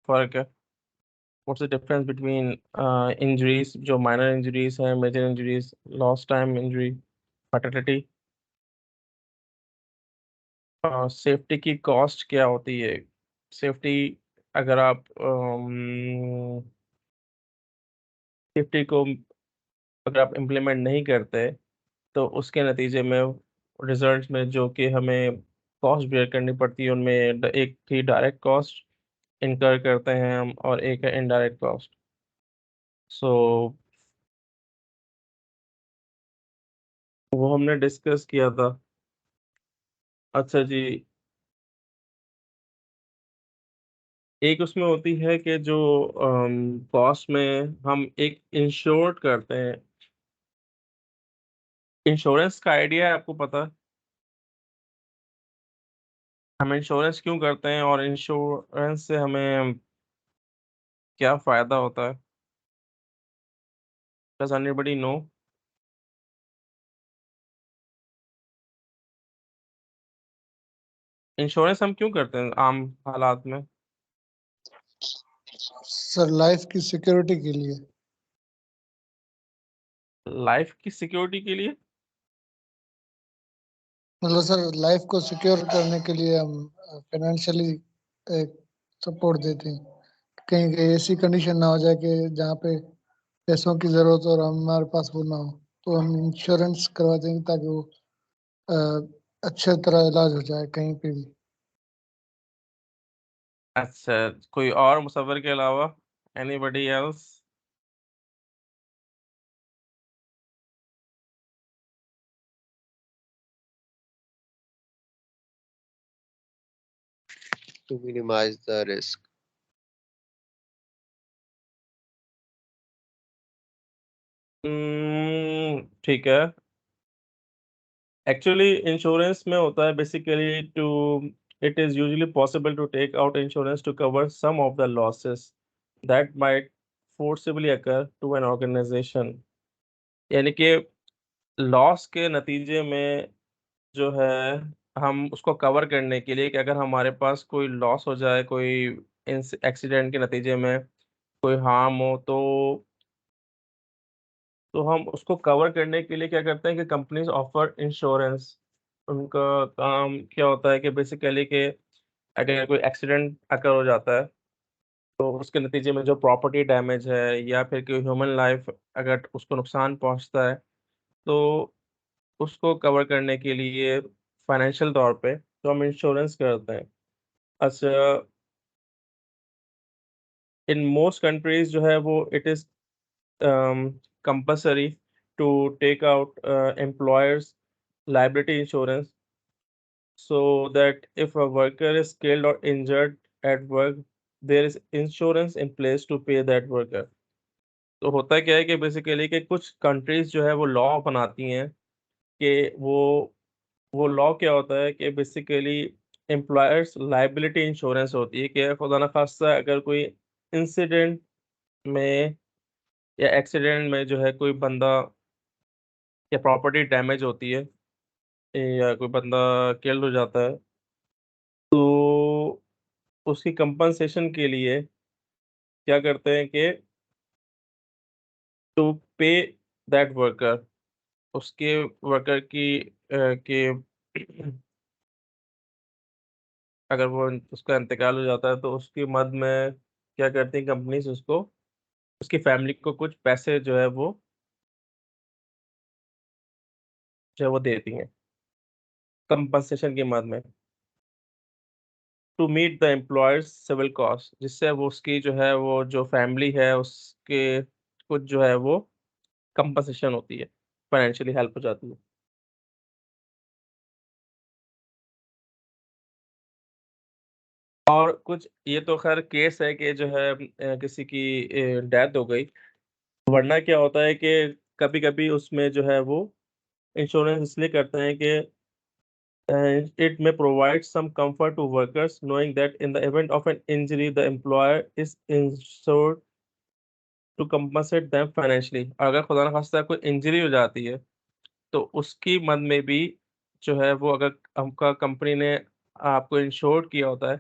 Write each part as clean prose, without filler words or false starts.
फ़र्क है? What's the difference between injuries जो माइनर इंजरीज़ हैं, major injuries, lost time injury, fatality? Safety की कॉस्ट क्या होती है? सेफ्टी अगर आप सेफ्टी को अगर आप इम्प्लीमेंट नहीं करते, तो उसके नतीजे में रिज़ल्ट्स में जो कि हमें कॉस्ट बेयर करनी पड़ती है, उनमें एक थी डायरेक्ट कॉस्ट इनकर करते हैं हम और एक है इनडायरेक्ट कॉस्ट। सो वो हमने डिस्कस किया था। अच्छा जी, एक उसमें होती है कि जो कॉस्ट में हम एक इंश्योर्ड करते हैं। इंश्योरेंस का आइडिया है आपको पता है? हम इंश्योरेंस क्यों करते हैं और इंश्योरेंस से हमें क्या फ़ायदा होता है? Does anybody no? इंश्योरेंस हम क्यों करते हैं आम हालात में? सर लाइफ की सिक्योरिटी के लिए। लाइफ़ की सिक्योरिटी के लिए? मतलब सर लाइफ को सिक्योर करने के लिए हम फाइनेंशियली एक सपोर्ट देते हैं। कहीं कहीं ऐसी कंडीशन ना हो जाए कि जहाँ पे पैसों की ज़रूरत हो और हमारे पास वो ना हो, तो हम इंश्योरेंस करवाते हैं ताकि वो अ, अच्छे तरह इलाज हो जाए कहीं पे भी। अच्छा, कोई और मुसव्विर के अलावा? Anybody else? to minimize the risk. ठीक है। एक्चुअली इंश्योरेंस में होता है basically to it is usually possible to take out insurance to cover some of the losses that might forcibly occur to an organisation. यानी कि loss के नतीजे में जो है हम उसको कवर करने के लिए कि अगर हमारे पास कोई लॉस हो जाए, कोई एक्सीडेंट के नतीजे में कोई हार्म हो, तो हम उसको कवर करने के लिए क्या करते हैं कि कंपनीज ऑफर इंश्योरेंस। उनका काम क्या होता है कि बेसिकली कि अगर कोई एक्सीडेंट अकर हो जाता है, तो उसके नतीजे में जो प्रॉपर्टी डैमेज है या फिर कोई ह्यूमन लाइफ अगर उसको नुकसान पहुंचता है, तो उसको कवर करने के लिए फाइनेंशियल तौर पे तो हम इंश्योरेंस करते हैं। अच्छा, इन मोस्ट कंट्रीज जो है वो it is compulsory to take out employers liability insurance so that if a worker is killed or injured at work, there is insurance in place to pay that worker। तो होता क्या है कि basically कि कुछ कंट्रीज जो है वो लॉ बनाती हैं कि वो लॉ क्या होता है कि बेसिकली एम्प्लॉयर्स लायबिलिटी इंश्योरेंस होती है कि खुदा न खास्ता अगर कोई इंसिडेंट में या एक्सीडेंट में जो है कोई बंदा या प्रॉपर्टी डैमेज होती है या कोई बंदा किल्ड हो जाता है, तो उसकी कंपनसेशन के लिए क्या करते हैं कि टू पे दैट वर्कर उसके वर्कर की के अगर वो उसका इंतकाल हो जाता है तो उसकी मद में क्या करती हैं कंपनीज़ उसको उसकी फैमिली को कुछ पैसे जो है वो देती हैं कंपनसेशन की मद में to meet the employers civil cost जिससे वो उसकी जो है वो जो फैमिली है उसके कुछ जो है वो कंपनसेशन होती है, फाइनेंशियली हेल्प हो जाती है। और कुछ ये तो ख़ैर केस है कि जो है किसी की डेथ हो गई, वरना क्या होता है कि कभी-कभी उसमें जो है वो इंश्योरेंस इसलिए करते हैं कि it may provide some comfort to workers knowing that in the event of an injury, the employer is insured to compensate them financially। अगर खुदा ना खास्ता कोई इंजरी हो जाती है, तो उसकी मद में भी जो है वो अगर हमका कंपनी ने आपको इंश्योर किया होता है,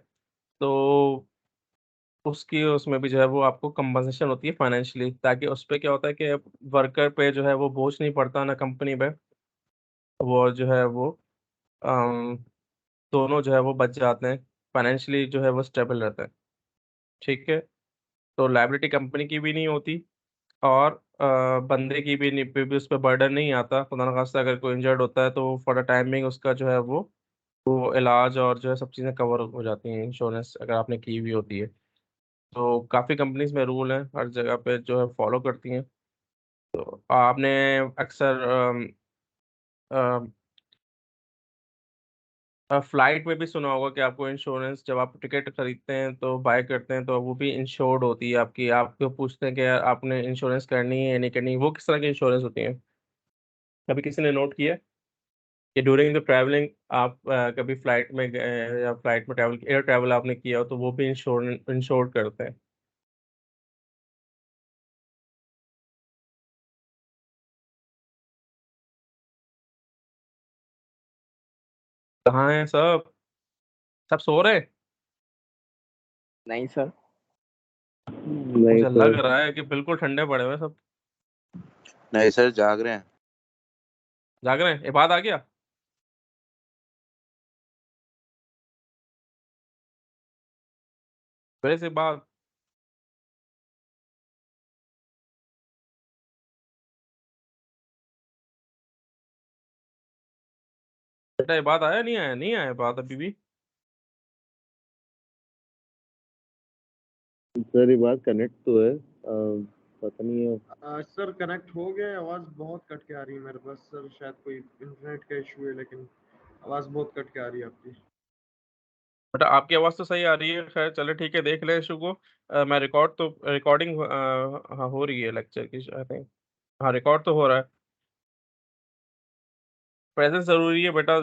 तो उसकी उसमें भी जो है वो आपको कंपनसेशन होती है फाइनेंशियली, ताकि उस पे क्या होता है कि वर्कर पे जो है वो बोझ नहीं पड़ता ना कंपनी पे, वो जो है वो अम, दोनों जो है वो बच जाते हैं, फाइनेंशियली जो है वो स्टेबल रहता है। ठीक है, तो लायबिलिटी कंपनी की भी नहीं होती, और बंदे की भी नहीं, पे भी उस पर बर्डन नहीं आता। खुदा न खास्ता अगर कोई इंजर्ड होता है तो फॉर द टाइमिंग उसका जो है वो इलाज और जो है सब चीज़ें कवर हो जाती हैं, इंश्योरेंस अगर आपने की हुई होती है। तो काफ़ी कंपनीज में रूल हैं, हर जगह पे जो है फॉलो करती हैं। तो आपने अक्सर फ्लाइट में भी सुना होगा कि आपको इंश्योरेंस, जब आप टिकट खरीदते हैं तो बाय करते हैं तो वो भी इंश्योर्ड होती है आपकी। आपको पूछते हैं कि यार आपने इंश्योरेंस करनी है या नहीं करनी है, वो किस तरह की इंश्योरेंस होती है? कभी किसी ने नोट किया कि ड्यूरिंग द ट्रैवलिंग आप कभी फ्लाइट में गए या फ्लाइट में ट्रैवल, एयर ट्रैवल आपने किया हो तो वो भी इंश्योर्ड करते हैं। कहाँ है सब? सब सो रहे हैं? नहीं सर। नहीं मुझे लग सर। रहा है कि बिल्कुल ठंडे पड़े हुए हैं सब। नहीं सर, जाग रहे हैं। जाग रहे हैं? इबाद आ गया? मेरे से बात। बेटा इबाद आया नहीं आया? नहीं आया इबाद अभी भी? सर ये बात कनेक्ट तो है, पता नहीं है। सर कनेक्ट हो गया। आवाज़ बहुत कट के आ रही है मेरे पास सर, शायद कोई इंटरनेट का इशू है, लेकिन आवाज़ बहुत कट के आ रही है आपकी। बेटा आपकी आवाज़ तो सही आ रही है, खैर चलो ठीक है, देख ले इशू को। मैं रिकॉर्डिंग हाँ हो रही है लेक्चर की, आई थिंक। हाँ रिकॉर्ड तो हो रहा है। प्रेजेंस जरूरी है बेटा,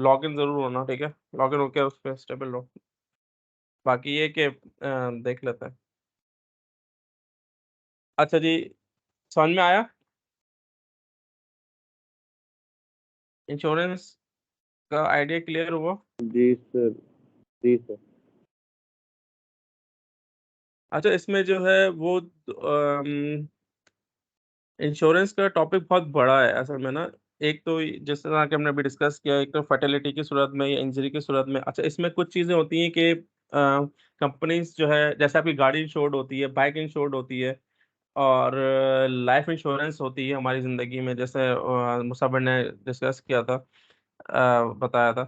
लॉग इन जरूर होना, ठीक है? लॉग इन होकर उस पर स्टेबल रहो। बाकी ये कि देख लेते हैं। अच्छा जी, समझ में आया इंश्योरेंस का आइडिया? क्लियर हुआ? जी सर। जी सर। अच्छा, इसमें जो है वो इंश्योरेंस का टॉपिक बहुत बड़ा है असल में ना। एक तो जिस तरह कि हमने अभी डिस्कस किया, एक तो फर्टिलिटी की सूरत में या इंजरी की सूरत में। अच्छा, इसमें कुछ चीज़ें होती हैं कि कंपनीज जो है, जैसे आपकी गाड़ी इंश्योर्ड होती है, बाइक इंश्योर्ड होती है, और लाइफ इंश्योरेंस होती है हमारी ज़िंदगी में, जैसे मुसाबर ने डिस्कस किया था, बताया था।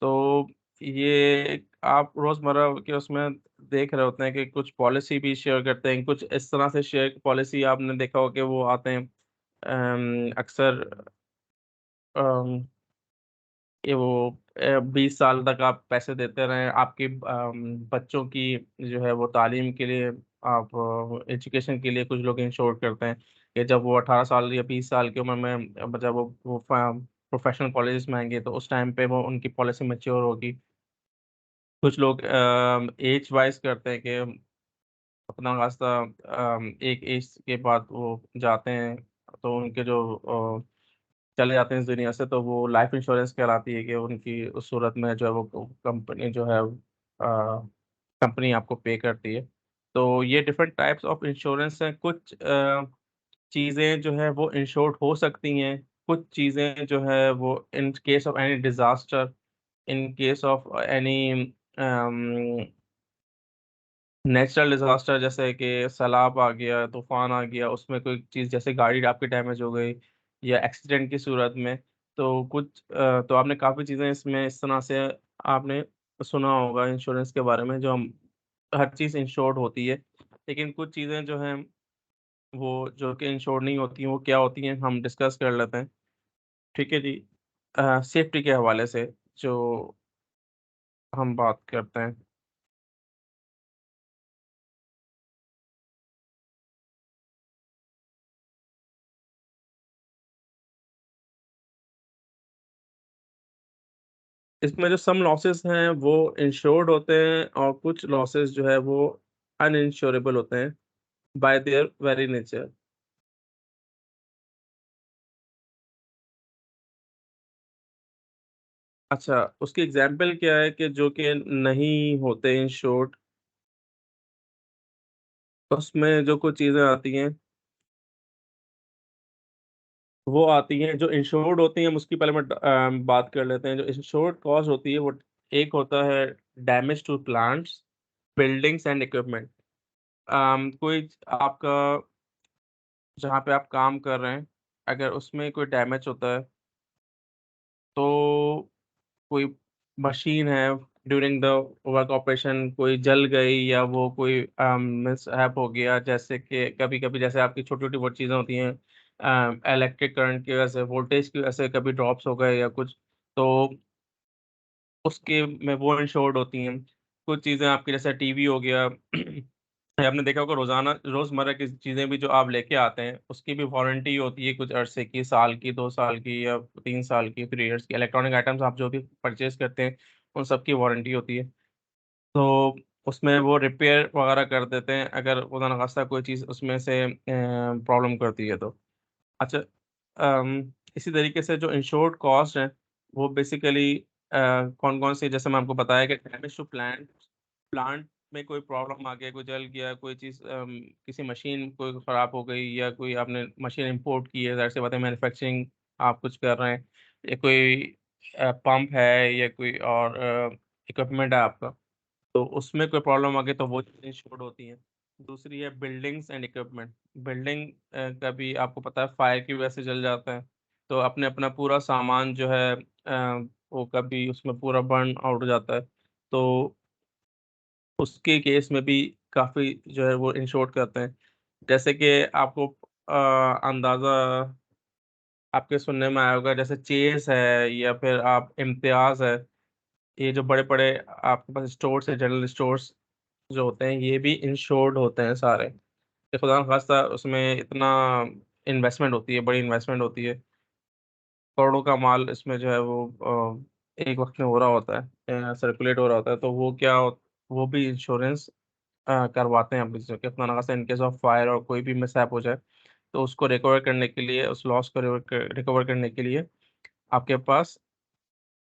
तो ये आप रोज़मर्रा के उसमें देख रहे होते हैं कि कुछ पॉलिसी भी शेयर करते हैं, कुछ इस तरह से शेयर पॉलिसी आपने देखा हो कि वो आते हैं अक्सर कि वो 20 साल तक आप पैसे देते रहें आपके बच्चों की जो है वो तालीम के लिए, आप एजुकेशन के लिए कुछ लोग इंश्योर करते हैं कि जब वो 18 साल या 20 साल की उम्र में जब वो प्रोफेशनल कॉलेजेस में आएंगे तो उस टाइम पे वो उनकी पॉलिसी मैच्योर होगी। कुछ लोग एज वाइज करते हैं कि अपना रास्ता एक एज के बाद वो जाते हैं, तो उनके जो चले जाते हैं इस दुनिया से, तो वो लाइफ इंश्योरेंस कहलाती है कि उनकी उस सूरत में जो है वो कंपनी जो है कंपनी आपको पे करती है। तो ये डिफरेंट टाइप्स ऑफ इंश्योरेंस हैं। कुछ चीज़ें जो है वो इंश्योर्ड हो सकती हैं, कुछ चीज़ें जो है वो इन case of any disaster, in case of any natural disaster, जैसे कि सैलाब आ गया, तूफान आ गया, उसमें कोई चीज़ जैसे गाड़ी आपकी डैमेज हो गई, या एक्सीडेंट की सूरत में, तो कुछ तो आपने काफ़ी चीज़ें इसमें इस तरह से आपने सुना होगा इंश्योरेंस के बारे में, जो हम हर चीज़ इंश्योर्ड होती है। लेकिन कुछ चीज़ें जो हैं वो जो कि इंश्योर्ड नहीं होती हैं, वो क्या होती हैं हम डिस्कस कर लेते हैं। ठीक है जी। सेफ्टी के हवाले से जो हम बात करते हैं, इसमें जो सम लॉसेस हैं वो इंश्योर्ड होते हैं, और कुछ लॉसेस जो है वो अनइंश्योरेबल होते हैं बाय देयर वेरी नेचर। अच्छा, उसकी एग्जाम्पल क्या है कि जो कि नहीं होते इंश्योर्ड? उसमें जो कुछ चीज़ें आती हैं वो आती हैं जो इंश्योर्ड होती हैं, हम उसकी पहले मैं बात कर लेते हैं। जो इंश्योर्ड कॉस्ट होती है वो एक होता है damage to plants, buildings and equipment. कोई आपका जहाँ पे आप काम कर रहे हैं, अगर उसमें कोई डैमेज होता है, तो कोई मशीन है ड्यूरिंग द वर्क ऑपरेशन कोई जल गई, या वो कोई मिसहैप हो गया, जैसे कि कभी कभी जैसे आपकी छोटी छोटी वो चीज़ें होती हैं, इलेक्ट्रिक करंट की वजह से, वोल्टेज की वजह से कभी ड्रॉप्स हो गए या कुछ, तो उसके में वो इंश्योर्ड होती हैं। कुछ चीज़ें आपकी जैसे टीवी हो गया आपने देखा होगा रोजाना रोजमर्रा की चीजें भी जो आप लेके आते हैं उसकी भी वारंटी होती है कुछ अरसे की, साल की, 2 साल की, या 3 साल की, 3 इयर्स की। इलेक्ट्रॉनिक आइटम्स आप जो भी परचेज करते हैं उन सब की वारंटी होती है। तो उसमें वो रिपेयर वगैरह कर देते हैं अगर खुदा न खास्ता कोई चीज़ उसमें से प्रॉब्लम करती है तो। अच्छा, इसी तरीके से जो इंश्योर्ड कॉस्ट है वो बेसिकली कौन कौन सी, जैसे मैं आपको बताया कि डैमेज टू प्लांट, प्लांट में कोई प्रॉब्लम आ गया, कोई जल गया, कोई चीज़ किसी मशीन कोई ख़राब हो गई, या कोई आपने मशीन इंपोर्ट की है, ज़ाहिर सी बात है मैन्युफैक्चरिंग आप कुछ कर रहे हैं, या कोई पंप है, या कोई और इक्विपमेंट है आपका, तो उसमें कोई प्रॉब्लम आ गई तो वो चीज़ें इंश्योर्ड होती हैं। दूसरी है बिल्डिंग्स एंड इक्विपमेंट। बिल्डिंग का भी आपको पता है फायर की वजह से जल जाता है, तो अपने अपना पूरा सामान जो है वो कभी उसमें पूरा बर्न आउट हो जाता है, तो उसके केस में भी काफ़ी जो है वो इंश्योर्ड करते हैं। जैसे कि आपको अंदाज़ा आपके सुनने में आया होगा, जैसे चेस है या फिर आप इम्तियाज़ है, ये जो बड़े-बड़े आपके पास स्टोर्स है, जनरल स्टोर्स जो होते हैं, ये भी इंश्योर्ड होते हैं सारे। ये खुदा न खास्ता उसमें इतना इन्वेस्टमेंट होती है, बड़ी इन्वेस्टमेंट होती है। करोड़ों का माल इसमें जो है वो एक वक़्त में हो रहा होता है, सर्कुलेट हो रहा होता है, तो वो भी इंश्योरेंस करवाते हैं अपनी चीज़ों के। खुदा न खास्ता इन केस ऑफ फायर और कोई भी मिसहैप हो जाए, तो उसको रिकवर करने के लिए, उस लॉस को रिकवर करने के लिए आपके पास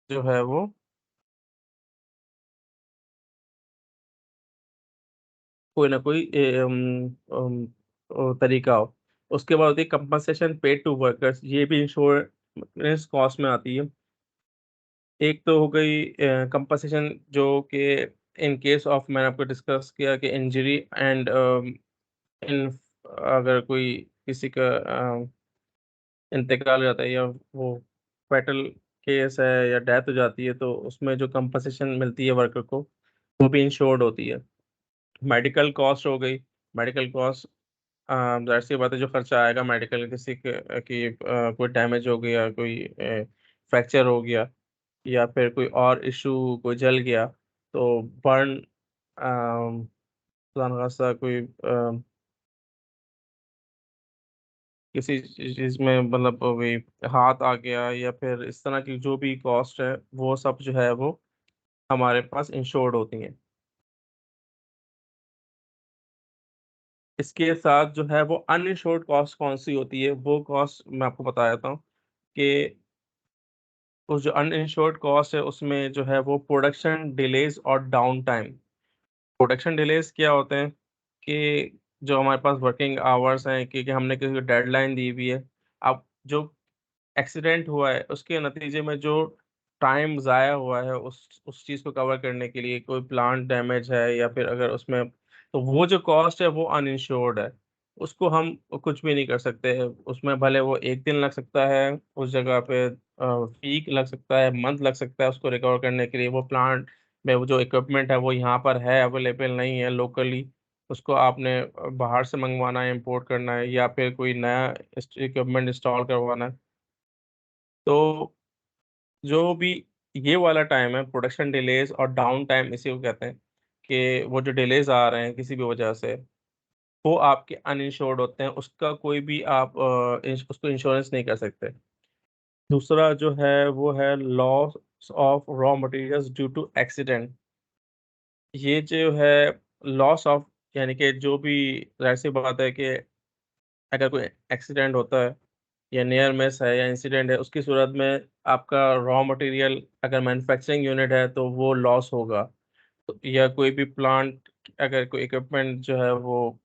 जो है वो कोई ना कोई तरीका हो। उसके बाद होती है कंपनसेशन पेड टू वर्कर्स, ये भी इंश्योरेंस कॉस्ट में आती है। एक तो हो गई कंपनसेशन जो कि इन केस ऑफ, मैंने आपको डिस्कस किया कि इंजरी एंड इन अगर कोई किसी का इंतकाल हो जाता है, या वो फैटल केस है या डेथ हो जाती है, तो उसमें जो कंपनसेशन मिलती है वर्कर को वो भी इंश्योर्ड होती है। मेडिकल कॉस्ट हो गई, मेडिकल कॉस्ट ज़ाहिर-सी बात है जो खर्चा आएगा मेडिकल, किसी के की कोई डैमेज हो गया, कोई फ्रैक्चर हो गया, या फिर कोई और इश्यू, कोई जल गया, तो बर्न खुदा न खास्ता कोई किसी चीज़ में मतलब वही हाथ आ गया, या फिर इस तरह की जो भी कॉस्ट है, वो सब जो है वो हमारे पास इंश्योर्ड होती हैं। इसके साथ जो है वो अनइंश्योर्ड कॉस्ट कौन-सी होती है, वो कॉस्ट मैं आपको बता देता हूँ कि उस जो अनइंश्योर्ड कॉस्ट है उसमें जो है वो प्रोडक्शन डिलेज़ और डाउन टाइम। प्रोडक्शन डिलेज़ क्या होते हैं कि जो हमारे पास वर्किंग आवर्स हैं, कि हमने किसी को डेडलाइन दी हुई है। अब जो एक्सीडेंट हुआ है उसके नतीजे में जो टाइम ज़ाया हुआ है उस चीज़ को कवर करने के लिए, कोई प्लांट डैमेज है, या फिर अगर उसमें, तो वो जो कॉस्ट है वो अनइंश्योर्ड है। उसको हम कुछ भी नहीं कर सकते। उसमें भले वो 1 दिन लग सकता है उस जगह पे, वीक लग सकता है, मंथ लग सकता है उसको रिकवर करने के लिए। वो प्लांट में वो जो इक्विपमेंट है वो यहाँ पर है, अवेलेबल नहीं है लोकली, उसको आपने बाहर से मंगवाना है, इम्पोर्ट करना है, या फिर कोई नया इक्विपमेंट इंस्टॉल करवाना है। तो जो भी ये वाला टाइम है, प्रोडक्शन डिलेज़ और डाउन टाइम इसी को कहते हैं, कि वो जो डिलेज़ आ रहे हैं किसी भी वजह से, वो आपके अनइंश्योर्ड होते हैं, उसका कोई भी आप उसको इंश्योरेंस नहीं कर सकते। दूसरा जो है वो है loss of raw materials due to accident. ये जो है लॉस ऑफ, यानी कि जो भी, ज़ाहिर-सी बात है कि अगर कोई एक्सीडेंट होता है या नियर मिस है या इंसिडेंट है, उसकी सूरत में आपका रॉ मटेरियल अगर मैन्युफैक्चरिंग यूनिट है तो वो लॉस होगा। तो या कोई भी प्लांट, अगर कोई इक्विपमेंट जो है वो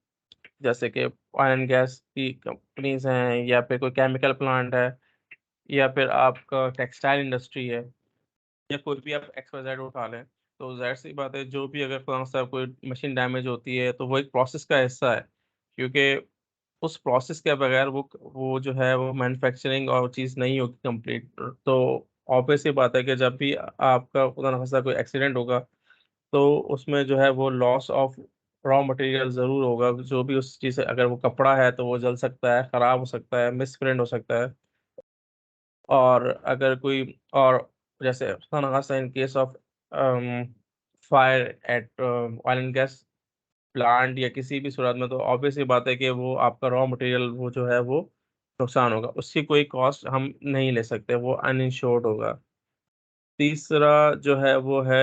जैसे कि ऑयल एंड गैस की कंपनीज हैं, या फिर कोई केमिकल प्लांट है, या फिर आपका टेक्सटाइल इंडस्ट्री है, या कोई भी आप XYZ उठा लें, तो ज़ाहिर सी बात है, जो भी अगर खुदा सा कोई मशीन डैमेज होती है तो वो एक प्रोसेस का हिस्सा है, क्योंकि उस प्रोसेस के बगैर वो जो है वो मैन्युफैक्चरिंग और चीज़ नहीं होगी कंप्लीट। तो ऑब्वियस सी बात है कि जब भी आपका खुदा ना खास्ता कोई एक्सीडेंट होगा, तो उसमें जो है वो लॉस ऑफ रॉ मटेरियल ज़रूर होगा। जो भी उस चीज़ से, अगर वो कपड़ा है तो वो जल सकता है, ख़राब हो सकता है, मिसप्रिंट हो सकता है। और अगर कोई और जैसे खुदा ना खास्ता in case of fire at oil and gas plant या किसी भी सूरत में, तो ऑब्वियस सी बात है कि वो आपका रॉ मटेरियल वो जो है वो नुकसान होगा, उसकी कोई कॉस्ट हम नहीं ले सकते, वो अनइंश्योर्ड होगा। तीसरा जो है वो है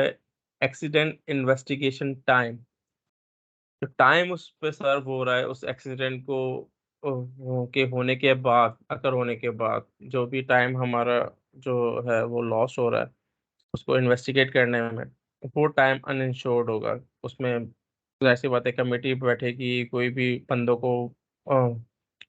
एक्सीडेंट इन्वेस्टिगेशन टाइम। जो टाइम उस पे सर्व हो रहा है उस एक्सीडेंट को के होने के बाद, अगर होने के बाद जो भी टाइम हमारा जो है वो लॉस हो रहा है उसको इन्वेस्टिगेट करने में, वो टाइम अनइंश्योर्ड होगा। उसमें ज़ाहिर-सी बात है, कमिटी बैठेगी, कोई भी बंदों को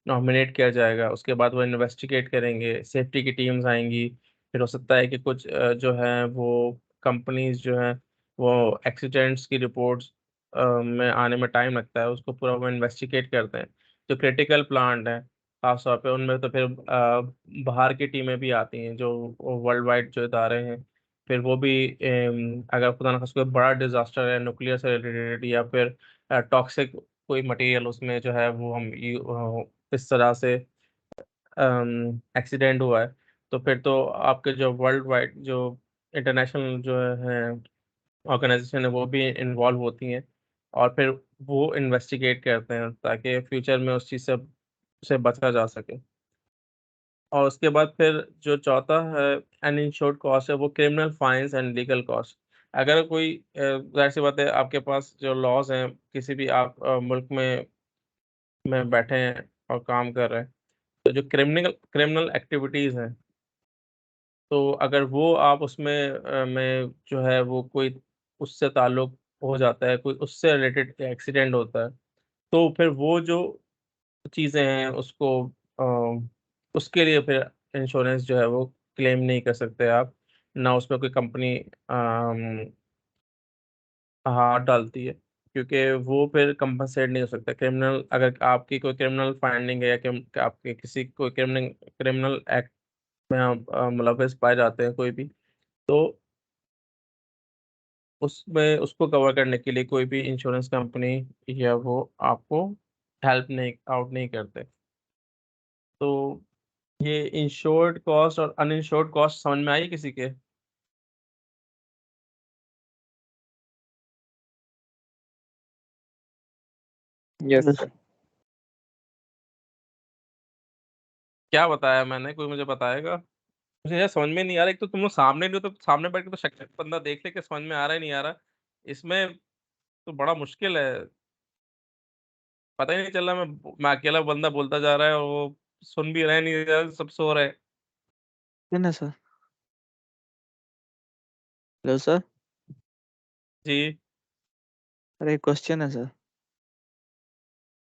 नॉमिनेट किया जाएगा, उसके बाद वो इन्वेस्टिगेट करेंगे, सेफ्टी की टीम्स आएँगी। फिर हो सकता है कि कुछ जो हैं वो कंपनीज़ जो हैं वो एक्सीडेंट्स की रिपोर्ट्स में आने में टाइम लगता है, उसको पूरा वो इन्वेस्टिगेट करते हैं। जो क्रिटिकल प्लांट हैं, ख़ास तौर पे उनमें तो फिर बाहर की टीमें भी आती हैं, जो वर्ल्ड वाइड जो इदारे हैं। फिर वो भी अगर खुदा ना खास्ता कोई बड़ा डिज़ास्टर है न्यूक्लियर से रिलेटेड, या फिर टॉक्सिक कोई मटेरियल उसमें जो है वो इस तरह से एक्सीडेंट हुआ है, तो फिर तो आपके जो वर्ल्ड वाइड जो इंटरनेशनल जो है ऑर्गेनाइज़ेशन है, वो भी इन्वॉल्व होती हैं, और फिर वो इन्वेस्टिगेट करते हैं ताकि फ्यूचर में उस चीज़ से बचा जा सके। और उसके बाद फिर जो चौथा है अनइंश्योर्ड कॉस्ट है, वो criminal fines and legal cost. अगर कोई ज़ाहिर-सी बात है, आपके पास जो लॉज़ हैं, किसी भी आप मुल्क में बैठे हैं और काम कर रहे हैं, तो जो क्रिमिनल एक्टिविटीज़ हैं, तो अगर वो आप उसमें में जो है वो कोई उससे ताल्लुक हो जाता है, कोई उससे रिलेटेड एक्सीडेंट होता है, तो फिर वो जो चीज़ें हैं उसको उसके लिए फिर इंश्योरेंस जो है वो क्लेम नहीं कर सकते आप, ना उसमें कोई कंपनी हाथ डालती है, क्योंकि वो फिर कंपनसेट नहीं हो सकता। क्रिमिनल अगर आपकी कोई क्रिमिनल फाइंडिंग है, या आपके किसी कोई क्रिमिनल क्रिमिनल एक्ट में आप मुलव्वस पाए जाते हैं कोई भी, तो उसमें उसको कवर करने के लिए कोई भी इंश्योरेंस कंपनी या वो आपको हेल्प नहीं आउट नहीं करते। तो ये इंश्योर्ड कॉस्ट और अनइंश्योर्ड कॉस्ट समझ में आई किसी के? यस। क्या बताया मैंने? कोई मुझे बताएगा? मुझे यार समझ में नहीं आ रहा। एक तो तुम लोग सामने नहीं हो, तो सामने बैठ के तो शक्ल बंदा देख ले कि समझ में आ रहा है नहीं आ रहा। इसमें तो बड़ा मुश्किल है। पता ही नहीं चल रहा, मैं अकेला बंदा बोलता जा रहा है और वो सुन भी रहे नहीं रहे, सब सो रहे हैं। है ना सर। Hello sir. जी। अरे क्वेश्चन है सर।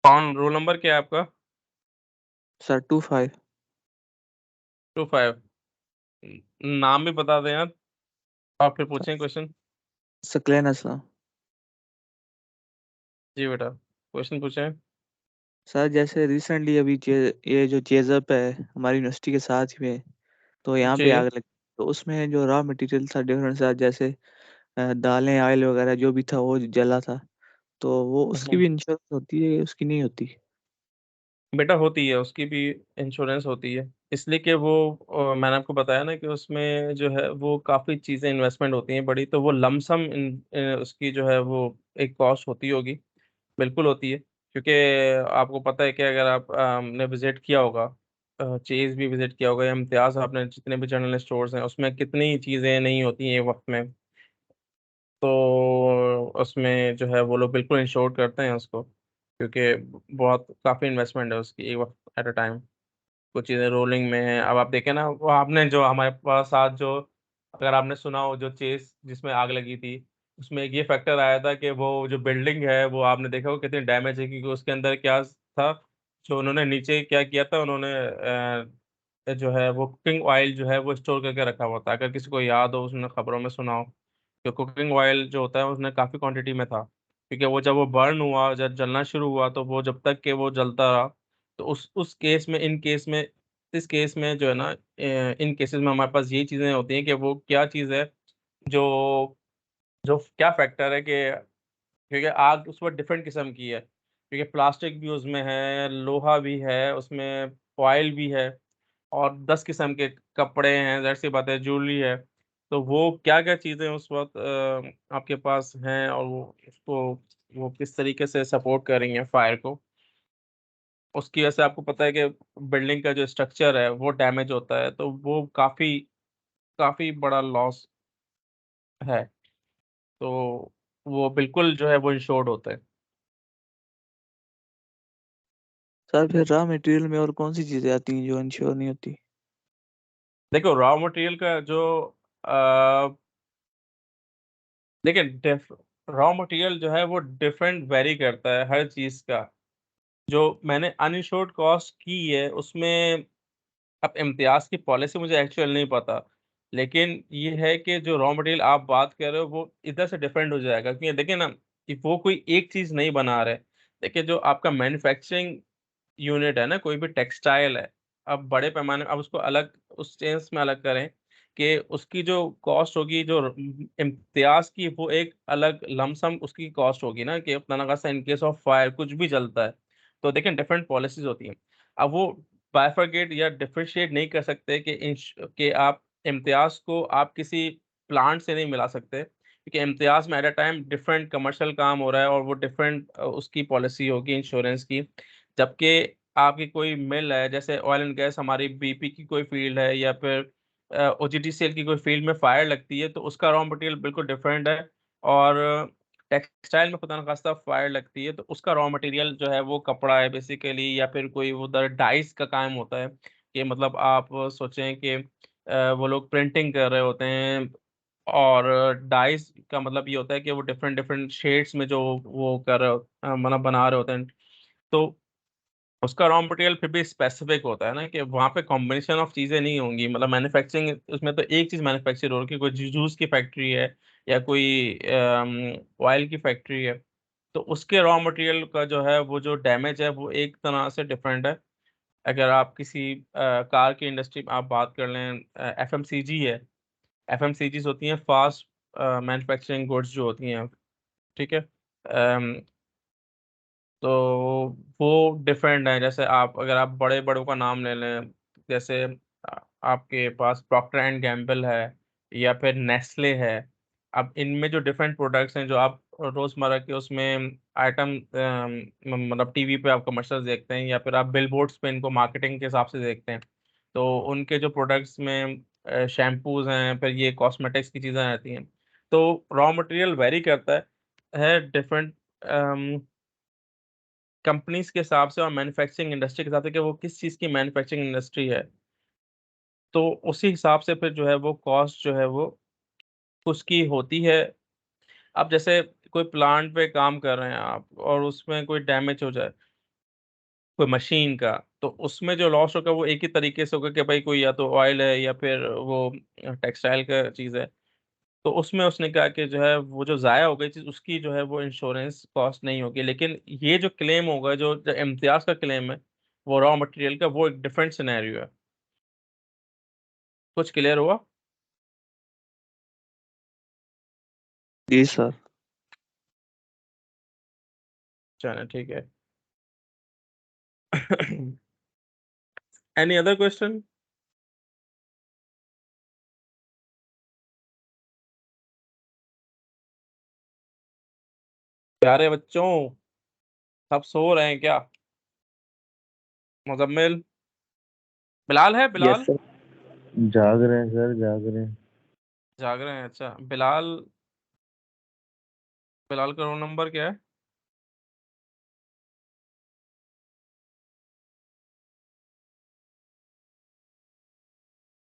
कौन? रोल नंबर क्या है आपका? सर 25। 25। नाम भी बता दें यार, और फिर पूछें क्वेश्चन। सकलेना सर। जी बेटा, क्वेश्चन पूछें। सर जैसे रिसेंटली अभी ये जो चेजअप है हमारी यूनिवर्सिटी के साथ ही में, तो यहाँ पे जी। आग लगी। तो उसमें जो रॉ मटेरियल था डिफरेंट था, जैसे दालें ऑयल वगैरह जो भी था वो जला था। तो वो उसकी भी इंश्योरेंस होती है, उसकी नहीं होती? बेटा होती है, उसकी भी इंश्योरेंस होती है, इसलिए कि वो मैंने आपको बताया ना कि उसमें जो है वो काफ़ी चीज़ें इन्वेस्टमेंट होती हैं बड़ी, तो वो लमसम उसकी जो है वो एक कॉस्ट होती होगी। बिल्कुल होती है, क्योंकि आपको पता है कि अगर आप ने विज़िट किया होगा, चेज़ भी विज़िट किया होगा, या इम्तियाज़, आपने जितने भी जनरल स्टोर्स हैं उसमें कितनी चीज़ें नहीं होती हैं एक वक्त में। तो उसमें जो है वो लोग बिल्कुल इंश्योर करते हैं उसको, क्योंकि बहुत काफ़ी इन्वेस्टमेंट है उसकी एक वक्त एट अ टाइम। कुछ चीज़ें रोलिंग में हैं। अब आप देखें ना, वो आपने जो हमारे पास आज जो, अगर आपने सुना हो, जो चेस जिसमें आग लगी थी, उसमें एक ये फैक्टर आया था कि वो जो बिल्डिंग है वो आपने देखा वो कितनी डैमेज है, क्योंकि उसके अंदर क्या था, जो उन्होंने नीचे क्या किया था, उन्होंने जो है वो कुकिंग ऑयल जो है वो स्टोर करके रखा हुआ था। अगर किसी को याद हो, उसने खबरों में सुना हो, कि कुकिंग ऑयल जो होता है उसने काफ़ी क्वांटिटी में था, क्योंकि वो जब वो बर्न हुआ, जब जलना शुरू हुआ, तो वो जब तक कि वो जलता रहा, तो उस केस में, इन केस में, इस केस में जो है ना, इन केसेस में हमारे पास यही चीज़ें होती हैं कि वो क्या चीज़ है, जो जो क्या फैक्टर है कि, क्योंकि आग उस पर डिफरेंट किस्म की है, क्योंकि प्लास्टिक भी उसमें है, लोहा भी है उसमें, ऑयल भी है, और 10 किस्म के कपड़े हैं, जाहिर सी बात है, ज्वेलरी है। तो वो क्या क्या चीज़ें उस वक्त आपके पास हैं, और वो उसको वो किस तरीके से सपोर्ट कर रही हैं फायर को, उसकी वजह से आपको पता है कि बिल्डिंग का जो स्ट्रक्चर है वो डैमेज होता है, तो वो काफ़ी काफ़ी बड़ा लॉस है। तो वो बिल्कुल जो है वो इंश्योर्ड होता है। सर फिर रॉ मटेरियल में और कौन सी चीजें आती हैं जो इंश्योर नहीं होती? देखो, रॉ मटेरियल का जो अ, देखिए, रॉ मटेरियल जो है वो डिफरेंट वेरी करता है हर चीज़ का। जो मैंने अनइंश्योर्ड कॉस्ट की है उसमें, अब इम्तियाज़ की पॉलिसी मुझे एक्चुअल नहीं पता, लेकिन ये है कि जो रॉ मटेरियल आप बात कर रहे हो वो इधर से डिफरेंट हो जाएगा, क्योंकि देखिए ना, कि वो कोई एक चीज़ नहीं बना रहे। देखिए, जो आपका मैन्युफैक्चरिंग यूनिट है ना, कोई भी टेक्सटाइल है, अब बड़े पैमाने, अब उसको अलग, उस सेंस में अलग करें कि उसकी जो कॉस्ट होगी, जो इम्तियाज़ की, वो एक अलग लमसम उसकी कॉस्ट होगी ना, कि अपना नगा सा इन केस ऑफ फायर कुछ भी जलता है, तो देखिए डिफरेंट पॉलिसीज होती हैं। अब वो बाइफरगेट या डिफरेंशिएट नहीं कर सकते कि कि आप इम्तियाज़ को आप किसी प्लांट से नहीं मिला सकते, क्योंकि इम्तियाज़ में at a time different commercial काम हो रहा है, और वो डिफरेंट उसकी पॉलिसी होगी इंश्योरेंस की। जबकि आपकी कोई मिल है, जैसे ऑयल एंड गैस, हमारी बीपी की कोई फील्ड है, या फिर ओजीटीसीएल की कोई फील्ड में फायर लगती है, तो उसका रॉ मटेरियल बिल्कुल डिफरेंट है। और टेक्सटाइल में खुदा न खास्ता फायर लगती है, तो उसका रॉ मटेरियल जो है वो कपड़ा है बेसिकली, या फिर कोई उधर डाइस का काम होता है, कि मतलब आप सोचें कि वो लोग प्रिंटिंग कर रहे होते हैं, और डाइस का मतलब ये होता है कि वो डिफरेंट डिफरेंट शेड्स में जो वो मतलब बना रहे होते हैं, तो उसका रॉ मटेरियल फिर भी स्पेसिफिक होता है ना, कि वहाँ पे कॉम्बिनेशन ऑफ चीज़ें नहीं होंगी, मतलब मैन्युफैक्चरिंग उसमें तो एक चीज़ मैन्युफैक्चर हो रही है, कोई जूस की फैक्ट्री है, या कोई ऑयल की फैक्ट्री है, तो उसके रॉ मटेरियल का जो है वो जो डैमेज है वो एक तरह से डिफरेंट है। अगर आप किसी कार की इंडस्ट्री में आप बात कर लें, एफएमसीजी है, एफएमसीजीज होती हैं फास्ट मैन्युफैक्चरिंग गुड्स जो होती हैं, ठीक है। तो वो डिफरेंट है, जैसे आप, अगर आप बड़े बड़ों का नाम ले लें, जैसे आपके पास प्रॉक्टर एंड गैम्बल है, या फिर नेस्ले है। अब इनमें जो डिफरेंट प्रोडक्ट्स हैं, जो आप रोज़मर्रा के उसमें आइटम, मतलब टीवी पे आप कमर्शियल देखते हैं, या फिर आप बिलबोर्ड्स पे इनको मार्केटिंग के हिसाब से देखते हैं, तो उनके जो प्रोडक्ट्स में शैम्पूज हैं, फिर ये कॉस्मेटिक्स की चीज़ें आती हैं, तो रॉ मटेरियल वेरी करता है डिफरेंट कंपनीज के हिसाब से, और मैन्युफैक्चरिंग इंडस्ट्री के हिसाब से, कि वो किस चीज़ की मैन्युफैक्चरिंग इंडस्ट्री है, तो उसी हिसाब से फिर जो है वो कॉस्ट जो है वो उसकी होती है। अब जैसे कोई प्लांट पे काम कर रहे हैं आप, और उसमें कोई डैमेज हो जाए कोई मशीन का, तो उसमें जो लॉस होगा वो एक ही तरीके से होगा, कि भाई कोई या तो ऑयल है, या फिर वो टेक्सटाइल का चीज़ है, तो उसमें उसने कहा कि जो है वो जो ज़ाया हो गई चीज़, उसकी जो है वो इंश्योरेंस कॉस्ट नहीं होगी, लेकिन ये जो क्लेम होगा, जो इम्तियाज़ का क्लेम है, वो रॉ मटेरियल का, वो एक डिफरेंट सिनेरियो है। कुछ क्लियर हुआ? जी सर। चलो ठीक है। Any other question? प्यारे बच्चों, सब सो रहे हैं क्या? मुजम्मिल, बिलाल है, यस बिलाल सर। जाग रहे हैं सर, जाग रहे हैं। जाग रहे हैं, अच्छा। बिलाल, बिलाल का रोल नंबर क्या है?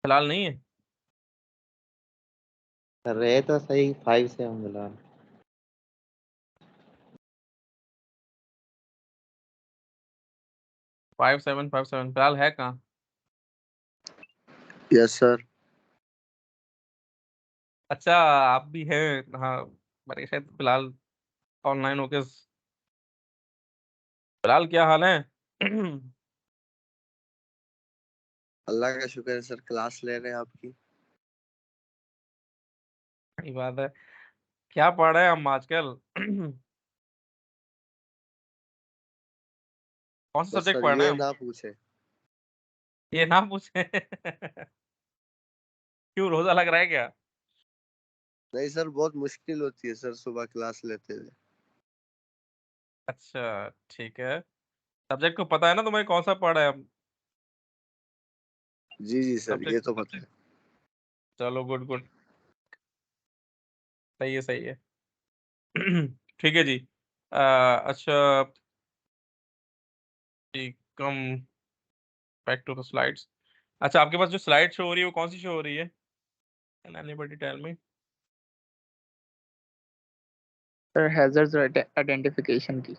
बिलाल नहीं है? कर रहे तो सही 5 से हम मिला। 5757 फिलहाल है कहाँ? Yes sir. अच्छा, आप भी हैं? हाँ, मेरे शायद फिलहाल ऑनलाइन होके फिलहाल क्या हाल है? अल्लाह का शुक्र है सर, क्लास ले रहे हैं आपकी। सही बात है। क्या पढ़ रहे हैं हम आजकल? कौन सा बस सब्जेक्ट सर पढ़ रहे ये हैं हम? ना पूछे। ये ना पूछे। क्यों, रोजा लग रहा है क्या? नहीं सर, बहुत मुश्किल होती है सर सुबह क्लास लेते हुए। अच्छा, ठीक है। सब्जेक्ट को पता है ना तुम्हें कौन सा पढ़ रहे हैं हम? जी जी सर, ये सब्जेक्ट, तो पता है। चलो गुड गुड। सही है, सही है। ठीक है जी। अच्छा जी, come back to the slides. अच्छा, आपके पास जो स्लाइड शो हो रही है वो कौन सी शो हो रही है? Can anybody tell me? Sir hazards identification की।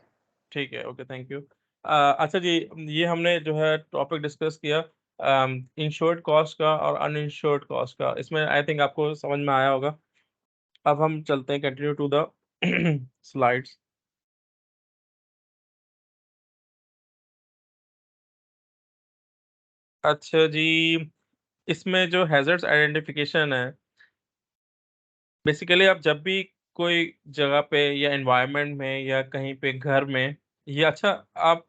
ठीक है, ओके, थैंक यू। अच्छा जी, ये हमने जो है टॉपिक डिस्कस किया इंश्योर्ड कॉस्ट का और अनइंश्योर्ड कॉस्ट का। इसमें आई थिंक आपको समझ में आया होगा। अब हम चलते हैं कंटिन्यू टू द स्लाइड्स। अच्छा जी, इसमें जो हैजर्ड्स आइडेंटिफिकेशन है, बेसिकली आप जब भी कोई जगह पे या एनवायरनमेंट में या कहीं पे घर में, या अच्छा, आप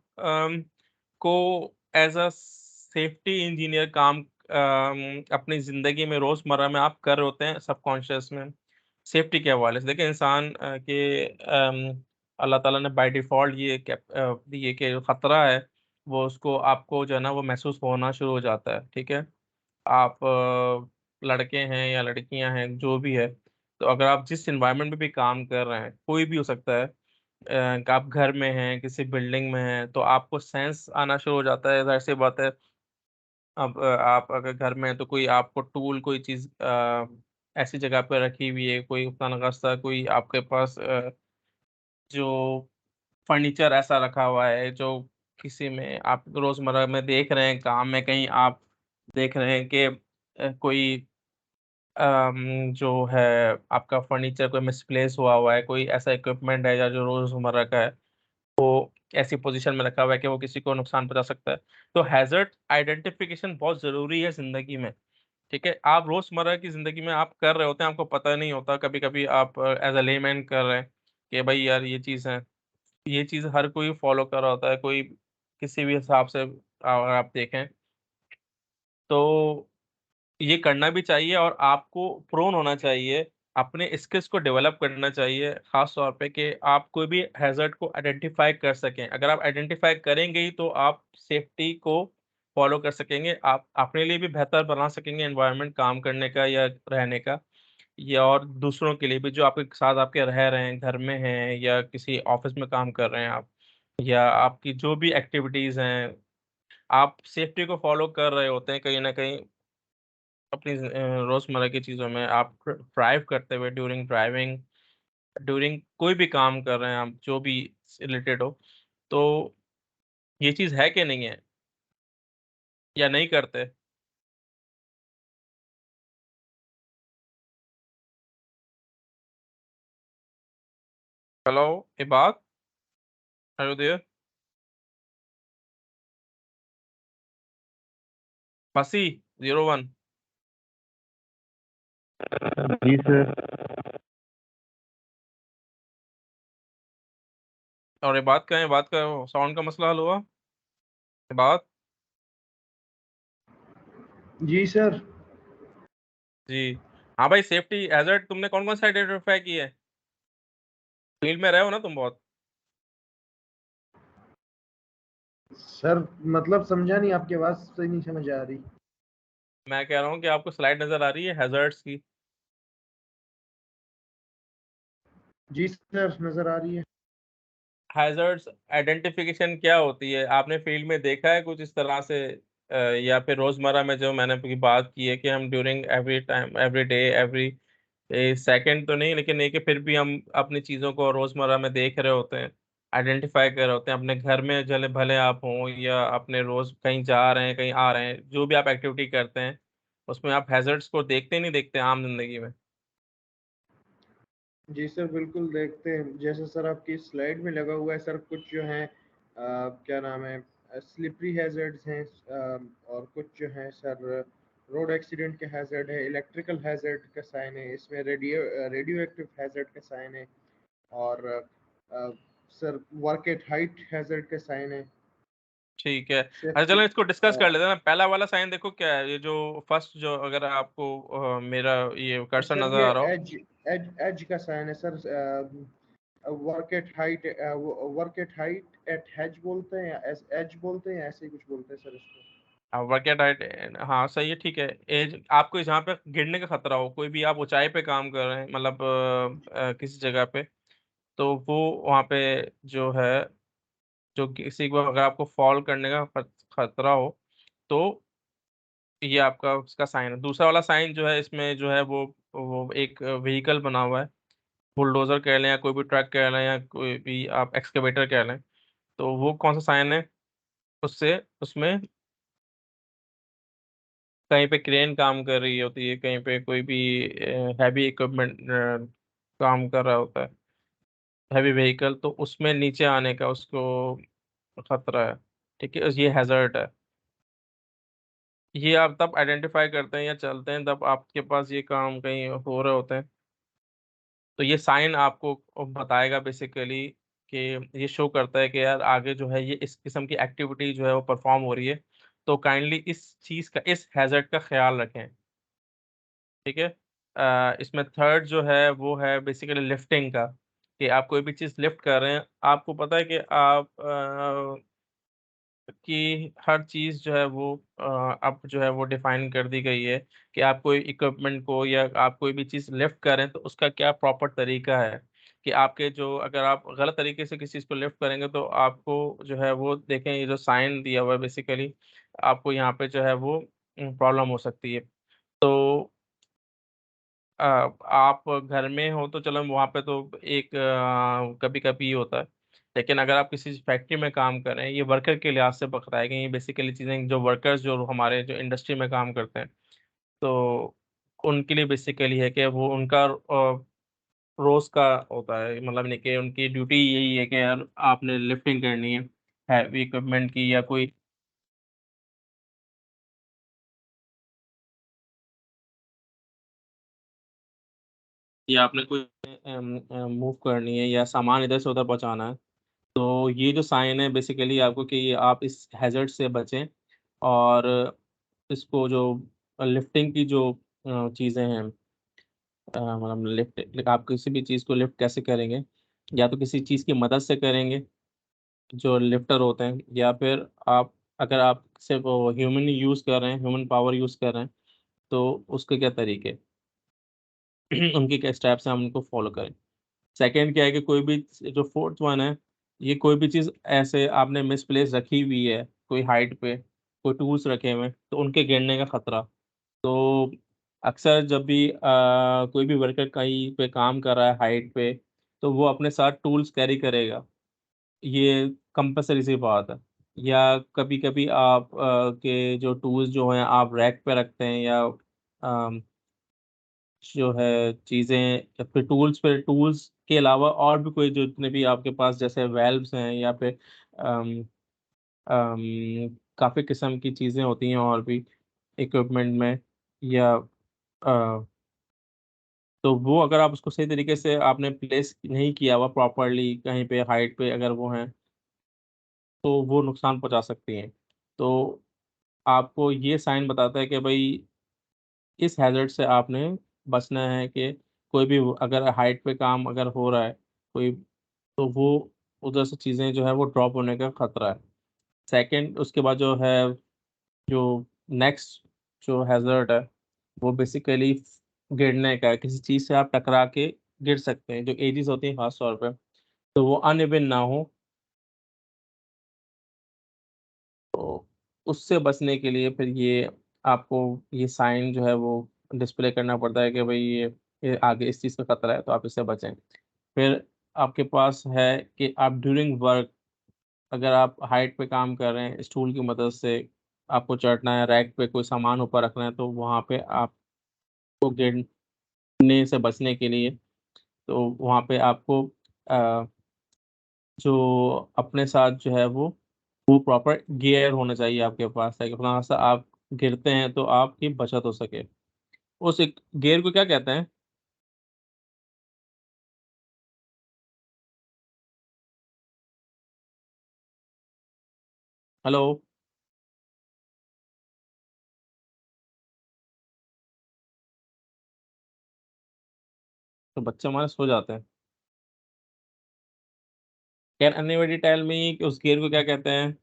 को एज अ सेफ्टी इंजीनियर काम अपनी ज़िंदगी में रोज़मर्रा में आप कर रहे होते हैं सबकॉन्शियस में, सेफ्टी के हवाले से। देखिए इंसान अल्लाह ताला ने बाय डिफ़ॉल्ट ये कि जो ख़तरा है वो उसको आपको जो है ना वो महसूस होना शुरू हो जाता है, ठीक है? आप लड़के हैं या लड़कियां हैं, जो भी है, तो अगर आप जिस एनवायरनमेंट में भी काम कर रहे हैं, कोई भी हो सकता है, कि आप घर में हैं, किसी बिल्डिंग में हैं, तो आपको सेंस आना शुरू हो जाता है, ज़ाहिर सी बात है। अब आप अगर घर में हैं तो कोई आपको टूल, कोई चीज़ ऐसी जगह पे रखी हुई है, कोई अपना कोई आपके पास जो फर्नीचर ऐसा रखा हुआ है जो किसी में आप रोज़मर्रा में देख रहे हैं, काम में कहीं आप देख रहे हैं कि कोई जो है आपका फर्नीचर कोई मिसप्लेस हुआ हुआ है, कोई ऐसा इक्विपमेंट है या जो रोज़मर्रा का है, वो ऐसी पोज़ीशन में रखा हुआ है कि वो किसी को नुकसान पहुँचा सकता है। तो हैज़र्ड आइडेंटिफ़िकेशन बहुत ज़रूरी है ज़िंदगी में, ठीक है? आप रोज़मर्रा की ज़िंदगी में आप कर रहे होते हैं, आपको पता नहीं होता, कभी-कभी आप एज़ अ लेमैन कर रहे हैं कि भई यार ये चीज़ है। ये चीज़ हर कोई फ़ॉलो कर रहा होता है, कोई किसी भी हिसाब से अगर आप देखें, तो ये करना भी चाहिए और आपको प्रोन होना चाहिए, अपने स्किल्स को डेवलप करना चाहिए, ख़ास तौर पे कि आप कोई भी हैज़र्ड को आइडेंटिफ़ाई कर सकें। अगर आप आइडेंटिफ़ाई करेंगे ही तो आप सेफ्टी को फ़ॉलो कर सकेंगे, आप अपने लिए भी बेहतर बना सकेंगे एनवायरनमेंट काम करने का या रहने का, या और दूसरों के लिए भी जो आपके साथ आपके रह रहे हैं, घर में हैं या किसी ऑफ़िस में काम कर रहे हैं आप, या आपकी जो भी एक्टिविटीज़ हैं, आप सेफ्टी को फ़ॉलो कर रहे होते हैं कहीं न कहीं अपनी रोज़मर्रा की चीज़ों में। आप ड्राइव करते हुए, ड्यूरिंग ड्राइविंग, ड्यूरिंग कोई भी काम कर रहे हैं आप, जो भी रिलेटेड हो, तो ये चीज़ है कि नहीं है, या नहीं करते? Hello, Ibad, are you there? फसी 01। जी सर। और इबाद कहाँ है? इबाद का साउंड का मसला हल हुआ? इबाद? जी सर। जी। हाँ भाई, सेफ्टी हैज़र्ड तुमने कौन-कौन से आइडेंटिफ़ाई किए हैं? फील्ड में रहे हो ना तुम बहुत? सर मतलब समझा नहीं, आपकी आवाज़ सही नहीं समझ आ रही। मैं कह रहा हूँ कि आपको स्लाइड नज़र आ रही है हैज़र्ड्स की? जी सर, नज़र आ रही है। हैज़र्ड्स आइडेंटिफ़िकेशन क्या होती है? आपने फील्ड में देखा है कुछ इस तरह से, या फिर रोज़मर्रा में जो मैंने अभी बात की है कि हम during every time, every day, every second तो नहीं, लेकिन ये कि फिर भी हम अपनी चीज़ों को रोज़मर्रा में देख रहे होते हैं। आइडेंटिफाई कर रहे होते हैं अपने घर में, चले भले आप हों या अपने रोज कहीं जा रहे हैं कहीं आ रहे हैं, जो भी आप एक्टिविटी करते हैं उसमें आप हैजर्ड्स को देखते नहीं देखते आम जिंदगी में? जी सर बिल्कुल देखते हैं, जैसे सर आपकी स्लाइड में लगा हुआ है सर, कुछ जो है क्या नाम है, स्लिपरी हैजर्ड्स हैं, और कुछ जो है सर रोड एक्सीडेंट के हैजर्ड है, इलेक्ट्रिकल हैजर्ड का साइन है, इसमें रेडियो एक्टिव हैजर्ड का साइन है, और sir work at height hazard का साइन है। ठीक है, अच्छा सेफ्टी चलो इसको डिस्कस कर लेते हैं ना। पहला वाला साइन देखो क्या है, ये जो फर्स्ट, जो अगर आपको मेरा ये कर्सर सर नजर ये आ रहा हो। एज एज एज का साइन है sir, work at height, work at height at has बोलते हैं या एज बोलते हैं या ऐसे ही कुछ बोलते हैं सर इसको। वर्केट हाइट, हाँ सही है, ठीक है। एज आपको जहाँ पे गिरने का खतरा हो, कोई भी आप ऊंचाई पे काम कर रहे हैं, मतलब किसी जगह पे, तो वो वहाँ पे जो है, जो किसी को अगर आपको फॉल करने का खतरा हो, तो ये आपका उसका साइन है। दूसरा वाला साइन जो है इसमें जो है वो एक व्हीकल बना हुआ है, बुलडोजर कह लें या कोई भी ट्रक कह लें या कोई भी आप एक्सकेवेटर कह लें, तो वो कौन सा साइन है? उससे उसमें कहीं पे क्रेन काम कर रही होती है, कहीं पे कोई भी हैवी इक्विपमेंट काम कर रहा होता है, हैवी व्हीकल, तो उसमें नीचे आने का उसको खतरा है। ठीक है, ये हैजर्ड है। ये आप तब आइडेंटिफाई करते हैं या चलते हैं तब आपके पास ये काम कहीं हो रहे होते हैं। तो ये साइन आपको बताएगा बेसिकली कि ये शो करता है कि यार आगे जो है ये इस किस्म की एक्टिविटी जो है वो परफॉर्म हो रही है, तो काइंडली इस चीज़ का, इस हैजर्ड का ख्याल रखें। ठीक है, इसमें थर्ड जो है वो है बेसिकली लिफ्टिंग का, कि आप कोई भी चीज़ लिफ्ट कर रहे हैं, आपको पता है कि आप कि हर चीज़ जो है वो अब जो है वो डिफाइन कर दी गई है कि आप कोई इक्विपमेंट को या आप कोई भी चीज़ लिफ्ट करें तो उसका क्या प्रॉपर तरीका है, कि आपके जो, अगर आप गलत तरीके से किसी चीज़ को लिफ्ट करेंगे तो आपको जो है वो देखें, ये जो साइन दिया हुआ है बेसिकली, आपको यहाँ पे जो है वो प्रॉब्लम हो सकती है। तो अ, आप घर में हो तो चलो वहाँ पे तो एक कभी कभी ही होता है, लेकिन अगर आप किसी फैक्ट्री में काम कर रहे हैं, ये वर्कर के लिहाज से पकड़ाए गए, ये बेसिकली चीज़ें जो वर्कर्स जो हमारे जो इंडस्ट्री में काम करते हैं, तो उनके लिए बेसिकली है कि वो उनका रोज का होता है, मतलब नहीं कि उनकी ड्यूटी यही है कि यार आपने लिफ्टिंग करनी है हैवी इक्विपमेंट की, या कोई या आपने कोई मूव करनी है या सामान इधर से उधर पहुंचाना है, तो ये जो साइन है बेसिकली आपको कि ये आप इस हैजर्ड से बचें। और इसको जो लिफ्टिंग की जो चीज़ें हैं, मतलब लिफ्ट, आप किसी भी चीज़ को लिफ्ट कैसे करेंगे, या तो किसी चीज़ की मदद से करेंगे जो लिफ्टर होते हैं, या फिर आप, अगर आप सिर्फ ह्यूमन यूज़ कर रहे हैं, ह्यूमन पावर यूज़ कर रहे हैं, तो उसके क्या तरीके उनके क्या स्टेप्स हैं, हम उनको फॉलो करें। सेकंड क्या है कि कोई भी, जो फोर्थ वन है, ये कोई भी चीज़ ऐसे आपने मिसप्लेस रखी हुई है कोई हाइट पे, कोई टूल्स रखे हुए हैं, तो उनके गिरने का खतरा। तो अक्सर जब भी कोई भी वर्कर कहीं पे काम कर रहा है हाइट पे, तो वो अपने साथ टूल्स कैरी करेगा, ये कंपलसरी सी बात है। या कभी कभी आप के जो टूल्स जो हैं आप रैक पे रखते हैं, या जो है चीज़ें, या फिर टूल्स के अलावा और भी कोई जो जितने भी आपके पास जैसे वेल्व्स हैं, या फिर अम, काफ़ी किस्म की चीज़ें होती हैं और भी इक्विपमेंट में, या तो वो अगर आप उसको सही तरीके से आपने प्लेस नहीं किया हुआ प्रॉपरली कहीं पे हाइट पे अगर वो हैं, तो वो नुकसान पहुंचा सकती हैं। तो आपको ये साइन बताता है कि भाई इस हैजर्ड से आपने बचना है, कि कोई भी अगर हाइट पे काम अगर हो रहा है कोई, तो वो उधर से चीज़ें जो है वो ड्रॉप होने का खतरा है। सेकंड, उसके बाद जो है, जो नेक्स्ट जो हैजर्ड है, वो बेसिकली गिरने का है, किसी चीज़ से आप टकरा के गिर सकते हैं, जो एजेस होती हैं खास तौर पे, तो वो अनइवन ना हो। तो उससे बचने के लिए फिर ये आपको ये साइन जो है वो डिस्प्ले करना पड़ता है कि भाई ये आगे इस चीज़ का खतरा है, तो आप इससे बचें। फिर आपके पास है कि आप ड्यूरिंग वर्क, अगर आप हाइट पे काम कर रहे हैं स्टूल की मदद से, आपको चढ़ना है, रैक पे कोई सामान ऊपर रखना है, तो वहाँ पे आपको गिरने से बचने के लिए, तो वहाँ पे आपको जो अपने साथ जो है वो प्रॉपर गियर होना चाहिए आपके पास, ताकि अपना सा आप गिरते हैं तो आपकी बचत हो सके। उस एक गियर को क्या कहते हैं? हेलो। तो बच्चे हमारे सो जाते हैं। कैन एनीबॉडी टेल मी कि उस गियर को क्या कहते हैं,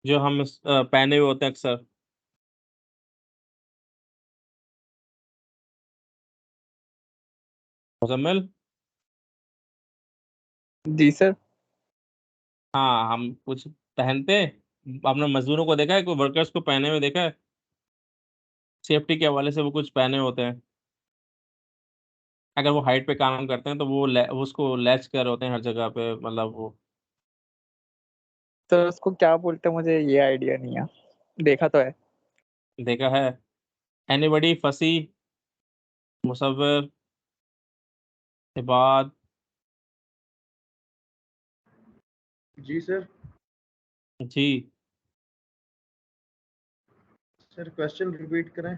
जो हम पहने हुए होते हैं अक्सर? मुजम्मिल। जी सर। हाँ, हम कुछ पहनते हैं, आपने मजदूरों को देखा है, कोई वर्कर्स को पहने हुए देखा है? सेफ्टी के हवाले से वो कुछ पहने होते हैं। अगर वो हाइट पे काम करते हैं तो वो उसको लैच कर होते हैं हर जगह पे, मतलब वो। तो उसको क्या बोलते हैं, मुझे ये आइडिया नहीं है। देखा तो है। देखा है? एनीबॉडी? फसी? मुसव्विर? इबाद? जी सर। जी। सर क्वेश्चन रिपीट करें।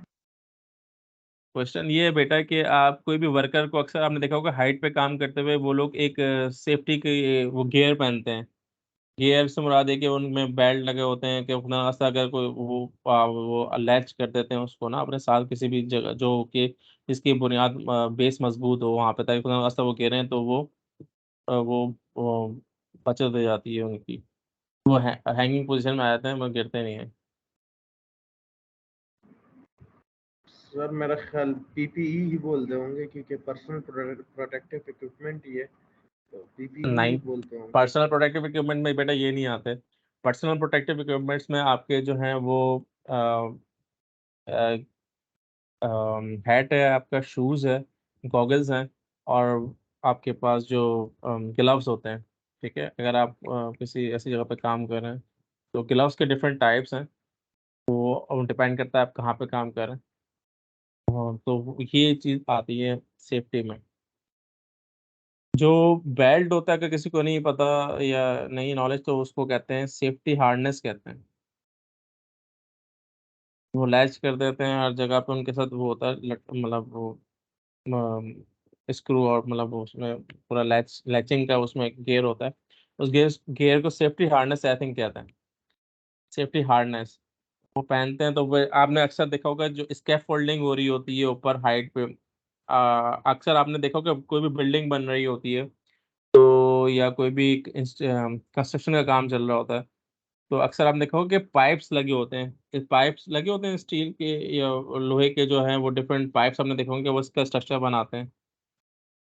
क्वेश्चन ये है बेटा कि आप कोई भी वर्कर को, अक्सर आपने देखा होगा हाइट पे काम करते हुए वो लोग एक सेफ्टी के वो गियर पहनते हैं। गियर से मुराद है कि उनमें बेल्ट लगे होते हैं कि अपना रास्ता अगर कोई वो लैच कर देते हैं उसको ना अपने साथ किसी भी जगह, जो कि जिसकी बुनियाद बेस मजबूत हो वहाँ पे, ताकि अपना रास्ता वो गिरें तो वो बचत हो जाती है उनकी। वो हैंगिंग पोजीशन में आ जाते हैं, वो गिरते नहीं है। सर मेरा ख्याल पीपीई ही बोलते होंगे, क्योंकि पर्सनल प्रोटेक्टिव इक्विपमेंट ही है, तो पीपीई ही नहीं, बोलते होंगे। पर्सनल प्रोटेक्टिव इक्विपमेंट में बेटा ये नहीं आते। पर्सनल प्रोटेक्टिव इक्विपमेंट्स में आपके जो हैं वो हैट है, आपका शूज़ है, गॉगल्स हैं, और आपके पास जो ग्लव्स होते हैं। ठीक है, अगर आप किसी ऐसी जगह पे काम कर रहे हैं तो ग्लव्स के डिफरेंट टाइप्स हैं, वो डिपेंड करता है आप कहाँ पे काम कर रहे हैं। तो ये चीज़ आती है सेफ्टी में। जो बेल्ट होता है, अगर किसी को नहीं पता या नहीं नॉलेज, तो उसको कहते हैं सेफ्टी हार्नेस कहते हैं। वो लैच कर देते हैं हर जगह पे, उनके साथ वो होता है मतलब वो स्क्रू, और मतलब वो उसमें पूरा लैचिंग का उसमें गियर होता है। उस गियर गियर को सेफ्टी हार्नेस आई थिंक कहते हैं। सेफ्टी हार्नेस वो पहनते हैं, तो वो आपने अक्सर देखा होगा जो स्कैफ फोल्डिंग हो रही होती है ऊपर हाइट पे। अक्सर आपने देखा होगा कोई भी बिल्डिंग बन रही होती है, तो या कोई भी कंस्ट्रक्शन का काम चल रहा होता है, तो अक्सर आपने देखा होगा कि पाइप्स लगे होते हैं। इस पाइप्स लगे होते हैं स्टील के या लोहे के, जो हैं वो डिफरेंट पाइप्स आपने देखा होंगे, वो इसका स्ट्रक्चर बनाते हैं।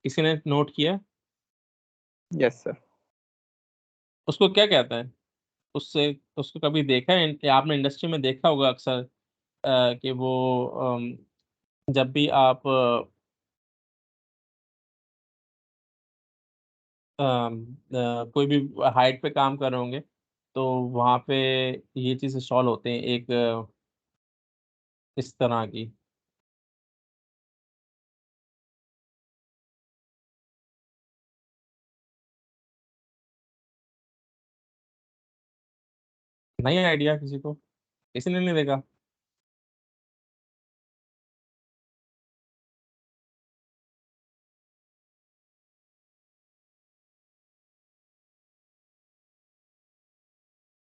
किसी ने नोट किया? Yes sir. उसको क्या कहता है? उससे उसको कभी देखा है या आपने इंडस्ट्री में देखा होगा अक्सर कि वो जब भी आप कोई भी हाइट पे काम कर रहे होंगे, तो वहाँ पे ये चीज़ इंस्टॉल होते हैं एक इस तरह की। नहीं आइडिया किसी को? किसी ने नहीं देखा?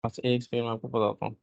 अच्छा, एक सेकंड मैं आपको बताता हूँ।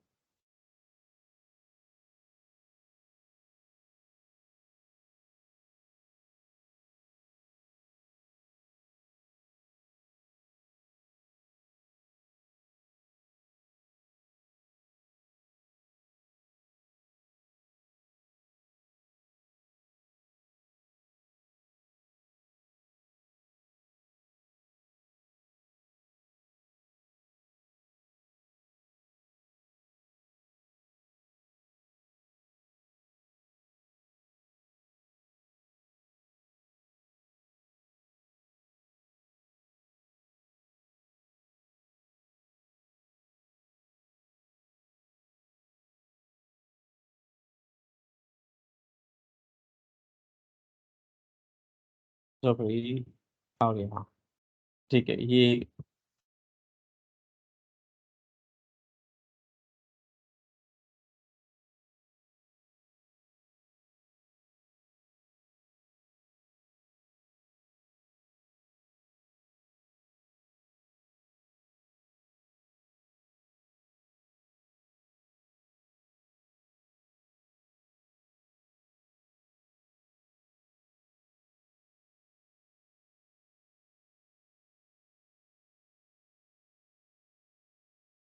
तो भाई आ गया, हाँ ठीक है ये।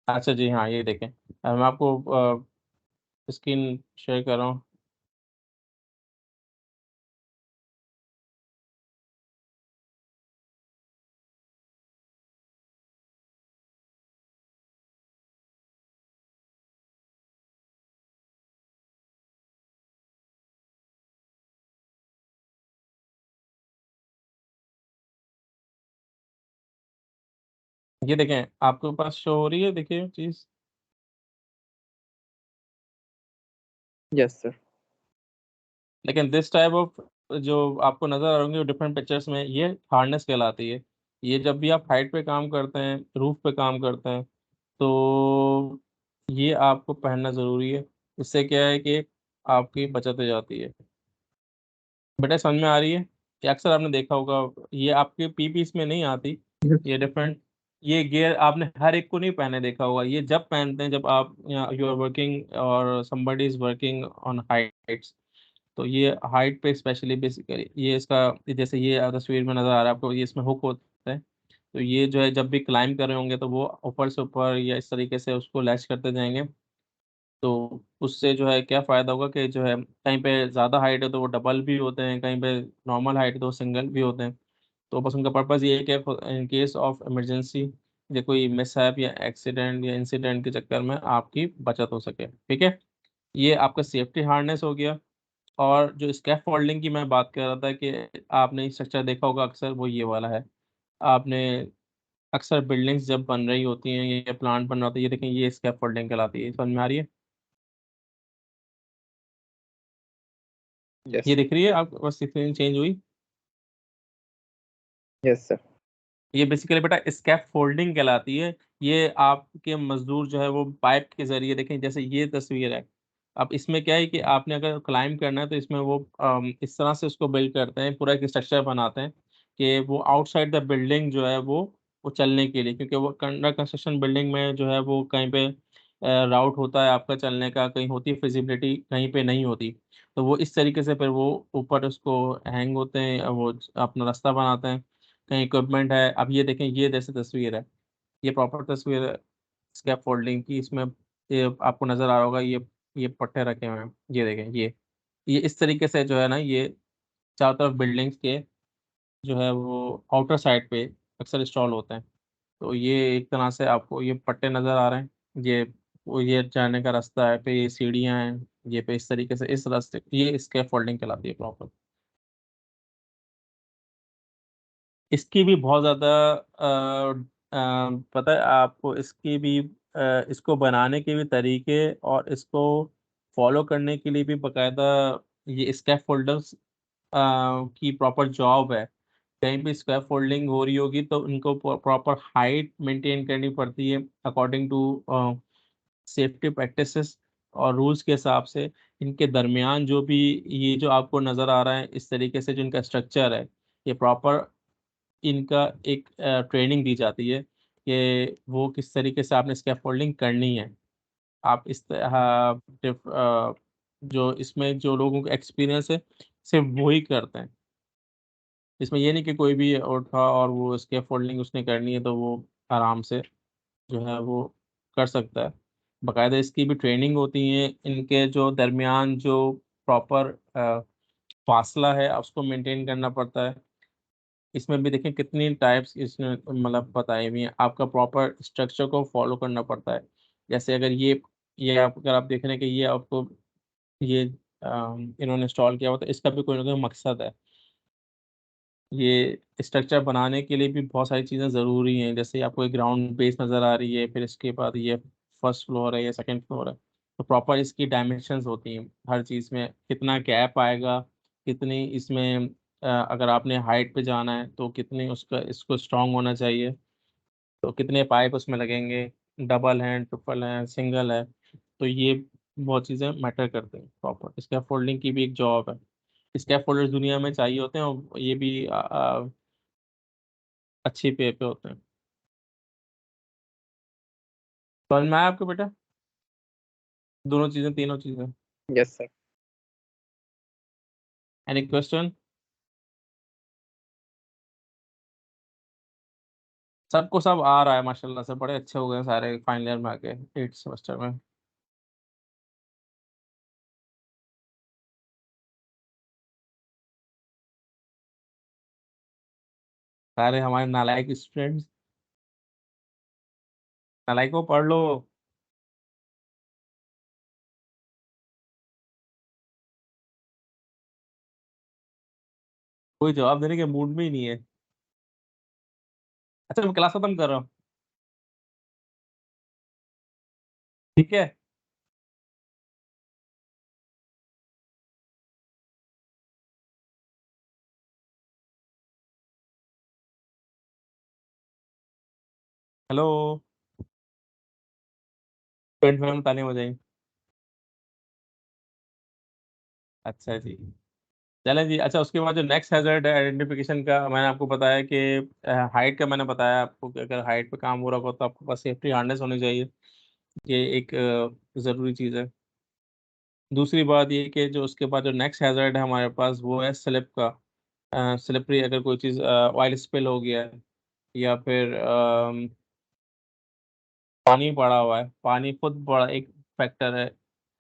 अच्छा जी हाँ, ये देखें, मैं आपको स्क्रीन शेयर कर रहा हूँ। ये देखें, आपके पास शो हो रही है, देखिए चीज़। Yes sir. लेकिन दिस टाइप ऑफ जो आपको नज़र आ रही है डिफरेंट पिक्चर्स में, ये हार्डनेस कहलाती है। ये जब भी आप हाइट पे काम करते हैं, रूफ पे काम करते हैं, तो ये आपको पहनना ज़रूरी है। इससे क्या है कि आपकी बचत हो जाती है। बेटा समझ में आ रही है कि अक्सर आपने देखा होगा, ये आपके पीपीस में नहीं आती, ये डिफरेंट, ये गियर आपने हर एक को नहीं पहने देखा होगा। ये जब पहनते हैं जब आप यू आर वर्किंग और somebody is working on Heights, तो ये हाइट पे स्पेशली बेसिकली ये इसका, जैसे ये तस्वीर में नज़र आ रहा है आपको, ये इसमें हुक होता है। तो ये जो है जब भी क्लाइंब कर रहे होंगे तो वो ऊपर से ऊपर या इस तरीके से उसको लैच करते जाएंगे। तो उससे जो है क्या फ़ायदा होगा कि जो है कहीं पे ज़्यादा हाइट है तो वो डबल भी होते हैं, कहीं पे नॉर्मल हाइट है तो सिंगल भी होते हैं। तो बस उनका पर्पज़ ये है कि इन केस ऑफ इमरजेंसी या कोई मिसहैप या एक्सीडेंट या इंसिडेंट के चक्कर में आपकी बचत हो सके, ठीक है। ये आपका सेफ्टी हार्नेस हो गया। और जो स्कैफ फोल्डिंग की मैं बात कर रहा था कि आपने स्ट्रक्चर देखा होगा अक्सर, वो ये वाला है। आपने अक्सर बिल्डिंग्स जब बन रही होती हैं या प्लांट बन रहा होता है, ये देखें, ये स्कैफ फोल्डिंग कहलाती है। समझ में आ रही है? यस ये दिख रही है आपको, बस स्क्रीन चेंज हुई। Yes sir. ये बेसिकली बेटा स्कैफ फोल्डिंग कहलाती है। ये आपके मजदूर जो है वो पाइप के जरिए, देखें जैसे ये तस्वीर है। अब इसमें क्या है कि आपने अगर क्लाइंब करना है तो इसमें वो इस तरह से उसको बिल्ड करते हैं, पूरा एक स्ट्रक्चर बनाते हैं कि वो आउटसाइड द बिल्डिंग जो है वो चलने के लिए, क्योंकि वो अंडर कंस्ट्रक्शन बिल्डिंग में जो है वो कहीं पे राउट होता है आपका चलने का, कहीं होती है फिजिबिलिटी, कहीं पे नहीं होती। तो वो इस तरीके से फिर वो ऊपर उसको हैंग होते हैं, वो अपना रास्ता बनाते हैं। कहीं इक्विपमेंट है। अब ये देखें, ये जैसे तस्वीर है, ये प्रॉपर तस्वीर है स्कैप फोल्डिंग की। इसमें ये आपको नज़र आ रहा होगा, ये पट्टे रखे हुए हैं, ये देखें, ये इस तरीके से जो है ना, ये चारों तरफ बिल्डिंग्स के जो है वो आउटर साइड पे अक्सर इंस्टॉल होते हैं। तो ये एक तरह से आपको ये पट्टे नज़र आ रहे हैं, ये ये जाने का रास्ता है, पे ये सीढ़ियाँ हैं, ये पे इस तरीके से इस रास्ते, ये स्कैप फोल्डिंग कहलाती है प्रॉपर। इसकी भी बहुत ज़्यादा पता है आपको, इसकी भी इसको बनाने के भी तरीके और इसको फॉलो करने के लिए भी बाकायदा ये स्कैफ फोल्डर्स की प्रॉपर जॉब है। कहीं भी स्कैफ फोल्डिंग हो रही होगी तो इनको प्रॉपर हाइट मेंटेन करनी पड़ती है अकॉर्डिंग टू सेफ्टी प्रैक्टिसेस और रूल्स के हिसाब से। इनके दरमियान जो भी ये जो आपको नज़र आ रहा है इस तरीके से जो इनका स्ट्रक्चर है, ये प्रॉपर इनका एक ट्रेनिंग दी जाती है कि वो किस तरीके से आपने स्कैफोल्डिंग करनी है। आप इस जो इसमें जो लोगों का एक्सपीरियंस है सिर्फ वो ही करते हैं। इसमें ये नहीं कि कोई भी उठा और वो स्कैफोल्डिंग उसने करनी है तो वो आराम से जो है वो कर सकता है। बाकायदा इसकी भी ट्रेनिंग होती है, इनके जो दरमियान जो प्रॉपर फासला है उसको मेंटेन करना पड़ता है। इसमें भी देखें कितनी टाइप्स इसने मतलब बताई हुई हैं, आपका प्रॉपर स्ट्रक्चर को फॉलो करना पड़ता है। जैसे अगर ये आप अगर आप देख रहे हैं कि ये आपको ये इन्होंने इंस्टॉल किया हुआ, तो इसका भी कोई ना कोई मकसद है। ये स्ट्रक्चर बनाने के लिए भी बहुत सारी चीज़ें ज़रूरी हैं, जैसे आपको एक ग्राउंड बेस नज़र आ रही है, फिर इसके बाद ये फर्स्ट फ्लोर है या सेकंड फ्लोर है, तो प्रॉपर इसकी डायमेंशंस होती हैं हर चीज़ में, कितना गैप आएगा, कितनी इसमें अगर आपने हाइट पे जाना है तो कितनी उसका इसको स्ट्रांग होना चाहिए, तो कितने पाइप उसमें लगेंगे, डबल है, ट्रिपल है, सिंगल है। तो ये बहुत चीज़ें मैटर करते हैं। प्रॉपर स्कैफोल्डिंग की भी एक जॉब है। स्कैफोल्डर्स दुनिया में चाहिए होते हैं और ये भी अच्छी पे होते हैं। समझ में आया आपको बेटा? दोनों चीज़ें, तीनों चीज़ें। Yes sir. Any question? सबको सब आ रहा है माशाल्लाह से, बड़े अच्छे हो गए सारे फाइनल ईयर में आके 8th सेमेस्टर में। सारे हमारे नालायक स्टूडेंट्स। नालायकों पढ़ लो। कोई जवाब देने के मूड में ही नहीं है। अच्छा मैं क्लास खत्म कर रहा हूँ, ठीक है? हेलो, पेंट में ताने हो जाएंगे। अच्छा जी, चलें जी। अच्छा उसके बाद जो नेक्स्ट हैजर्ड है आइडेंटिफिकेशन का, मैंने आपको बताया कि हाइट का मैंने बताया आपको कि अगर हाइट पे काम हो रहा हो तो आपके पास सेफ्टी हार्नेस होनी चाहिए। ये एक ज़रूरी चीज़ है। दूसरी बात ये कि जो उसके बाद जो नेक्स्ट हैजर्ड है हमारे पास वो है स्लिप का। स्लिपरी अगर कोई चीज़ ऑयल स्पिल हो गया है या फिर पानी पड़ा हुआ है। पानी खुद बड़ा एक फैक्टर है।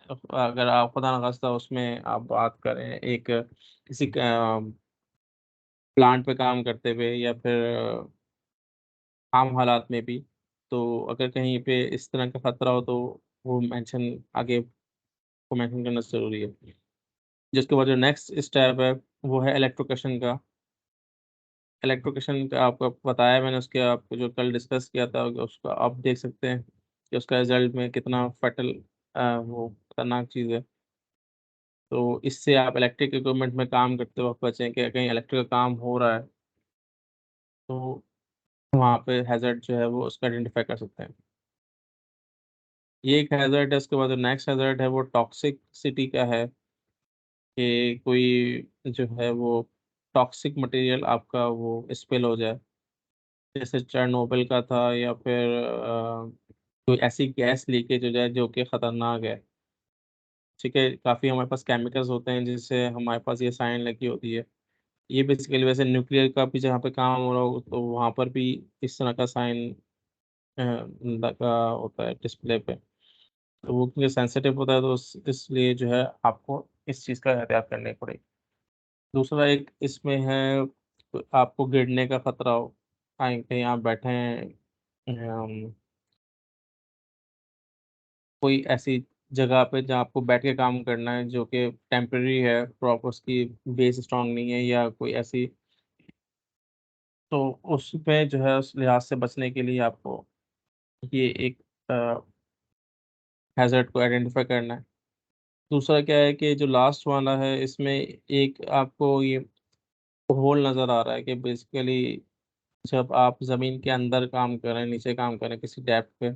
अगर आप खुदा न खास्ता उसमें आप बात करें एक किसी प्लांट पे काम करते हुए या फिर आम हालात में भी, तो अगर कहीं पे इस तरह का खतरा हो तो वो मेंशन आगे को मेंशन करना ज़रूरी है। जिसके बाद जो नेक्स्ट स्टेप है वो है इलेक्ट्रोक्यूशन का। इलेक्ट्रोक्यूशन का आपको बताया मैंने, उसके आपको जो कल डिस्कस किया था उसका आप देख सकते हैं कि उसका रिजल्ट में कितना फैटल वो खतरनाक चीज़ है। तो इससे आप इलेक्ट्रिक इक्विपमेंट में काम करते वक़्त बचें कि कहीं इलेक्ट्रिक का काम हो रहा है तो वहाँ पे हैज़र्ड जो है वो उसका आइडेंटिफ़ाई कर सकते हैं। ये एक हैज़र्ड है। उसके बाद जो नेक्स्ट हैज़र्ड है वो टॉक्सिसिटी का है कि कोई जो है वो टॉक्सिक मटेरियल आपका वो स्पिल हो जाए। जैसे चेरनोबिल का था या फिर कोई ऐसी गैस लीकेज हो जाए जो कि खतरनाक है। ठीक है, काफ़ी हमारे पास केमिकल्स होते हैं जिससे हमारे पास ये साइन लगी होती है। ये बेसिकली वैसे न्यूक्लियर का भी जहाँ पे काम हो रहा हो तो वहाँ पर भी इस तरह का साइन लगा होता है डिस्प्ले पे। तो वो क्योंकि सेंसिटिव होता है तो इसलिए जो है आपको इस चीज़ का एहतियात करनी पड़ेगी। दूसरा एक इसमें है आपको गिरने का खतरा हो। कहीं कहीं आप बैठे हैं कोई ऐसी जगह पे जहाँ आपको बैठ के काम करना है जो कि टेम्परेरी है, प्रॉपर उसकी बेस स्ट्रॉन्ग नहीं है या कोई ऐसी, तो उसमें जो है उस लिहाज से बचने के लिए आपको ये एक हैज़र्ड को आइडेंटिफ़ाई करना है। दूसरा क्या है कि जो लास्ट वाला है इसमें एक आपको ये होल नज़र आ रहा है कि बेसिकली जब आप ज़मीन के अंदर काम कर रहे हैं, नीचे काम कर रहे हैं किसी डेप्थ पे,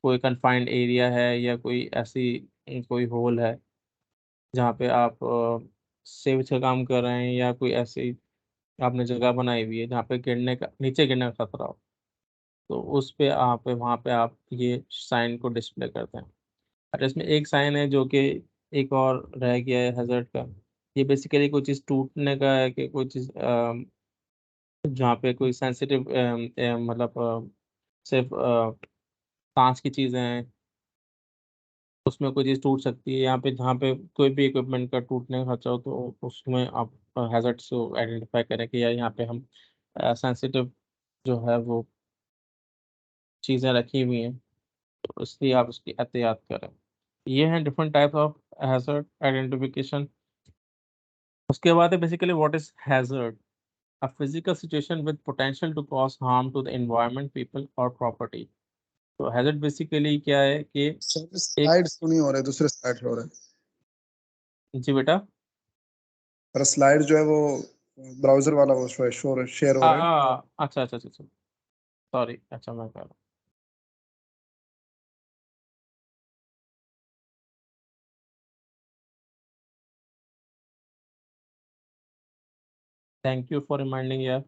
कोई कन्फाइंड एरिया है या कोई ऐसी कोई होल है जहाँ पे आप सेव से काम कर रहे हैं या कोई ऐसी आपने जगह बनाई हुई है जहाँ पे गिरने का नीचे गिरने का खतरा हो, तो उस पे आप वहाँ पे आप ये साइन को डिस्प्ले करते हैं। और इसमें एक साइन है जो कि एक और रह गया है हैज़र्ड का। ये बेसिकली कोई चीज़ टूटने का है कि कोई चीज़ जहाँ पे कोई सेंसिटिव मतलब सिर्फ़ काँच की चीज़ें हैं, उसमें कोई चीज़ टूट सकती है। यहाँ पे जहाँ पे कोई भी इक्विपमेंट का टूटने का खतरा हो तो उसमें आप हैज़र्ड्स को आइडेंटिफ़ाई करें कि यार यहाँ पे हम सेंसिटिव जो है वो चीज़ें रखी हुई हैं, तो इसलिए आप उसकी एहतियात करें। ये हैं different types of hazard identification. उसके बाद है basically what is hazard? A physical situation with potential to cause harm to the environment, people और प्रॉपर्टी। तो हैज़र्ड बेसिकली क्या है कि सर एक, स्लाइड्स तो नहीं हो रहे, दूसरे स्लाइड हो रहे हैं। जी बेटा, पर स्लाइड जो है वो ब्राउजर वाला वो शेयर हो रहा है। अच्छा अच्छा अच्छा, सॉरी, अच्छा मैं कह रहा हूँ। थैंक यू फॉर रिमाइंडिंग यार।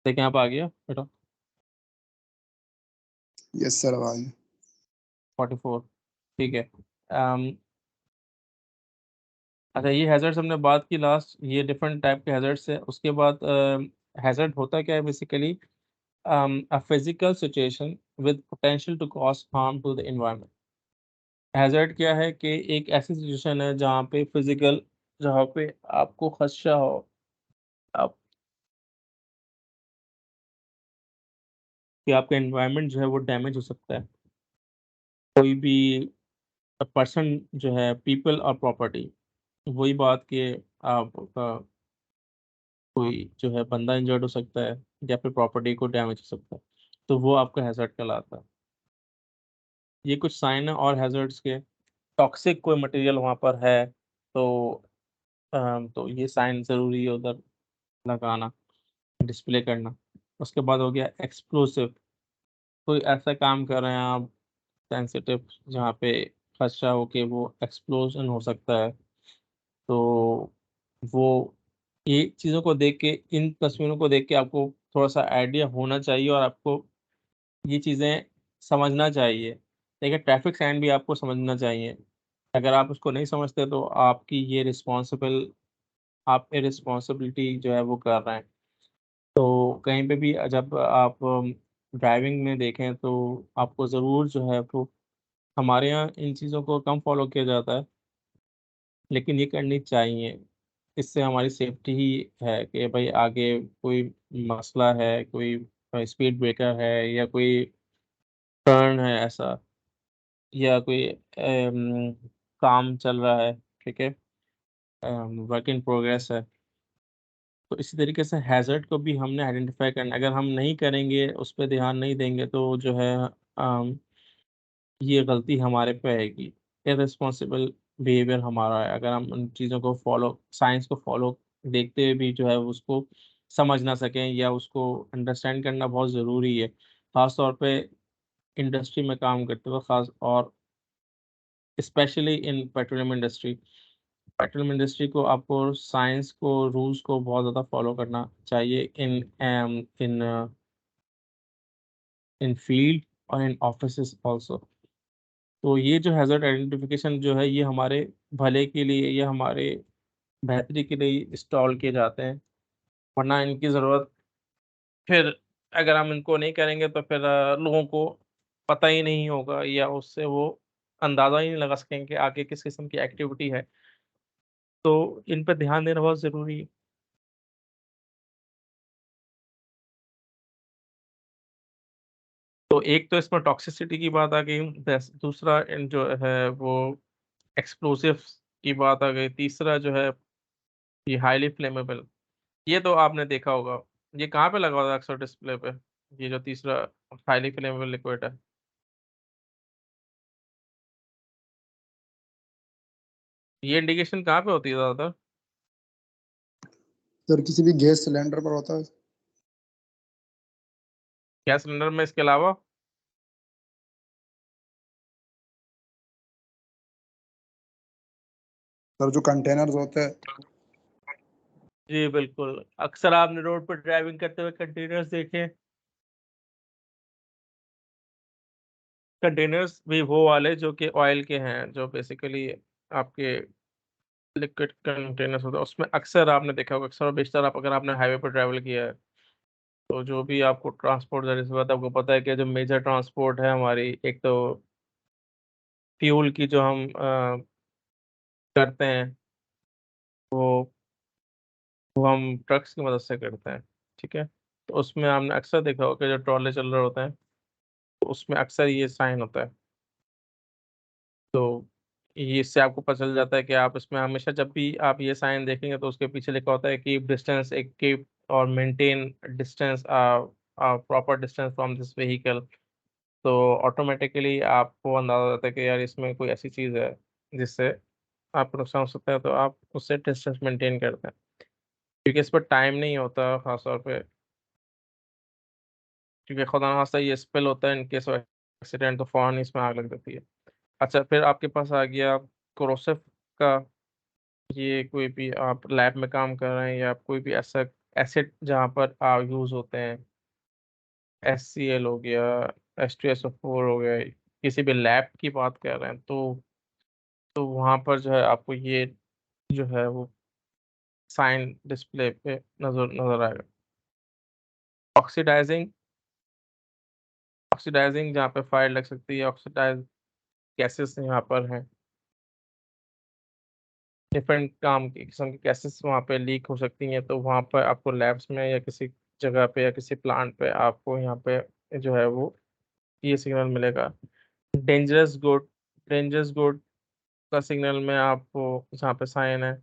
देखें आप आ गया बेटा। यस सर, आवाज 44, ठीक है। अच्छा, ये हैजर्ड्स हमने बात की लास्ट, ये डिफरेंट टाइप के हैजर्ड्स है। उसके बाद हैजर्ड होता क्या है basically? A physical situation with potential to cause harm to the environment. Hazard क्या है कि एक ऐसी सिचुएशन है जहाँ पे फिजिकल, जहाँ पे आपको खदशा हो, आप कि आपका एनवायरनमेंट जो है वो डैमेज हो सकता है। कोई भी पर्सन जो है, पीपल और प्रॉपर्टी, वही बात कि आपका कोई जो है बंदा इंजर्ड हो सकता है या फिर प्रॉपर्टी को डैमेज हो सकता है, तो वो आपका हैजर्ड कहलाता है। ये कुछ साइन है और हैजर्ड्स के। टॉक्सिक कोई मटेरियल वहाँ पर है तो तो ये साइन ज़रूरी है उधर लगाना, डिस्प्ले करना। उसके बाद हो गया एक्सप्लोसिव। कोई ऐसा काम कर रहे हैं आप सेंसिटिव, जहाँ पे खदशा हो कि वो एक्सप्लोजन हो सकता है, तो वो ये चीज़ों को देख के, इन तस्वीरों को देख के आपको थोड़ा सा आइडिया होना चाहिए और आपको ये चीज़ें समझना चाहिए। देखिए, ट्रैफिक साइन भी आपको समझना चाहिए। अगर आप उसको नहीं समझते तो आपकी ये आप रिस्पॉन्सिबिलिटी जो है वो कर रहे हैं। तो कहीं पे भी जब आप ड्राइविंग में देखें तो आपको ज़रूर जो है वो, हमारे यहाँ इन चीज़ों को कम फॉलो किया जाता है, लेकिन ये करनी चाहिए। इससे हमारी सेफ्टी ही है कि भाई आगे कोई मसला है, कोई स्पीड ब्रेकर है या कोई टर्न है ऐसा, या कोई काम चल रहा है, ठीक है, वर्क इन प्रोग्रेस है। तो इसी तरीके से हैज़र्ड को भी हमने आइडेंटिफाई करना है। अगर हम नहीं करेंगे, उस पे ध्यान नहीं देंगे, तो जो है ये गलती हमारे पे आएगी। इर्रेस्पॉन्सिबल बिहेवियर हमारा है अगर हम उन चीज़ों को फॉलो, साइंस को फॉलो देखते हुए भी जो है उसको समझ ना सकें या उसको अंडरस्टैंड करना बहुत ज़रूरी है। ख़ास तौर पे इंडस्ट्री में काम करते हुए, ख़ास और specially in petroleum industry. Petroleum industry को आपको साइंस को, रूल्स को बहुत ज़्यादा फॉलो करना चाहिए इन इन फील्ड और इन ऑफिसेस ऑल्सो। तो ये जो हैज़र्ड आइडेंटिफिकेशन जो है, ये हमारे भले के लिए या हमारे बेहतरी के लिए इंस्टॉल किए जाते हैं, वरना इनकी ज़रूरत फिर, अगर हम इनको नहीं करेंगे तो फिर लोगों को पता ही नहीं होगा या उससे वो अंदाज़ा ही नहीं लगा सकेंगे कि आगे किस किस्म की एक्टिविटी है। तो इन पे ध्यान देना बहुत ज़रूरी है। तो एक तो इसमें टॉक्सिसिटी की बात आ गई, दूसरा जो है वो एक्सप्लोसिव की बात आ गई, तीसरा जो है ये हाईली फ्लेमेबल। ये तो आपने देखा होगा, ये कहाँ पे लगा होता है अक्सर डिस्प्ले पे, ये जो तीसरा हाईली फ्लेमेबल लिक्विड है। ये इंडिकेशन कहाँ पे होती है ज़्यादातर? सर किसी भी गैस सिलेंडर पर होता है। गैस सिलेंडर में, इसके अलावा? सर जो कंटेनर्स होते हैं। जी बिल्कुल, अक्सर आपने रोड पर ड्राइविंग करते हुए कंटेनर्स देखे। कंटेनर्स भी वो वाले जो कि ऑयल के हैं, जो बेसिकली आपके लिक्विड कंटेनर्स होता है, उसमें अक्सर आपने देखा होगा, अक्सर और बेशतर आप, अगर आपने हाईवे पर ट्रैवल किया है, तो जो भी आपको ट्रांसपोर्ट जरिए से पता है, आपको पता है कि जो मेजर ट्रांसपोर्ट है हमारी, एक तो फ्यूल की जो हम करते हैं, वो वो हम ट्रक्स की मदद से करते हैं, ठीक है। तो उसमें आपने अक्सर देखा होगा कि जो ट्रॉले चल रहे होते हैं, तो उसमें अक्सर ये साइन होता है। तो ये इससे आपको पता चल जाता है कि आप इसमें हमेशा जब भी आप ये साइन देखेंगे तो उसके पीछे लिखा होता है कीप डिस्टेंस, एक कीप और maintain distance, proper distance from this vehicle. तो ऑटोमेटिकली आपको अंदाजा हो जाता है कि यार इसमें कोई ऐसी चीज़ है जिससे आपको नुकसान हो सकता है, तो आप उससे डिस्टेंस मेंटेन करते हैं। क्योंकि इस पर टाइम नहीं होता खासतौर पे, क्योंकि खुदा ना खास्ता ये स्पिल होता है इन केस ऑफ एक्सीडेंट, तो फौरन इसमें आग लग जाती है। अच्छा, फिर आपके पास आ गया कोरोसिव का। ये कोई भी आप लैब में काम कर रहे हैं या कोई भी ऐसा एसिड जहाँ पर यूज होते हैं, HCl हो गया, H2SO4 हो गया, किसी भी लैब की बात कर रहे हैं, तो वहाँ पर जो है आपको ये जो है वो साइन डिस्प्ले पे नजर नजर आएगा। ऑक्सीडाइजिंग ऑक्सीडाइजिंग जहाँ पे फायर लग सकती है, ऑक्सीडाइज गैसेस यहाँ पर हैं, डिफरेंट काम की किस्म की गैसेस वहाँ पे लीक हो सकती हैं, तो वहाँ पर आपको लैब्स में या किसी जगह पे या किसी प्लांट पे आपको यहाँ पे जो है वो ये सिग्नल मिलेगा। डेंजरस गुड डेंजरस गुड का सिग्नल में आपको जहाँ पे साइन है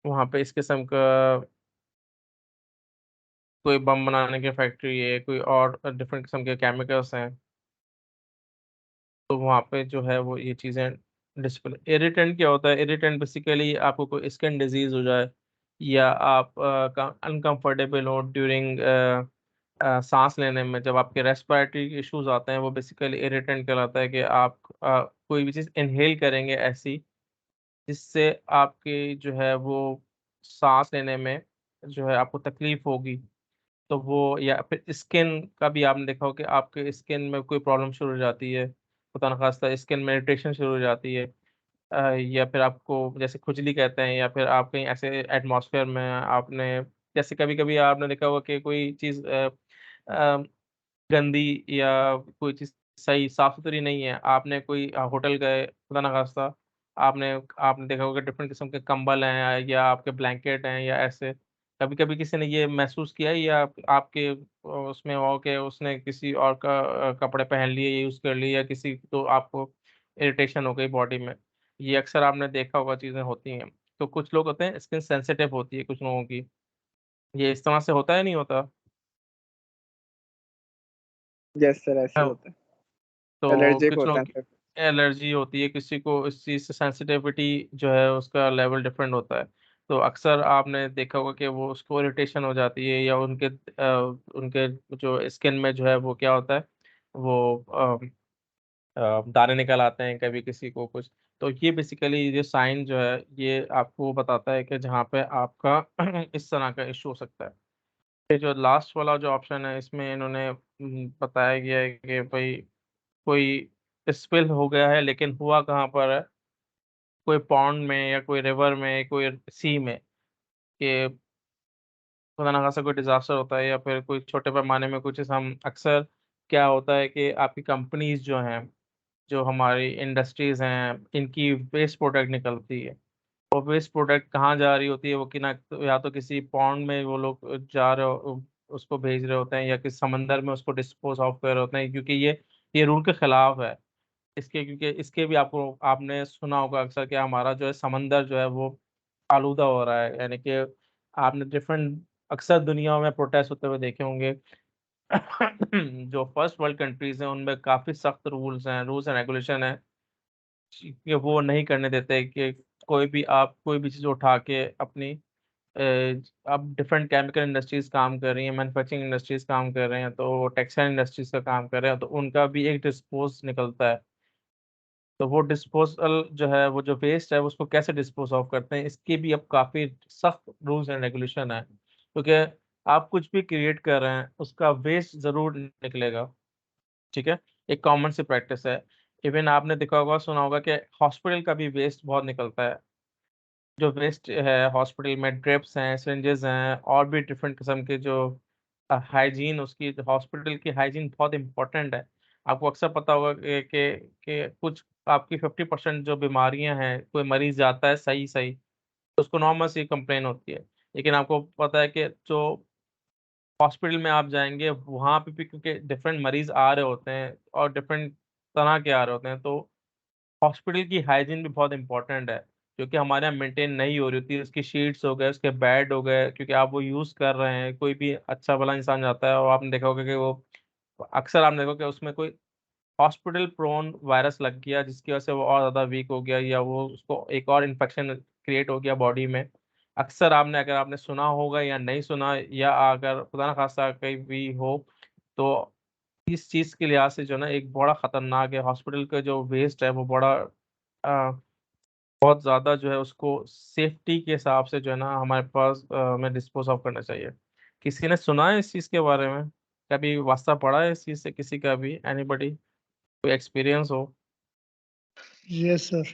वहाँ पे इस किस्म का कोई बम बनाने की फैक्ट्री है, कोई और डिफरेंट किस्म के केमिकल्स हैं, तो वहाँ पे जो है वो ये चीज़ें डिस्प्ले। इरिटेंट क्या होता है? इरिटेंट बेसिकली आपको कोई स्किन डिजीज हो जाए या आप अनकंफर्टेबल हो ड्यूरिंग सांस लेने में, जब आपके रेस्पिरेटरी इश्यूज आते हैं, वो बेसिकली इरिटेंट कहलाता है कि आप कोई भी चीज़ इनहेल करेंगे ऐसी जिससे आपकी जो है वो सांस लेने में जो है आपको तकलीफ होगी, तो वो, या फिर स्किन का भी आपने देखा हो कि आपके स्किन में कोई प्रॉब्लम शुरू हो जाती है, खुदा न खास्ता स्किन में इरिटेशन शुरू हो जाती है, या फिर आपको जैसे खुजली कहते हैं, या फिर आप कहीं ऐसे एटमॉस्फेयर में आपने, जैसे कभी कभी आपने देखा होगा कि कोई चीज़ गंदी या कोई चीज़ सही साफ सुथरी नहीं है, आपने कोई होटल गए, खुदा ना खास्ता आपने आपने देखा होगा डिफरेंट किस्म के कंबल हैं या आपके ब्लैंकेट हैं या ऐसे, कभी कभी किसी ने ये महसूस किया है या आपके उसमें हो के उसने किसी और का कपड़े पहन लिए, यूज कर लिए, या किसी तो आपको इरिटेशन हो गई बॉडी में, ये अक्सर आपने देखा होगा चीजें होती हैं। तो कुछ लोग होते हैं स्किन सेंसिटिव होती है कुछ लोगों की, ये इस तरह से होता है नहीं होता? यस सर, ऐसे ही हाँ, होता है। तो एलर्जिक कुछ होता लोग है सर। एलर्जी होती है, किसी को इस चीज़ से सेंसिटिविटी जो है उसका लेवल डिफरेंट होता है, तो अक्सर आपने देखा होगा कि वो उसको इरिटेशन हो जाती है, या उनके जो स्किन में जो है वो क्या होता है, वो दाने निकल आते हैं कभी किसी को कुछ। तो ये बेसिकली ये साइन जो है ये आपको बताता है कि जहाँ पे आपका इस तरह का इशू हो सकता है। ये जो लास्ट वाला जो ऑप्शन है इसमें इन्होंने बताया गया है कि भाई कोई स्पिल हो गया है, लेकिन हुआ कहाँ पर है, कोई पॉन्ड में या कोई रिवर में, कोई सी में, कि खुदा ना खास्ता कोई डिजास्टर होता है, या फिर कोई छोटे पैमाने में कुछ हम अक्सर क्या होता है कि आपकी कंपनीज जो हैं, जो हमारी इंडस्ट्रीज हैं, इनकी वेस्ट प्रोडक्ट निकलती है, और वेस्ट प्रोडक्ट कहाँ जा रही होती है, वो कि ना तो या तो किसी पॉन्ड में वो लोग जा रहे हो उसको भेज रहे होते हैं, या किसी समंदर में उसको डिस्पोज ऑफ कर रहे होते हैं, क्योंकि ये रूल के खिलाफ है इसके, क्योंकि इसके भी आपको आपने सुना होगा अक्सर कि हमारा जो है समंदर जो है वो आलूदा हो रहा है, यानी कि आपने डिफरेंट अक्सर दुनिया में प्रोटेस्ट होते हुए देखे होंगे। जो फर्स्ट वर्ल्ड कंट्रीज हैं उनमें काफी सख्त रूल्स एंड रेगुलेशन है कि वो नहीं करने देते कि कोई भी चीज़ उठा के अपनी अब डिफरेंट केमिकल इंडस्ट्रीज काम कर रही हैं, मैन्युफैक्चरिंग इंडस्ट्रीज काम कर रहे हैं, तो टेक्सटाइल इंडस्ट्रीज का काम कर रहे हैं, तो उनका भी एक डिस्पोज निकलता है, तो वो डिस्पोजल जो है वो जो वेस्ट है उसको कैसे डिस्पोज ऑफ करते हैं, इसकी भी अब काफ़ी सख्त रूल्स एंड रेगुलेशन है, क्योंकि आप कुछ भी क्रिएट कर रहे हैं उसका वेस्ट ज़रूर निकलेगा। ठीक है, एक कॉमन सी प्रैक्टिस है। इवन आपने देखा होगा सुना होगा कि हॉस्पिटल का भी वेस्ट बहुत निकलता है, जो वेस्ट है हॉस्पिटल में ड्रिप्स हैं, सिरिंजेस हैं, और भी डिफरेंट किस्म के जो हाइजीन, उसकी हॉस्पिटल की हाइजीन बहुत इंपॉर्टेंट है। आपको अक्सर पता होगा कि कुछ आपकी 50% जो बीमारियां हैं, कोई मरीज जाता है सही सही तो उसको नॉर्मल सी कंप्लेन होती है, लेकिन आपको पता है कि जो हॉस्पिटल में आप जाएंगे वहां पे भी क्योंकि डिफरेंट मरीज आ रहे होते हैं और डिफरेंट तरह के आ रहे होते हैं, तो हॉस्पिटल की हाइजीन भी बहुत इंपॉर्टेंट है, क्योंकि हमारे यहाँ मेंटेन नहीं हो रही होती, उसकी शीट्स हो गए, उसके बेड हो गए, क्योंकि आप वो यूज़ कर रहे हैं, कोई भी अच्छा भला इंसान जाता है और आपने देखा होगा कि वो अक्सर आपने देखा कि उसमें कोई हॉस्पिटल प्रोन वायरस लग गया जिसकी वजह से वो और ज़्यादा वीक हो गया, या वो उसको एक और इन्फेक्शन क्रिएट हो गया बॉडी में। अक्सर आपने अगर आपने सुना होगा या नहीं सुना, या अगर खुदा ना खास्ता कहीं भी हो, तो इस चीज़ के लिहाज से जो है ना एक बड़ा खतरनाक है। हॉस्पिटल का जो वेस्ट है वो बड़ा बहुत ज़्यादा जो है उसको सेफ्टी के हिसाब से जो है ना हमारे पास में डिस्पोज ऑफ करना चाहिए। किसी ने सुना है इस चीज़ के बारे में? कभी वास्ता पड़ा है इस चीज़ से किसी का भी? एनीबॉडी कोई एक्सपीरियंस हो? Yes sir.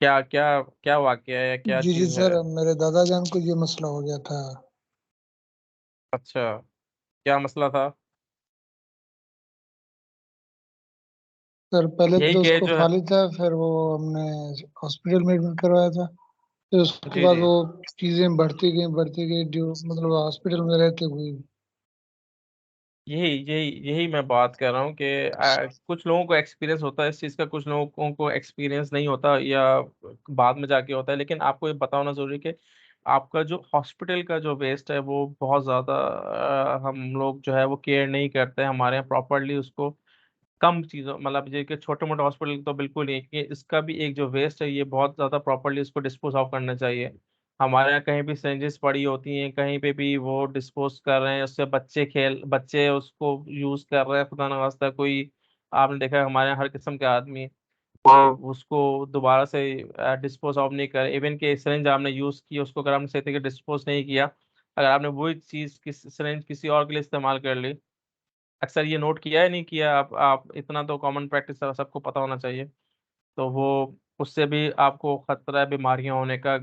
क्या क्या क्या वाकया है या क्या जी जी चीज़ है? सर, मेरे दादा जान को ये मसला हो गया था। अच्छा, क्या मसला था? सर पहले यही तो कि उसको जो है, खाली था, फिर वो हमने हॉस्पिटल में एडमिट करवाया था। फिर उसके जी बाद जी, वो चीजें बढ़ती गई ड्यू मतलब हॉस्पिटल में रहते हुए। यही यही यही मैं बात कर रहा हूँ कि कुछ लोगों को एक्सपीरियंस होता है इस चीज़ का, कुछ लोगों को एक्सपीरियंस नहीं होता या बाद में जाके होता है। लेकिन आपको ये पता होना जरूरी है कि आपका जो हॉस्पिटल का जो वेस्ट है वो बहुत ज़्यादा हम लोग जो है वो केयर नहीं करते हैं हमारे यहाँ प्रॉपरली उसको। कम चीज़ों मतलब ये कि छोटे मोटे हॉस्पिटल तो बिल्कुल नहीं, कि इसका भी एक जो वेस्ट है ये बहुत ज़्यादा प्रॉपरली इसको डिस्पोज ऑफ करना चाहिए। हमारे यहाँ कहीं भी सिरिंजेस पड़ी होती हैं, कहीं पे भी वो डिस्पोज कर रहे हैं, उससे बच्चे उसको यूज़ कर रहे हैं, खुदा ना वास्ता कोई। आपने देखा है हमारे यहाँ हर किस्म के आदमी वो उसको दोबारा से डिस्पोज ऑफ नहीं करे। इवन के सिरिंज आपने यूज़ की उसको अगर आपने सही तरीके डिस्पोज नहीं किया, अगर आपने वही चीज़ किस सिरिंज किसी और के लिए इस्तेमाल कर ली, अक्सर ये नोट किया है नहीं किया आप इतना तो कॉमन प्रैक्टिस है, सबको पता होना चाहिए। तो वो उससे भी आपको खतरा है बीमारियां होने का।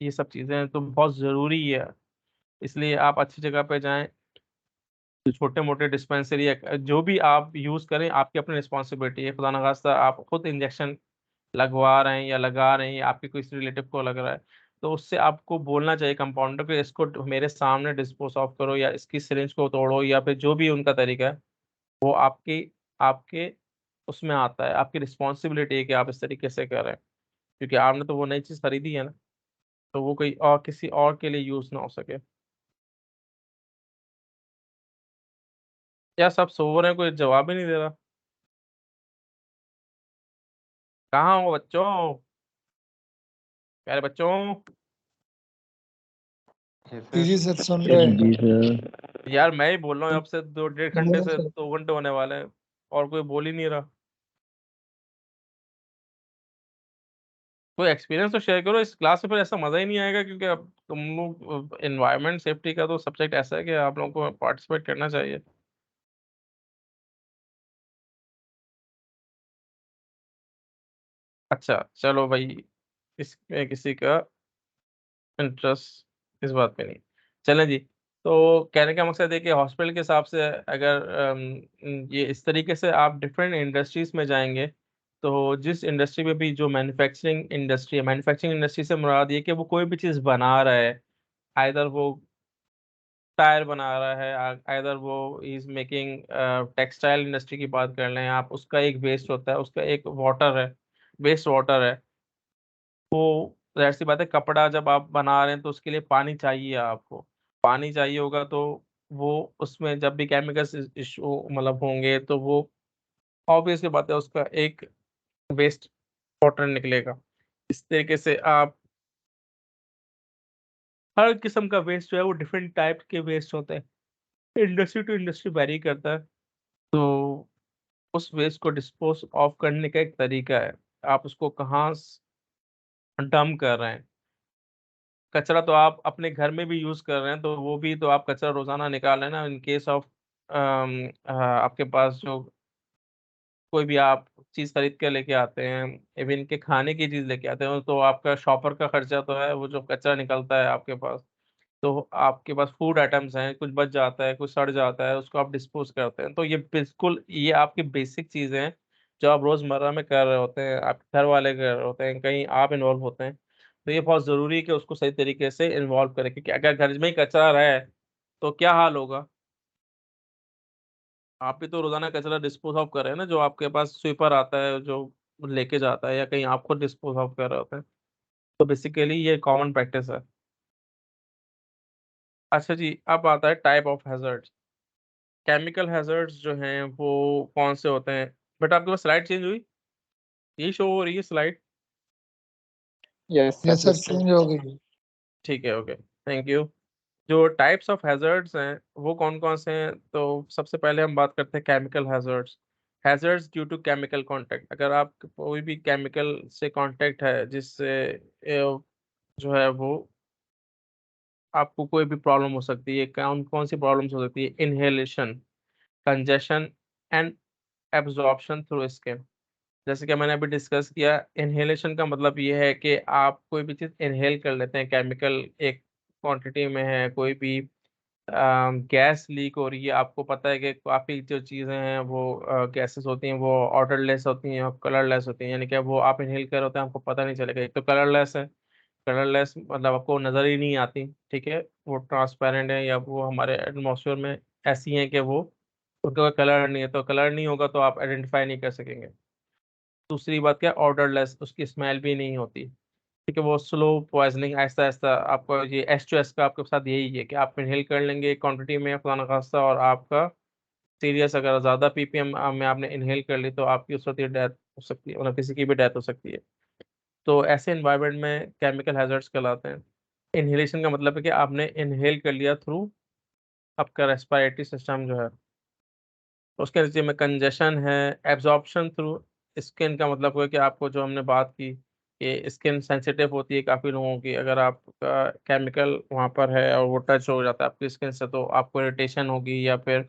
ये सब चीजें तो बहुत जरूरी है, इसलिए आप अच्छी जगह पे जाएं। छोटे मोटे डिस्पेंसरी जो भी आप यूज करें आपकी अपनी रिस्पॉन्सिबिलिटी है। खुदा न खास्ता आप खुद इंजेक्शन लगवा रहे हैं या लगा रहे हैं या आपके किसी रिलेटिव को लग रहा है, तो उससे आपको बोलना चाहिए कंपाउंडर को इसको मेरे सामने डिस्पोज ऑफ करो, या इसकी सिरिंज को तोड़ो, या फिर जो भी उनका तरीका है वो आपकी आपके उसमें आता है। आपकी रिस्पॉन्सिबिलिटी है कि आप इस तरीके से करें, क्योंकि आपने तो वो नई चीज़ खरीदी है ना, तो वो कोई और किसी और के लिए यूज़ ना हो सके। या सब सो रहे हैं, कोई जवाब ही नहीं दे रहा। कहाँ हो बच्चों, प्यारे बच्चों? जी जी सर, सुन रहे हैं। जी सर। यार मैं ही बोल रहा हूँ, अब से 2 डेढ़ घंटे बोलो से सर। 2 घंटे होने वाले हैं और कोई बोल ही नहीं रहा। कोई एक्सपीरियंस तो शेयर करो, इस क्लास में फिर ऐसा मजा ही नहीं आएगा, क्योंकि अब तुम लोग एनवायरनमेंट सेफ्टी का तो सब्जेक्ट ऐसा है कि आप लोगों को पार्टिसिपेट करना चाहिए। अच्छा चलो भाई, इसमें किसी का इंटरेस्ट इस बात पे नहीं। चलें जी। तो कहने का मकसद है कि हॉस्पिटल के हिसाब से अगर ये इस तरीके से आप डिफरेंट इंडस्ट्रीज में जाएंगे, तो जिस इंडस्ट्री में भी जो मैन्युफैक्चरिंग इंडस्ट्री से मुराद ये कि वो कोई भी चीज़ बना रहा है, आइदर वो टायर बना रहा है, आइदर वो इज मेकिंग टेक्सटाइल इंडस्ट्री की बात कर लें आप, उसका एक वेस्ट होता है, उसका एक वाटर है, वेस्ट वाटर है। वो जाहिर सी बात है, कपड़ा जब आप बना रहे हैं तो उसके लिए पानी चाहिए आपको। पानी चाहिए होगा तो वो उसमें जब भी केमिकल्स इशू मतलब होंगे तो वो ऑब्वियसली बात है उसका एक वेस्ट वाटर निकलेगा। इस तरीके से आप हर किस्म का वेस्ट जो है वो डिफरेंट टाइप के वेस्ट होते हैं, इंडस्ट्री टू इंडस्ट्री वेरी करता है। तो उस वेस्ट को डिस्पोज ऑफ करने का एक तरीका है, आप उसको कहाँ डंप कर रहे हैं। कचरा तो आप अपने घर में भी यूज कर रहे हैं, तो वो भी तो आप कचरा रोजाना निकाल रहे हैं ना। इन केस ऑफ आपके पास जो कोई भी आप चीज खरीद के लेके आते हैं, इवन के खाने की चीज लेके आते हैं, तो आपका शॉपर का खर्चा तो है, वो जो कचरा निकलता है आपके पास, तो आपके पास फूड आइटम्स हैं, कुछ बच जाता है, कुछ सड़ जाता है, उसको आप डिस्पोज करते हैं। तो ये बिल्कुल ये आपकी बेसिक चीजें हैं जो आप रोजमर्रा में कर रहे होते हैं, आपके घर वाले कर रहे होते हैं, कहीं आप इन्वॉल्व होते हैं। तो ये बहुत जरूरी है कि उसको सही तरीके से इन्वॉल्व करें, क्योंकि अगर घर में ही कचरा रहे तो क्या हाल होगा। आप भी तो रोजाना कचरा डिस्पोज ऑफ कर रहे हैं ना, जो आपके पास स्वीपर आता है जो लेके जाता है, या कहीं आप खुद डिस्पोज ऑफ कर रहे होते हैं। तो बेसिकली ये कॉमन प्रैक्टिस है। अच्छा जी, अब आता है type of hazard. Chemical hazards जो हैं वो कौन से होते हैं? बट आपके पास स्लाइड चेंज हुई, यही शो हो रही है स्लाइड। यस ये सर। सर चेंज हो गई। ठीक है, ओके, थैंक यू। जो टाइप्स ऑफ हैजर्ड्स हैं वो कौन कौन से हैं? तो सबसे पहले हम बात करते हैं chemical hazards. Hazards due to chemical contact, अगर आप कोई भी केमिकल से कांटेक्ट है जिससे जो है वो आपको कोई भी प्रॉब्लम हो सकती है। कौन कौन सी प्रॉब्लम्स हो सकती है? Inhalation, congestion and absorption through skin. जैसे कि मैंने अभी डिस्कस किया, इनहेलेशन का मतलब ये है कि आप कोई भी चीज़ इनहेल कर लेते हैं, केमिकल एक क्वांटिटी में है, कोई भी गैस लीक हो रही है, आपको पता है कि काफ़ी जो चीज़ें हैं वो गैसेस होती हैं, वो ऑर्डरलेस होती हैं और कलरलेस होती हैं, यानी कि वो आप इनहेल कर होते हैं, आपको पता नहीं चलेगा। एक तो कलरलेस है, कलरलेस मतलब आपको नज़र ही नहीं आती, ठीक है, वो ट्रांसपेरेंट है या वो हमारे एटमॉस्फेयर में ऐसी हैं कि वो उनका कोई कलर नहीं है, तो कलर नहीं होगा तो आप आइडेंटिफाई नहीं कर सकेंगे। दूसरी बात क्या, ऑर्डरलेस, उसकी स्मेल भी नहीं होती, ठीक है, वो स्लो पॉइजनिंग, आहिस्ता आहिस्ता आपको ये H2S का आपके साथ यही है कि आप इनहेल कर लेंगे क्वांटिटी में फलाना खासा, और आपका सीरियस अगर ज़्यादा ppm में आपने इनहेल कर ली तो आपकी उस वक्त डेथ हो सकती है, मतलब किसी की भी डेथ हो सकती है। तो ऐसे इन्वायरमेंट में केमिकल हैजर्ड्स कहलाते हैं। इनहेलेशन का मतलब है कि आपने इनहेल कर लिया थ्रू आपका रेस्पिरेटरी सिस्टम जो है, उसके नतीजे में कंजेशन है। एब्जॉर्प्शन थ्रू स्किन का मतलब है कि आपको, जो हमने बात की कि स्किन सेंसिटिव होती है काफ़ी लोगों की, अगर आपका केमिकल वहाँ पर है और वो टच हो जाता है आपकी स्किन से तो आपको इरिटेशन होगी या फिर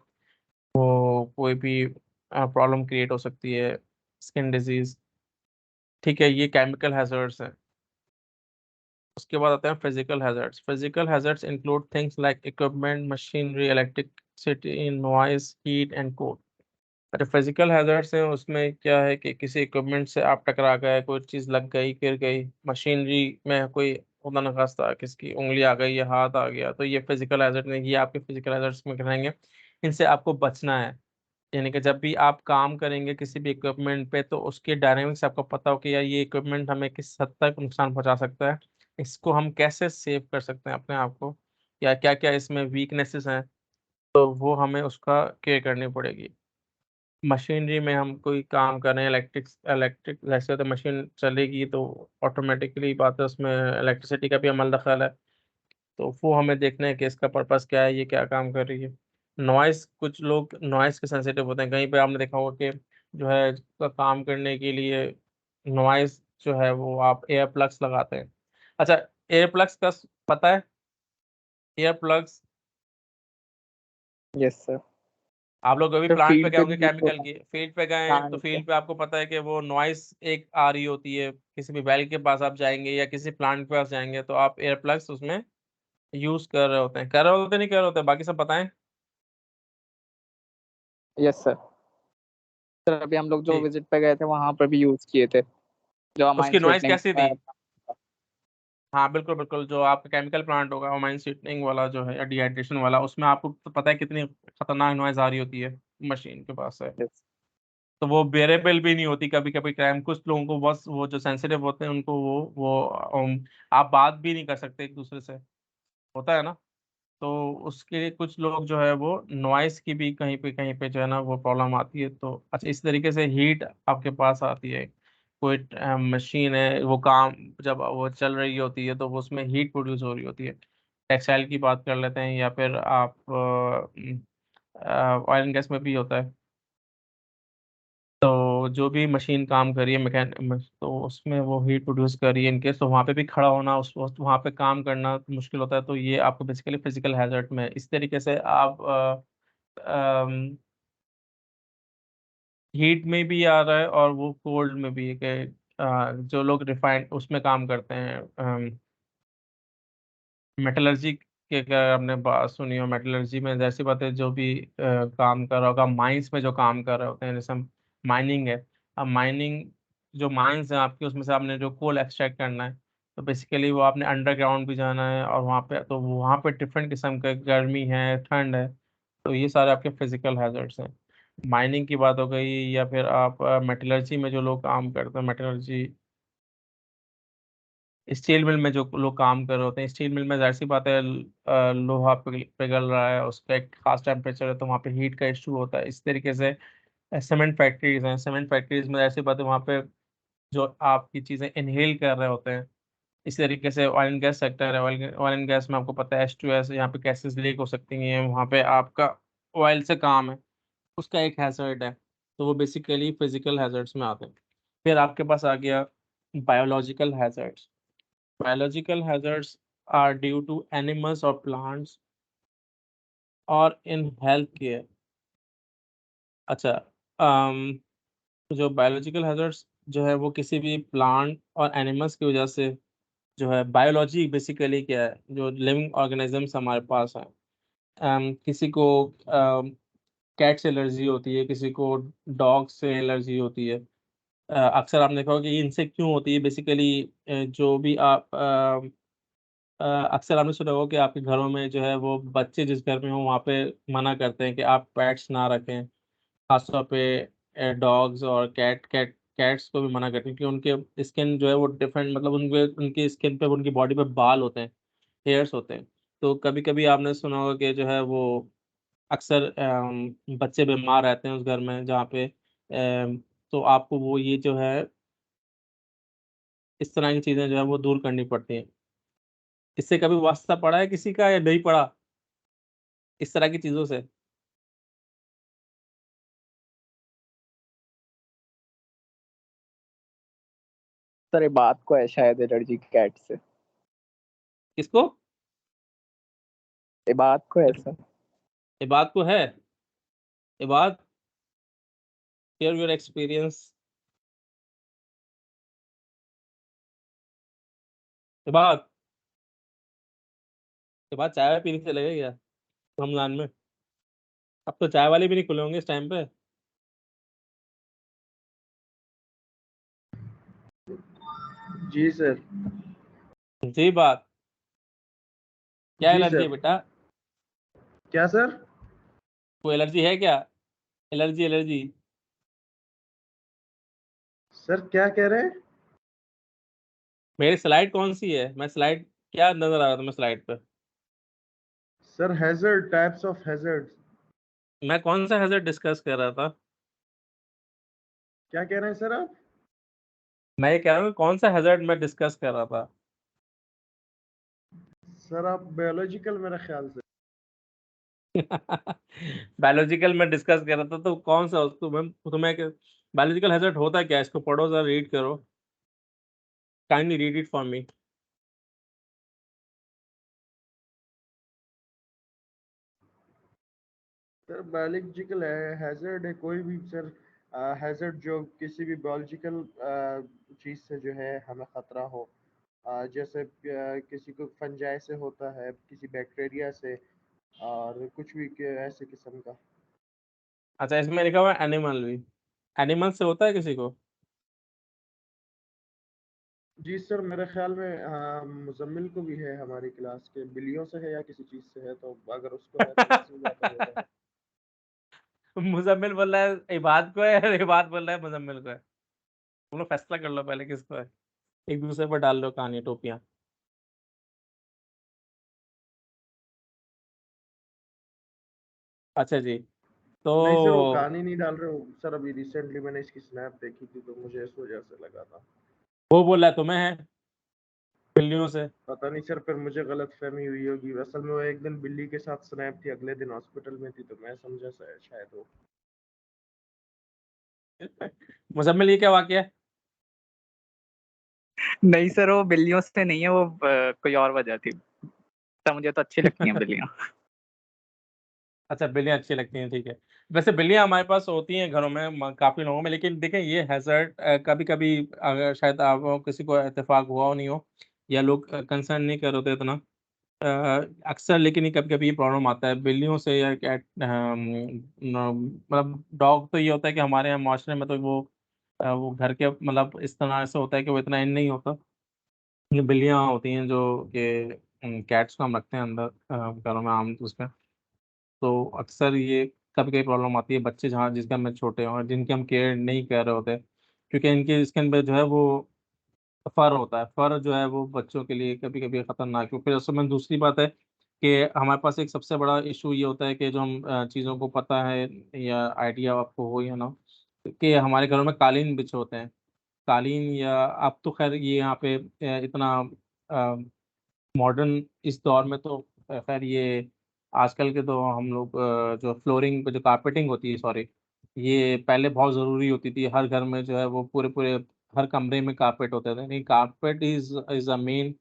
वो कोई भी प्रॉब्लम क्रिएट हो सकती है, स्किन डिजीज, ठीक है, ये केमिकल हैजर्ड्स हैं। उसके बाद आते हैं physical hazards. Physical hazards include things like equipment, machinery, electricity, noise, heat and cold. अच्छा, फिजिकल हैजर्ड्स हैं, उसमें क्या है कि किसी इक्विपमेंट से आप टकरा गए, कोई चीज़ लग गई, गिर गई, मशीनरी में कोई खुदा न खास्ता किसकी उंगली आ गई या हाथ आ गया, तो ये फिजिकल हैजर्ड नहीं, ये आपके फिजिकल हैजर्ड्स में रहेंगे। इनसे आपको बचना है, यानी कि जब भी आप काम करेंगे किसी भी इक्विपमेंट पे तो उसके डायनेमिक्स आपको पता हो कि यार ये इक्विपमेंट हमें किस हद तक नुकसान पहुंचा सकता है, इसको हम कैसे सेव कर सकते हैं अपने आप को, या क्या क्या इसमें वीकनेसेस हैं, तो वो हमें उसका केयर करनी पड़ेगी। मशीनरी में हम कोई काम कर रहे हैं, इलेक्ट्रिक इलेक्ट्रिक जैसे तो मशीन चलेगी तो ऑटोमेटिकली बात है, उसमें इलेक्ट्रिसिटी का भी अमल दखल है, तो वो हमें देखना है कि इसका पर्पस क्या है, ये क्या काम कर रही है। नॉइस, कुछ लोग नॉइस के सेंसिटिव होते हैं, कहीं पे आपने देखा होगा कि जो है का काम करने के लिए नॉइस जो है वो आप एयर प्लग्स लगाते हैं। अच्छा, एयर प्लग्स का पता है? Air plugs, yes sir. आप लोग अभी तो प्लांट पे फील्ड गए पे होंगे भी यूज केमिकल होता है। की फील्ड पे गए हैं, तो हाँ फील्ड पे आपको पता है कि वो नॉइस एक आ रही होती है, किसी भी वेल के पास आप जाएंगे या किसी प्लांट के पास जाएंगे तो आप एयर प्लग्स उसमें यूज कर रहे होते हैं, कर रहे होते नहीं कर रहे होते, बाकी सब बताएं। Yes sir. सर अभी हम लोग जो ठीक, विजिट पे गए थे वहां पर भी यूज किए थे, जो माइंड उसकी नॉइस स्वीटनिंग। कैसी थी? हाँ बिल्कुल बिल्कुल, जो आपका केमिकल प्लांट होगा वो माइन स्वीटनिंग वाला जो है या डिहाइड्रेशन वाला, उसमें आपको तो पता है कितनी खतरनाक नॉइज आ रही होती है मशीन के पास से, यस। तो वो बेरेबल भी नहीं होती कभी कभी टाइम, कुछ लोगों को बस वो जो सेंसिटिव होते हैं उनको आप बात भी नहीं कर सकते एक दूसरे से, होता है ना, तो उसके लिए कुछ लोग जो है वो नॉइस की भी कहीं पे जो है ना वो प्रॉब्लम आती है। तो अच्छा, इस तरीके से हीट आपके पास आती है, कोई मशीन है वो काम जब वो चल रही होती है तो वो उसमें हीट प्रोड्यूस हो रही होती है। टेक्सटाइल की बात कर लेते हैं या फिर आप ऑयल एंड गैस में भी होता है, तो जो भी मशीन काम कर रही है तो उसमें वो हीट प्रोड्यूस कर रही है इनकेस, तो वहाँ पे भी खड़ा होना उस वक्त वहाँ पे काम करना मुश्किल होता है, तो ये आपको बेसिकली फिजिकल हैजर्ड में है। इस तरीके से आप हीट में भी आ रहा है और वो कोल्ड में भी है कि जो लोग रिफाइंड उसमें काम करते हैं, मेटलर्जी के, अगर आपने बात सुनी हो, मेटलर्जी में जैसी बात है, जो भी काम कर रहा होगा माइंस में, जो काम कर रहे होते हैं, जैसे माइनिंग है, अब माइनिंग जो माइंस है आपकी, उसमें से आपने जो कोल एक्सट्रैक्ट करना है, तो बेसिकली वो आपने अंडरग्राउंड भी जाना है, और वहाँ पे डिफरेंट किस्म का गर्मी है, ठंड है, तो ये सारे आपके फिजिकल हैजर्ड्स हैं। माइनिंग की बात हो गई, या फिर आप मेटलर्जी में जो लोग काम करते हैं, मेटलर्जी स्टील मिल में जो लोग काम कर रहे होते हैं, स्टील मिल में जाहिर सी बात है लोहा पिघल रहा है, उसका एक खास टेम्परेचर है, तो वहाँ पे हीट का इशू होता है। इस तरीके से सीमेंट फैक्ट्रीज हैं, सीमेंट फैक्ट्रीज में जाहिर सी बात है वहाँ पे जो आपकी चीज़ें इनहेल कर रहे होते हैं, इसी तरीके से ऑयल एंड गैस सेक्टर है, ऑयल एंड गैस में आपको पता है H2S, यहाँ पे गैसेस लीक हो सकती हैं, वहाँ पे आपका ऑयल से काम है, उसका एक हैजर्ड है। तो वो बेसिकली फिजिकल हैजर्ड्स में आते हैं। फिर आपके पास आ गया biological hazards. Biological hazards are due to animals और प्लांट्स और इन हेल्थ केयर। अच्छा, जो बायोलॉजिकल हैजर्ड्स जो है वो किसी भी प्लांट और एनिमल्स की वजह से जो है, बायोलॉजी बेसिकली क्या है, जो लिविंग ऑर्गेनिजम्स हमारे पास हैं। किसी को कैट से एलर्जी होती है, किसी को डॉग से एलर्जी होती है। अक्सर आपने देखा होगा कि इनसे क्यों होती है बेसिकली, जो भी आप अक्सर आपने सुना होगा कि आपके घरों में जो है वो बच्चे जिस घर में हो वहाँ पे मना करते हैं कि आप पेट्स ना रखें। खासतौर पे डॉग्स और कैट्स को भी मना करते हैं क्योंकि उनके स्किन जो है वो डिफरेंट, मतलब उनके उनकी स्किन पे, उनकी बॉडी पे बाल होते हैं, हेयर्स होते हैं। तो कभी-कभी आपने सुना होगा कि जो है वो अक्सर बच्चे बीमार रहते हैं उस घर में जहाँ पे तो आपको वो ये जो है इस तरह की चीज़ें जो है वो दूर करनी पड़ती हैं। इससे कभी वास्ता पड़ा है किसी का या नहीं पड़ा इस तरह की चीज़ों से? सर ये बात को है शायद एलर्जी कैट से। किसको? ये बात को है सर। इबाद को है? इबाद, शेयर योर एक्सपीरियंस। इबाद, इबाद चाय वाय पीने चले गए क्या रमज़ान में? अब तो चाय वाले भी नहीं खुले होंगे इस टाइम पे। जी सर। जी बात, क्या जी एलर्जी है सर। बेटा? क्या सर? कोई एलर्जी है क्या? एलर्जी एलर्जी सर क्या कह रहे हैं? मेरी स्लाइड कौन सी है? मैं स्लाइड क्या नजर आ रहा था मैं स्लाइड पे? Sir hazard, types of hazards. मैं कौन सा हैजर्ड डिस्कस कर रहा था? क्या कह रहे हैं सर आप? मैं ये कह रहा हूँ कौन सा हैजर्ड मैं डिस्कस कर रहा था? सर आप बायोलॉजिकल मेरे ख्याल से। बायोलॉजिकल में डिस्कस कर रहा था तो कौन सा उसको तुम्हें बायोलॉजिकल हैजर्ड होता है क्या? इसको पढ़ो जरा, रीड करो, kindly read it for me. Sir biological hazard है कोई भी सर हैजर्ड जो किसी भी बायोलॉजिकल चीज़ से जो है हमें ख़तरा हो। जैसे किसी को फंजाई से होता है, किसी बैक्टीरिया से, और कुछ भी ऐसे किस्म का। अच्छा, इसमें लिखा हुआ है एनिमल भी, एनिमल से होता है किसी को? जी सर मेरे ख्याल में मुजम्मिल को भी है, हमारी क्लास के बिल्लियों से है या किसी चीज़ से है, तो अगर उसको है तो उससे ज़्यादा होगा। मुजम्मिल बोल रहा है इबाद को है, और इबाद बोल रहा है मुजम्मिल को है। तुम लोग फैसला कर लो पहले किसको है, एक दूसरे पर डाल लो कहानी टोपियां। अच्छा जी, तो नहीं सर वो कहानी नहीं डाल रहे हो सर, अभी रिसेंटली मैंने इसकी स्नैप देखी थी तो मुझे इस वजह से लगा था। वो बोल रहा है तुम्हें है बिल्लियों से। पता नहीं सर, फिर मुझे गलत फहमी हुई होगी। असल में वो एक दिन बिल्ली के साथ स्नैप थी, अगले दिन हॉस्पिटल में थी, तो मैं समझा शायद वो। मुजम्मिल ये क्या वाकया है? नहीं सर वो बिल्लियों से नहीं है, वो कोई और वजह थी। तो मुझे तो अच्छी लगती हैं बिल्लियाँ। अच्छा, बिल्लियाँ अच्छी लगती हैं, ठीक है। वैसे बिल्लियाँ हमारे पास होती हैं घरों में, काफ़ी लोगों में, लेकिन देखें ये हैज़र्ड कभी-कभी अगर शायद आप किसी को इत्तेफ़ाक हुआ हो नहीं हो, या लोग कंसर्न नहीं कर रहे होते इतना, अक्सर, लेकिन ये कभी-कभी ये प्रॉब्लम आता है बिल्लियों से या कैट, मतलब डॉग तो ये होता है कि हमारे यहाँ माशरे में तो वो घर के मतलब इस तरह से होता है कि वो इतना इन नहीं होता। ये बिल्लियाँ होती हैं जो कि कैट्स को हम रखते हैं अंदर घरों में आम उसमें। तो अक्सर ये कभी-कभी प्रॉब्लम आती है, बच्चे जहाँ जिस घर में छोटे हों और जिनकी हम केयर नहीं कर रहे होते, क्योंकि इनके स्किन पे जो है वो फर होता है। फर जो है वो बच्चों के लिए कभी-कभी खतरनाक है। फिर उसमें दूसरी बात है कि हमारे पास एक सबसे बड़ा इश्यू ये होता है कि जो हम चीज़ों को पता है या आइडिया आपको हो या ना हो, कि हमारे घरों में कालीन बिछे होते हैं। कालीन, या अब तो ख़ैर ये यहाँ पे इतना मॉडर्न इस दौर में तो खैर ये आजकल के तो हम लोग जो फ्लोरिंग पे जो कारपेटिंग होती है, सॉरी, ये पहले बहुत ज़रूरी होती थी। हर घर में जो है वो पूरे हर कमरे में कारपेट होते थे। नहीं, carpet is a main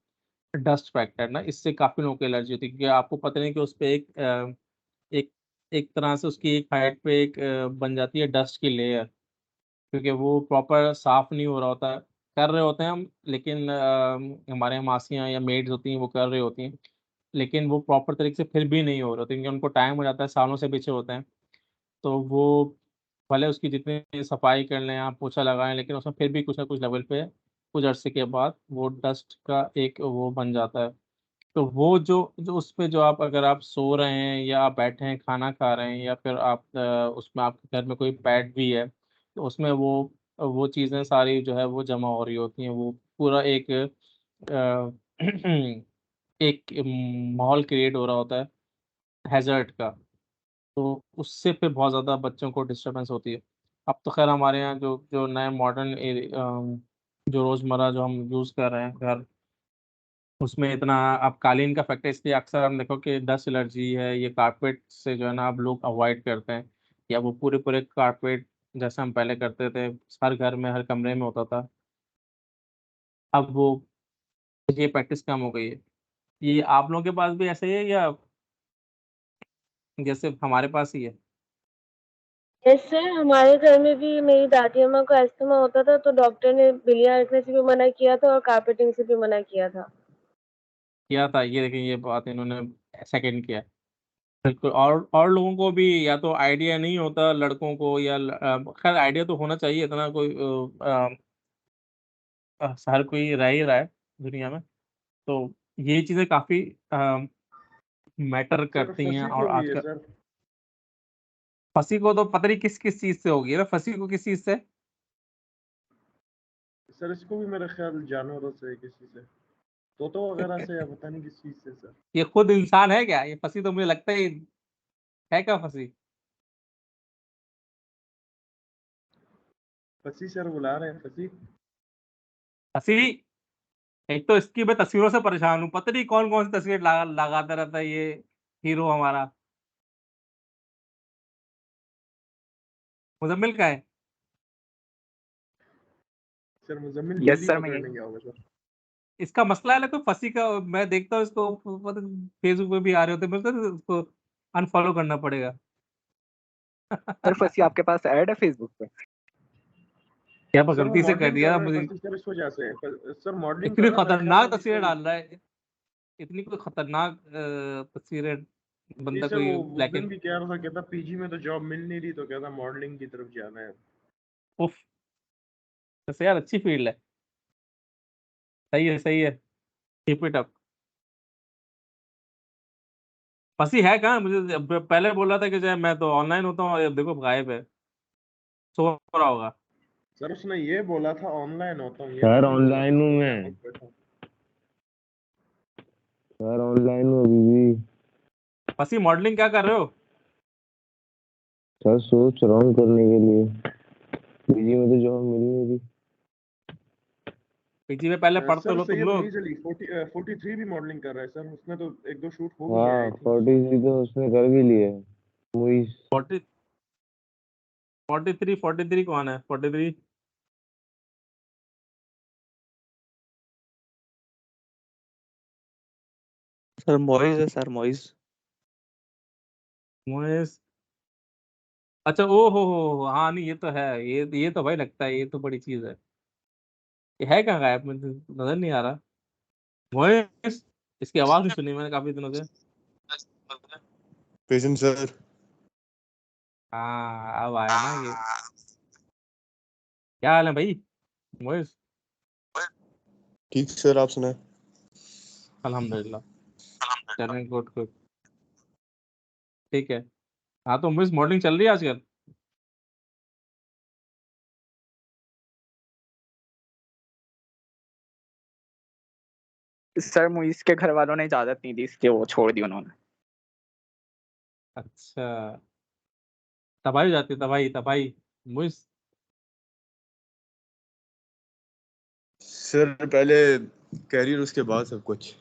dust factor ना, इससे काफ़ी लोगों को एलर्जी होती है, क्योंकि आपको पता नहीं कि उस पे एक एक तरह से उसकी एक हाइट पे एक बन जाती है डस्ट की लेयर, क्योंकि वो प्रॉपर साफ नहीं हो रहा होता है। कर रहे होते हैं हम, लेकिन हमारे यहाँ मासियाँ या मेड्स होती हैं वो कर रही होती हैं, लेकिन वो प्रॉपर तरीके से फिर भी नहीं हो रहे होते, क्योंकि उनको टाइम हो जाता है, सालों से पीछे होते हैं। तो वो भले उसकी जितनी सफाई कर लें आप, पोछा लगाएं, लेकिन उसमें फिर भी कुछ ना कुछ लेवल पे कुछ अरसे के बाद वो डस्ट का एक वो बन जाता है। तो वो जो जो उस पे जो आप, अगर आप सो रहे हैं या आप बैठे हैं खाना खा रहे हैं, या फिर आप उसमें आपके घर में कोई पेट भी है, तो उसमें वो चीज़ें सारी जो है वो जमा हो रही होती हैं। वो पूरा एक एक माहौल क्रिएट हो रहा होता है हैज़र्ड का। तो उससे फिर बहुत ज़्यादा बच्चों को डिस्टर्बेंस होती है। अब तो खैर हमारे यहाँ जो जो नए मॉडर्न जो रोज़मर्रा जो हम यूज़ कर रहे हैं घर, उसमें इतना अब कालीन का फैक्टर, इसलिए अक्सर हम देखो कि डस्ट एलर्जी है, ये कारपेट से जो है ना अब लोग अवॉइड करते हैं, या वो पूरे कारपेट जैसे हम पहले करते थे, हर घर में हर कमरे में होता था, अब वो ये प्रैक्टिस कम हो गई है। ये आप लोगों के पास भी ऐसे ही है, या जैसे हमारे पास ही है? जैसे हमारे घर में भी मेरी दादी अम्मा को अस्थमा होता था, तो डॉक्टर ने बिल्लियाँ रखने से भी मना किया था और कारपेटिंग से भी मना किया था। किया था, ये देखिए ये बात इन्होंने सेकंड किया। बिल्कुल, और लोगों को भी या तो आइडिया नहीं होता, लड़कों को या खैर आइडिया तो होना चाहिए, इतना कोई हर कोई रह ही रहा है दुनिया में। तो ये चीज़ें काफ़ी मैटर सर करती हैं। फंसी और क्यों हुई है आजकल सर? फंसी को तो पता नहीं किस किस चीज़ से होगी ना, फंसी को किस चीज़ से? सर इसको भी मेरा ख्याल जानवरों से किसी से, तोतों वगैरह से, या पता नहीं किस चीज से सर। ये खुद इंसान है क्या? ये फंसी तो मुझे लगता ही है क्या फंसी? फंसी सर बुला रहे हैं, फंसी। फंसी, एक तो इसकी मैं तस्वीरों से परेशान हूँ, पता नहीं कौन कौन सी तस्वीर लगाता रहता है ये हीरो हमारा। मुजम्मिल का है? सर मुजम्मिल यस बिल्ली सर, मैं पकड़ने यही। गया होगा सर। इसका मसला है ना कोई फंसी का, मैं देखता हूँ इसको, फेसबुक पे भी आ रहे होते हैं, मुझे लगता है इसको अनफॉलो करना पड़ेगा। सर फंसी आपके पास ऐड है फेसबुक पे? क्या सर वो गलती से कर मॉडलिंग कर दिया रहा है मुझे। फंसी सर, इस वजह से। सर मॉडलिंग कर इतनी रहा है, मेरे ख्याल में खतरनाक अभी तस्वीरें कोई। डाल रहा है, इतनी कोई खतरनाक तस्वीरें, जी बंदा सर, वो कोई उस ब्लैक दिन एंड भी कह रहा था, कहता पीजी में तो जॉब मिल नहीं रही, तो कहता मॉडलिंग की तरफ जाना है। उफ, वैसे यार अच्छी फील्ड है, सही है सही है, कीप इट अप। फंसी है कहाँ? मुझे पहले बोल रहा था कि जो मैं तो ऑनलाइन होता हूँ, अब देखो गायब है, सो रहा होगा। सर उसने ये बोला था ऑनलाइन होता हूँ, ये सर थोड़ी बोला था ऑनलाइन हूँ कि मैं मैं। ऑफ बैठा हूँ। सर ऑनलाइन हूँ अभी भी। फंसी मॉडलिंग क्या कर रहे हो? सर सोच रहा हूँ करने के लिए, पीजी में तो जॉब मिल नहीं रही। पीजी में पहले पढ़ते सर लो तुम सैयद लोग। मुईज अली 43 भी मॉडलिंग कर रहा है सर, उसने तो एक दो शूट हो भी गया आई हाँ थिंक। 43 तो उसने कर भी लिए। मुइस 40 43 कौन है 43? सर मॉइज है, सर मॉइज। मोएस, अच्छा, ओ हो, हाँ, नहीं ये तो है, ये तो भाई लगता है ये तो बड़ी चीज है। ये है कहाँ गायब, मुझे नजर नहीं आ रहा। मोएस, इसकी आवाज नहीं सुनी मैंने काफी दिनों से। Patient sir. हाँ, अब आया ना ये। क्या हाल है भाई मोएस? ठीक सर, आप सुनाए। अल्हम्दुलिल्लाह, चलें, गुड गुड, ठीक है। हाँ, तो मोएस मॉडलिंग चल रही है आजकल? सर मुइस के घर वालों ने इजाजत नहीं दी, इसलिए वो छोड़ दी उन्होंने। अच्छा, तबाही हो जाती है, तबाही तबाही मोएस। सर पहले कैरियर उसके बाद सब कुछ।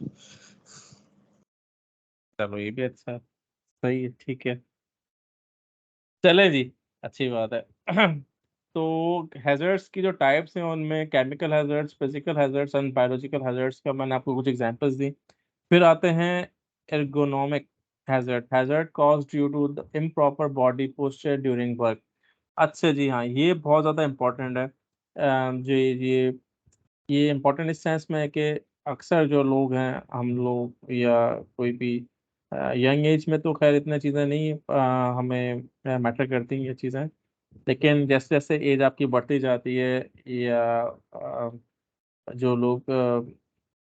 चलो ये भी अच्छा है, सही है, ठीक है, चले जी, अच्छी बात है। तो हैजर्ड्स की जो टाइप्स हैं उनमें chemical hazards, physical hazards and biological hazards का मैंने आपको कुछ एग्जांपल्स दी। फिर आते हैं ergonomic hazard, hazard caused due to the improper body posture during work. अच्छा जी हाँ, ये बहुत ज़्यादा इम्पोर्टेंट है। जी ये इम्पोर्टेंट इस सेंस में है कि अक्सर जो लोग हैं, हम लोग या कोई भी यंग एज में तो खैर इतना चीज़ें नहीं हमें मैटर करती ये चीज़ें, लेकिन जैसे जैसे एज आपकी बढ़ती जाती है या जो लोग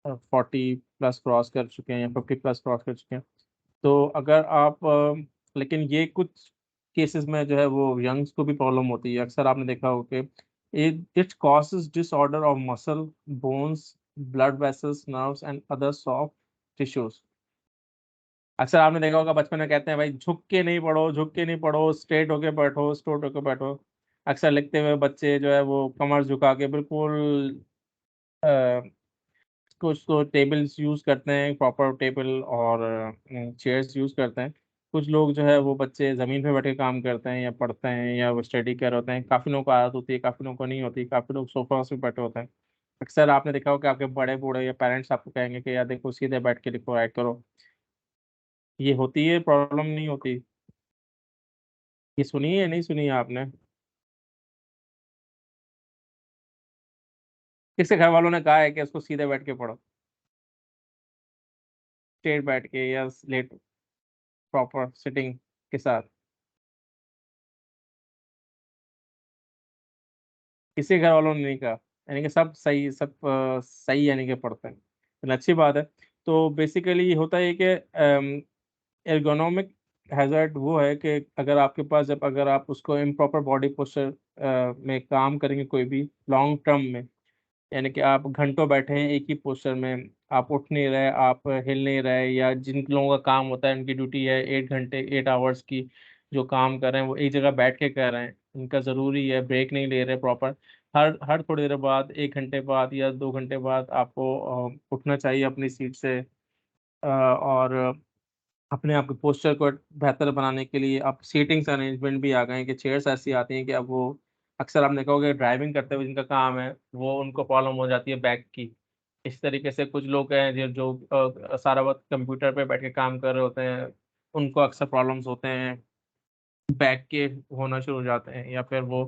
40 प्लस क्रॉस कर चुके हैं या 50 प्लस क्रॉस कर चुके हैं, तो अगर आप लेकिन ये कुछ केसेस में जो है वो यंग्स को भी प्रॉब्लम होती है। अक्सर आपने देखा होगा कि it causes disorder of muscle, bones, blood vessels, nerves and other soft tissues. अक्सर आपने देखा होगा बचपन में कहते हैं भाई झुक के नहीं पढ़ो, झुक के नहीं पढ़ो, स्ट्रेट होके बैठो, स्ट्रेट होके बैठो। अक्सर लिखते हुए बच्चे जो है वो कमर झुका के बिल्कुल अ, कुछ तो टेबल्स यूज़ करते हैं, प्रॉपर टेबल और चेयर्स यूज़ करते हैं। कुछ लोग जो है वो बच्चे ज़मीन पे बैठ के काम करते हैं या पढ़ते हैं या वो स्टडी कर रहे होते हैं। काफ़ी लोगों को आदत होती है, काफ़ी लोगों को नहीं होती, काफ़ी लोग सोफ़ास पे बैठे होते हैं। अक्सर आपने देखा होगा कि आपके बड़े-बूढ़े या पेरेंट्स आपको कहेंगे कि यार देखो सीधे बैठ के लिखो, राइट करो। ये होती है प्रॉब्लम, नहीं होती? ये सुनी है या नहीं सुनी है आपने? किसके घर वालों ने कहा है कि इसको सीधे बैठ के पढ़ो, स्ट्रेट बैठ के या लेट प्रॉपर सिटिंग के साथ? किसी घर वालों ने नहीं कहा, यानी कि सब सही, सब सही यानी कि पढ़ते हैं, चलो अच्छी बात है। तो बेसिकली ये होता है कि एर्गोनॉमिक हैज़ार्ड वो है कि अगर आपके पास जब अगर आप उसको इम्प्रॉपर बॉडी पोस्चर में काम करेंगे कोई भी लॉन्ग टर्म में, यानी कि आप घंटों बैठे हैं एक ही पोस्चर में, आप उठ नहीं रहे, आप हिल नहीं रहे, या जिन लोगों का काम होता है उनकी ड्यूटी है 8 घंटे 8 आवर्स की जो काम कर रहे हैं वो एक जगह बैठ के कर रहे हैं, उनका ज़रूरी है, ब्रेक नहीं ले रहे प्रॉपर। हर हर थोड़ी देर बाद, 1 घंटे बाद या 2 घंटे बाद आपको उठना चाहिए अपनी सीट से, और अपने आप के पोस्चर को बेहतर बनाने के लिए अब सीटिंग्स अरेंजमेंट भी आ गए हैं कि चेयर्स ऐसी आती हैं कि अब वो अक्सर आपने कहा होगा ड्राइविंग करते हुए जिनका काम है वो उनको प्रॉब्लम हो जाती है बैक की। इस तरीके से कुछ लोग हैं जो जो सारा वक्त कंप्यूटर पे बैठ के काम कर रहे होते हैं, उनको अक्सर प्रॉब्लम्स होते हैं, बैक के होना शुरू हो जाते हैं, या फिर वो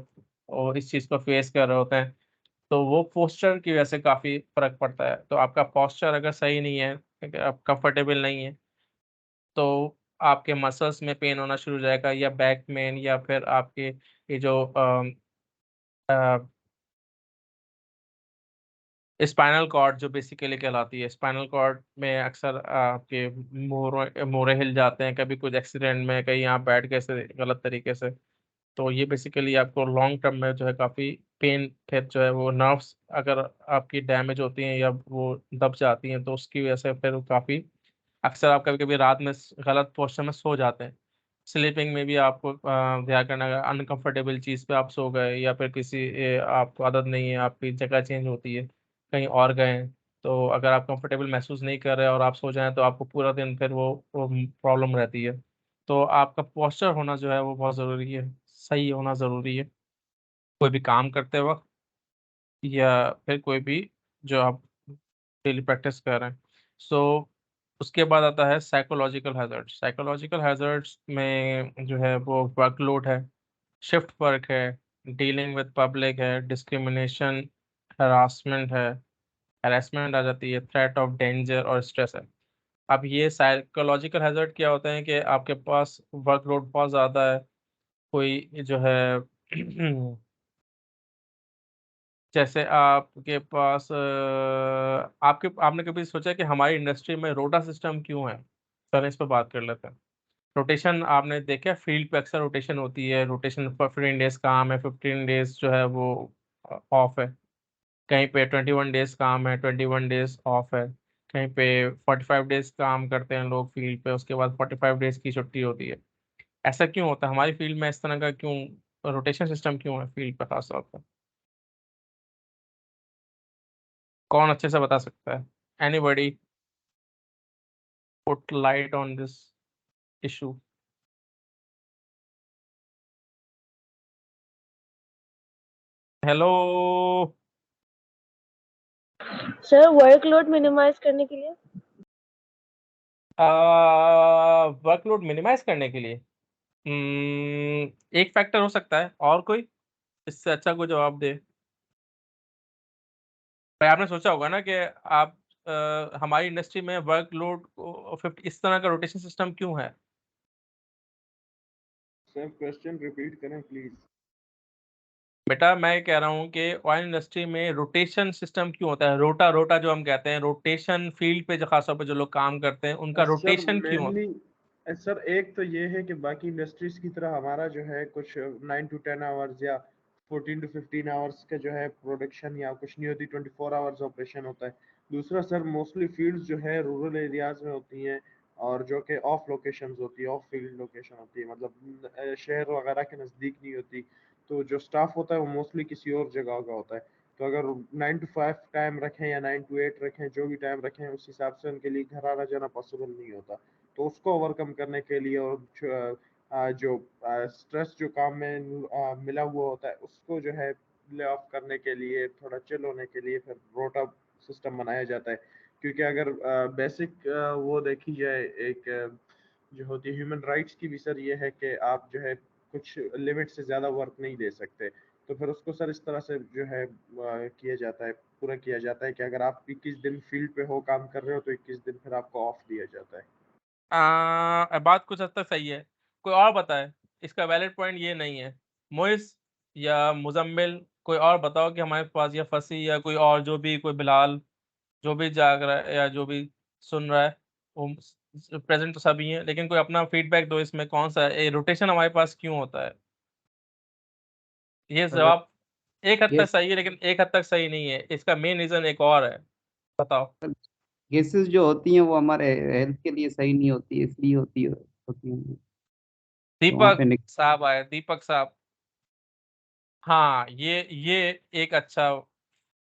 और इस चीज़ को फेस कर रहे होते हैं। तो वो पोस्चर की वजह से काफ़ी फ़र्क पड़ता है। तो आपका पोस्चर अगर सही नहीं है, ठीक है, आप कंफर्टेबल नहीं है, तो आपके मसल्स में पेन होना शुरू हो जाएगा, या बैक में, या फिर आपके ये जो अ, स्पाइनल कॉर्ड जो बेसिकली कहलाती है, स्पाइनल कॉर्ड में अक्सर आपके मोरे हिल जाते हैं, कभी कुछ एक्सीडेंट में कहीं आप बैठ गए ऐसे गलत तरीके से। तो ये बेसिकली आपको लॉन्ग टर्म में जो है काफ़ी पेन, फिर जो है वो नर्व्स अगर आपकी डैमेज होती हैं या वो दब जाती हैं तो उसकी वजह से फिर काफ़ी अक्सर आप कभी-कभी रात में गलत पोस्चर में सो जाते हैं। स्लीपिंग में भी आपको ध्यान करना है, अनकंफर्टेबल चीज़ पे आप सो गए या फिर किसी आपको आदत नहीं है, आपकी जगह चेंज होती है, कहीं और गए हैं, तो अगर आप कंफर्टेबल महसूस नहीं कर रहे और आप सो जाएँ तो आपको पूरा दिन फिर वो प्रॉब्लम रहती है। तो आपका पोस्चर होना जो है वो बहुत ज़रूरी है, सही होना ज़रूरी है, कोई भी काम करते वक़्त या फिर कोई भी जो आप डेली प्रैक्टिस कर रहे हैं। सो उसके बाद आता है साइकोलॉजिकल हैज़ार्ड्स। साइकोलॉजिकल हैज़ार्ड्स में जो है वो वर्कलोड है, शिफ्ट वर्क है, डीलिंग विद पब्लिक है, डिस्क्रिमिनेशन, हैरेसमेंट आ जाती है, थ्रेट ऑफ डेंजर और स्ट्रेस है। अब ये साइकोलॉजिकल हैज़ार्ड क्या होते हैं कि आपके पास वर्कलोड बहुत ज़्यादा है, कोई जो है जैसे आपके पास आपने कभी सोचा है कि हमारी इंडस्ट्री में रोटा सिस्टम क्यों है? चलें इस पे बात कर लेते हैं। रोटेशन आपने देखा है फील्ड पे अक्सर रोटेशन होती है, रोटेशन पर 15 डेज़ काम है, 15 डेज़ जो है वो ऑफ है। कहीं पे 21 डेज़ काम है, 21 डेज़ ऑफ है। कहीं पे 45 डेज़ काम करते हैं लोग फील्ड पे, उसके बाद 45 डेज़ की छुट्टी होती है। ऐसा क्यों होता है? हमारी फील्ड में इस तरह का क्यों रोटेशन सिस्टम क्यों है फील्ड पे खास तौर पे? कौन अच्छे से बता सकता है? Anybody put light on this issue? Hello sir workload minimise करने के लिए वर्कलोड मिनिमाइज करने के लिए एक फैक्टर हो सकता है, और कोई इससे अच्छा कोई जवाब दे। भाई आपने सोचा होगा ना कि आप हमारी इंडस्ट्री में वर्कलोड को 50 इस तरह का रोटेशन सिस्टम क्यों है? सर क्वेश्चन रिपीट करें प्लीज। बेटा मैं कह रहा हूँ कि ऑयल इंडस्ट्री में रोटेशन सिस्टम क्यों होता है? रोटा रोटा जो हम कहते हैं, रोटेशन फील्ड पे जो खासतौर पे जो लोग काम करते हैं उनका सर रोटेशन क्यों होता है? मेनली सर एक तो ये है कि बाकी इंडस्ट्रीज की तरह हमारा जो है कुछ 9 to 10 आवर्स या 14 to 15 आवर्स का जो है प्रोडक्शन या कुछ नहीं होती, 24 आवर्स ऑपरेशन होता है। दूसरा सर मोस्टली फील्ड्स जो है रूरल एरियाज में होती हैं और जो कि ऑफ लोकेशंस होती है, ऑफ फील्ड लोकेशन होती है, मतलब शहर वगैरह के नज़दीक नहीं होती। तो जो स्टाफ होता है वो मोस्टली किसी और जगह का होता है। तो अगर 9 to 5 टाइम रखें या 9 to 8 रखें, जो भी टाइम रखें उस हिसाब से उनके लिए घर आना जाना पॉसिबल नहीं होता। तो उसको ओवरकम करने के लिए और जो स्ट्रेस जो काम में मिला हुआ होता है उसको जो है ले ऑफ करने के लिए, थोड़ा चिल होने के लिए फिर रोटा सिस्टम बनाया जाता है। क्योंकि अगर बेसिक वो देखी जाए एक जो होती है ह्यूमन राइट्स की भी सर ये है कि आप जो है कुछ लिमिट से ज़्यादा वर्क नहीं दे सकते। तो फिर उसको सर इस तरह से जो है किया जाता है, पूरा किया जाता है कि अगर आप 21 दिन फील्ड पे हो, काम कर रहे हो, तो 21 दिन फिर आपको ऑफ दिया जाता है। बात कुछ हद तक सही है। कोई और बताए, इसका वैलिड पॉइंट ये नहीं है। मोइस या मुजम्मिल कोई और बताओ कि हमारे पास या फसी या कोई और जो भी, कोई बिलाल जो भी जाग रहा है या जो भी सुन रहा है, वो प्रेजेंट तो सभी हैं, लेकिन कोई अपना फीडबैक दो इसमें कौन सा है, रोटेशन हमारे पास क्यों होता है? ये जवाब एक हद तक सही है लेकिन एक हद तक सही नहीं है, इसका मेन रीजन एक और है। बताओ। गैसेस जो होती हैं वो हमारे हेल्थ के लिए सही नहीं होती है, इसलिए होती हैं। तो वहाँ पे दीपक साहब आए, दीपक साहब। हाँ, ये एक अच्छा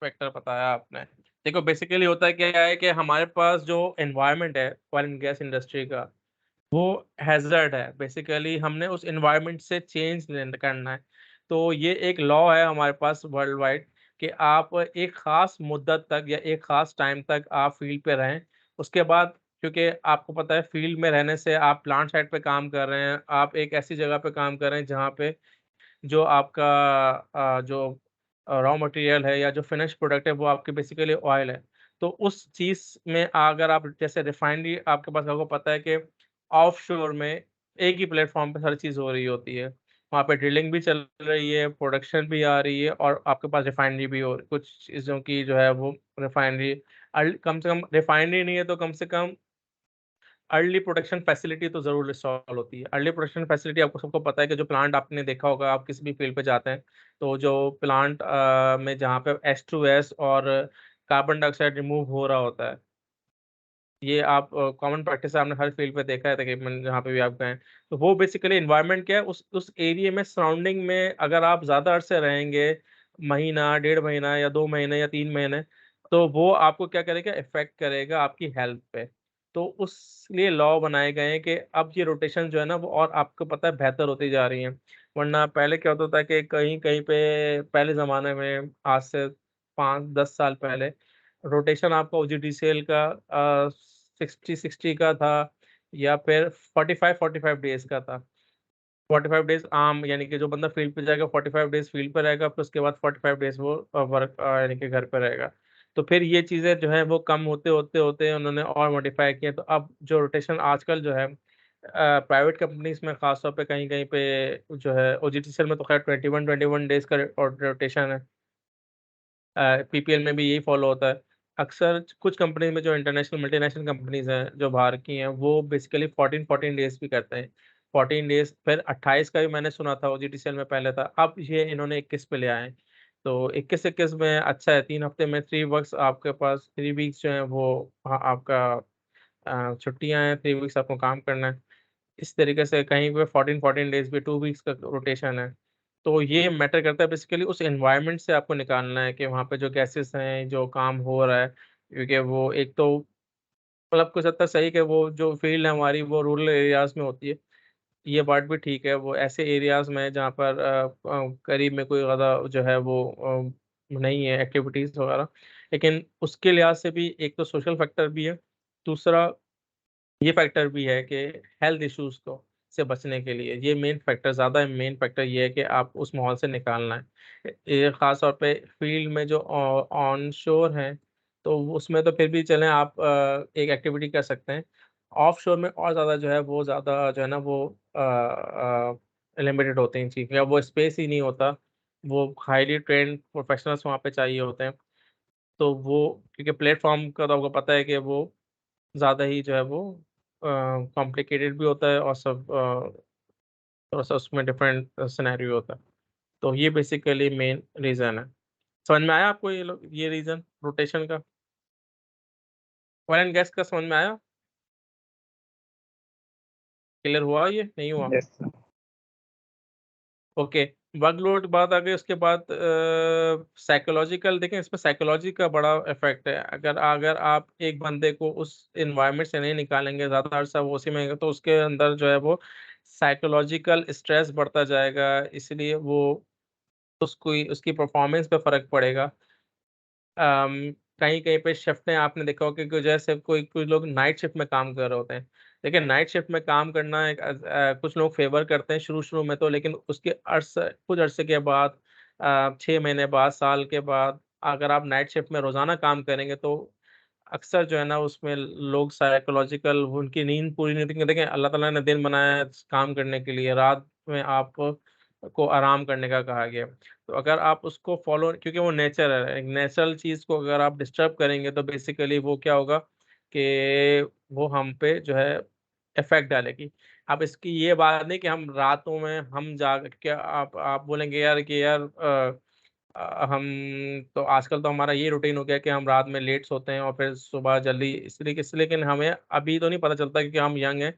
फैक्टर बताया आपने। देखो बेसिकली होता है क्या है कि हमारे पास जो एनवायरनमेंट है ऑयल एंड गैस इंडस्ट्री का, वो हैजर्ड है। बेसिकली हमने उस एनवायरनमेंट से चेंज करना है। तो ये एक लॉ है हमारे पास वर्ल्ड वाइड कि आप एक खास मुद्दत तक या एक खास टाइम तक आप फील्ड पे रहें। उसके बाद, क्योंकि आपको पता है फील्ड में रहने से आप प्लांट साइड पे काम कर रहे हैं, आप एक ऐसी जगह पे काम कर रहे हैं जहाँ पे जो आपका जो रॉ मटेरियल है या जो फिनिश प्रोडक्ट है वो आपके बेसिकली ऑयल है। तो उस चीज़ में अगर आप जैसे रिफाइनरी आपके पास, आपको पता है कि ऑफशोर में एक ही प्लेटफॉर्म पे हर चीज़ हो रही होती है। वहाँ पे ड्रिलिंग भी चल रही है, प्रोडक्शन भी आ रही है और आपके पास रिफाइनरी भी हो कुछ चीज़ों की जो है वो रिफाइनरी कम से कम रिफाइनरी नहीं है तो कम से कम अर्ली प्रोडक्शन फैसिलिटी तो ज़रूर इंस्टॉल होती है। अर्ली प्रोडक्शन फैसिलिटी आपको सबको पता है कि जो प्लांट आपने देखा होगा, आप किसी भी फील्ड पे जाते हैं, तो जो प्लांट में जहाँ पे H2S और कार्बन डाइऑक्साइड रिमूव हो रहा होता है, ये आप कॉमन प्रैक्टिस है, आपने हर फील्ड पे देखा है तकरीबन जहाँ पे भी आप गए हैं। तो वो बेसिकली एनवायरनमेंट क्या है, उस एरिया में सराउंडिंग में अगर आप ज़्यादा अरसे रहेंगे, महीना, डेढ़ महीना या 2 महीने या 3 महीने, तो वो आपको क्या करेगा, इफ़ेक्ट करेगा आपकी हेल्थ पे। तो उस लिए लॉ बनाए गए हैं कि अब ये रोटेशन जो है ना वो और आपको पता है बेहतर होती जा रही है। वरना पहले क्या होता था कि कहीं-कहीं पे पहले ज़माने में आज से 5-10 साल पहले रोटेशन आपका ओजीडीसीएल का 60-60 का था या फिर 45-45 डेज़ का था। 45 डेज़ आम, यानी कि जो बंदा फील्ड पे जाएगा 45 डेज़ फील्ड पे रहेगा, फिर उसके बाद 45 डेज़ वो वर्क यानी कि घर पे रहेगा। तो फिर ये चीज़ें जो हैं वो कम होते उन्होंने और मॉडिफ़ाई किए। तो अब जो रोटेशन आजकल जो है प्राइवेट कंपनीज़ में ख़ास तौर पे कहीं-कहीं पे जो है, ओजीटीसीएल में तो ख़ैर 21 डेज़ का रोटेशन है। पीपीएल में भी यही फॉलो होता है। अक्सर कुछ कंपनी में जो इंटरनेशनल मल्टीनेशनल कंपनीज़ हैं, जो बाहर की हैं, वो बेसिकली 14-14 डेज़ भी करते हैं। 14 डेज़ फिर 28 का भी मैंने सुना था, ओजीटीसीएल में पहले था, अब ये इन्होंने 21 पे ले आए हैं। तो 21-21 में अच्छा है, 3 हफ्ते में 3 वर्क्स आपके पास, 3 वीक्स जो हैं वो आपका छुट्टियाँ हैं, 3 वीक्स आपको काम करना है। इस तरीके से कहीं पे 14-14 डेज़ पे 2 वीक्स का रोटेशन है। तो ये मैटर करता है, बेसिकली उस एनवायरनमेंट से आपको निकालना है कि वहाँ पे जो गैसेज़ हैं, जो काम हो रहा है, क्योंकि वो एक तो मतलब कुछ हद तक सही कि वो जो फील्ड है हमारी वो रूरल एरियाज में होती है, ये बात भी ठीक है। वो ऐसे एरियाज में जहाँ पर करीब में कोई ज़्यादा जो है वो नहीं है एक्टिविटीज़ वगैरह, लेकिन उसके लिहाज से भी एक तो सोशल फैक्टर भी है, दूसरा ये फैक्टर भी है कि हेल्थ इश्यूज को से बचने के लिए ये मेन फैक्टर, ज़्यादा मेन फैक्टर ये है कि आप उस माहौल से निकालना है। ये ख़ास तौर पे फील्ड में जो ऑन शोर है तो उसमें तो फिर भी चलें आप एक एक्टिविटी कर सकते हैं। ऑफ शोर में और ज़्यादा जो है वो ज़्यादा जो है ना वो लिमिटेड होते हैं चीज़, या वो स्पेस ही नहीं होता, वो हाईली ट्रेंड प्रोफेशनल्स वहाँ पे चाहिए होते हैं। तो वो क्योंकि प्लेटफॉर्म का तो आपको पता है कि वो ज़्यादा ही जो है वो कॉम्प्लिकेटेड भी होता है और सब थोड़ा-सा उसमें डिफरेंट सिनेरियो होता है। तो ये बेसिकली मेन रीज़न है। समझ में आया आपको ये रीज़न रोटेशन का? ऑयल एंड गैस का समझ में आया? क्लियर हुआ ये? नहीं हुआ? Yes sir. ओके। वर्कलोड की बात आ गई, उसके बाद साइकोलॉजिकल देखें, इसमें साइकोलॉजी का बड़ा इफ़ेक्ट है। अगर अगर आप एक बंदे को उस एनवायरनमेंट से नहीं निकालेंगे, ज़्यादा अरसा वो उसी में तो उसके अंदर जो है वो साइकोलॉजिकल स्ट्रेस बढ़ता जाएगा, इसलिए वो उसको उसकी परफॉर्मेंस पे फ़र्क पड़ेगा। कहीं-कहीं पे शिफ्टें आपने देखा होगा कि जैसे कोई कुछ लोग नाइट शिफ्ट में काम कर रहे होते हैं। देखिए नाइट शिफ्ट में काम करना एक कुछ लोग फ़ेवर करते हैं शुरू-शुरू में तो, लेकिन उसके कुछ अरसे के बाद 6 महीने बाद, साल के बाद अगर आप नाइट शिफ्ट में रोज़ाना काम करेंगे तो अक्सर जो है ना उसमें लोग साइकोलॉजिकल उनकी नींद पूरी नहीं होती। देखें अल्लाह ताला ने दिन बनाया है काम करने के लिए, रात में आप को आराम करने का कहा गया है। तो अगर आप उसको फ़ॉलो क्योंकि वो नेचर है, एक नेचुरल चीज़ को अगर आप डिस्टर्ब करेंगे तो बेसिकली वो क्या होगा कि वो हम पे जो है इफ़ेक्ट डालेगी। अब इसकी ये बात नहीं कि हम रातों में हम जाग के आप बोलेंगे यार कि यार हम तो आजकल तो हमारा ये रूटीन हो गया कि हम रात में लेट सोते हैं और फिर सुबह जल्दी इस तरीके से, लेकिन हमें अभी तो नहीं पता चलता क्योंकि हम यंग हैं,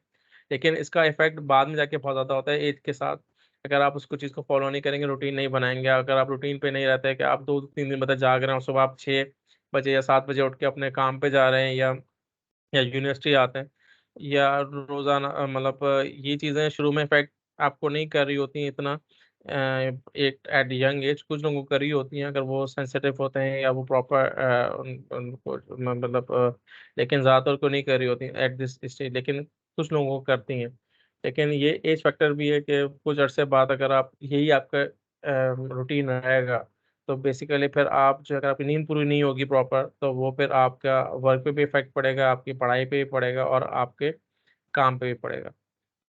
लेकिन इसका इफ़ेक्ट बाद में जाके बहुत ज़्यादा होता है एज के साथ। अगर आप उसको चीज़ को फ़ॉलो नहीं करेंगे, रूटीन नहीं बनाएँगे, अगर आप रूटीन पे नहीं रहते हैं कि आप 2-3 दिन मतलब जाग रहे हैं और सुबह आप 6 बजे या 7 बजे उठ के अपने काम पे जा रहे हैं या यूनिवर्सिटी आते हैं या रोज़ाना मतलब ये चीज़ें शुरू में इफ़ेक्ट आपको नहीं कर रही होती हैं इतना एक एट यंग एज, कुछ लोगों को कर रही होती हैं अगर वो सेंसिटिव होते हैं या वो प्रॉपर उनको मतलब लेकिन ज़्यादातर को नहीं कर रही होती एट दिस स्टेज, लेकिन कुछ लोगों को करती हैं। लेकिन ये एज फैक्टर भी है कि कुछ अरसे बाद अगर आप यही आपका रूटीन रहेगा तो बेसिकली फिर आप जो अगर आपकी नींद पूरी नहीं होगी प्रॉपर तो वो फिर आपका वर्क पे भी इफ़ेक्ट पड़ेगा, आपकी पढ़ाई पे भी पड़ेगा और आपके काम पे भी पड़ेगा।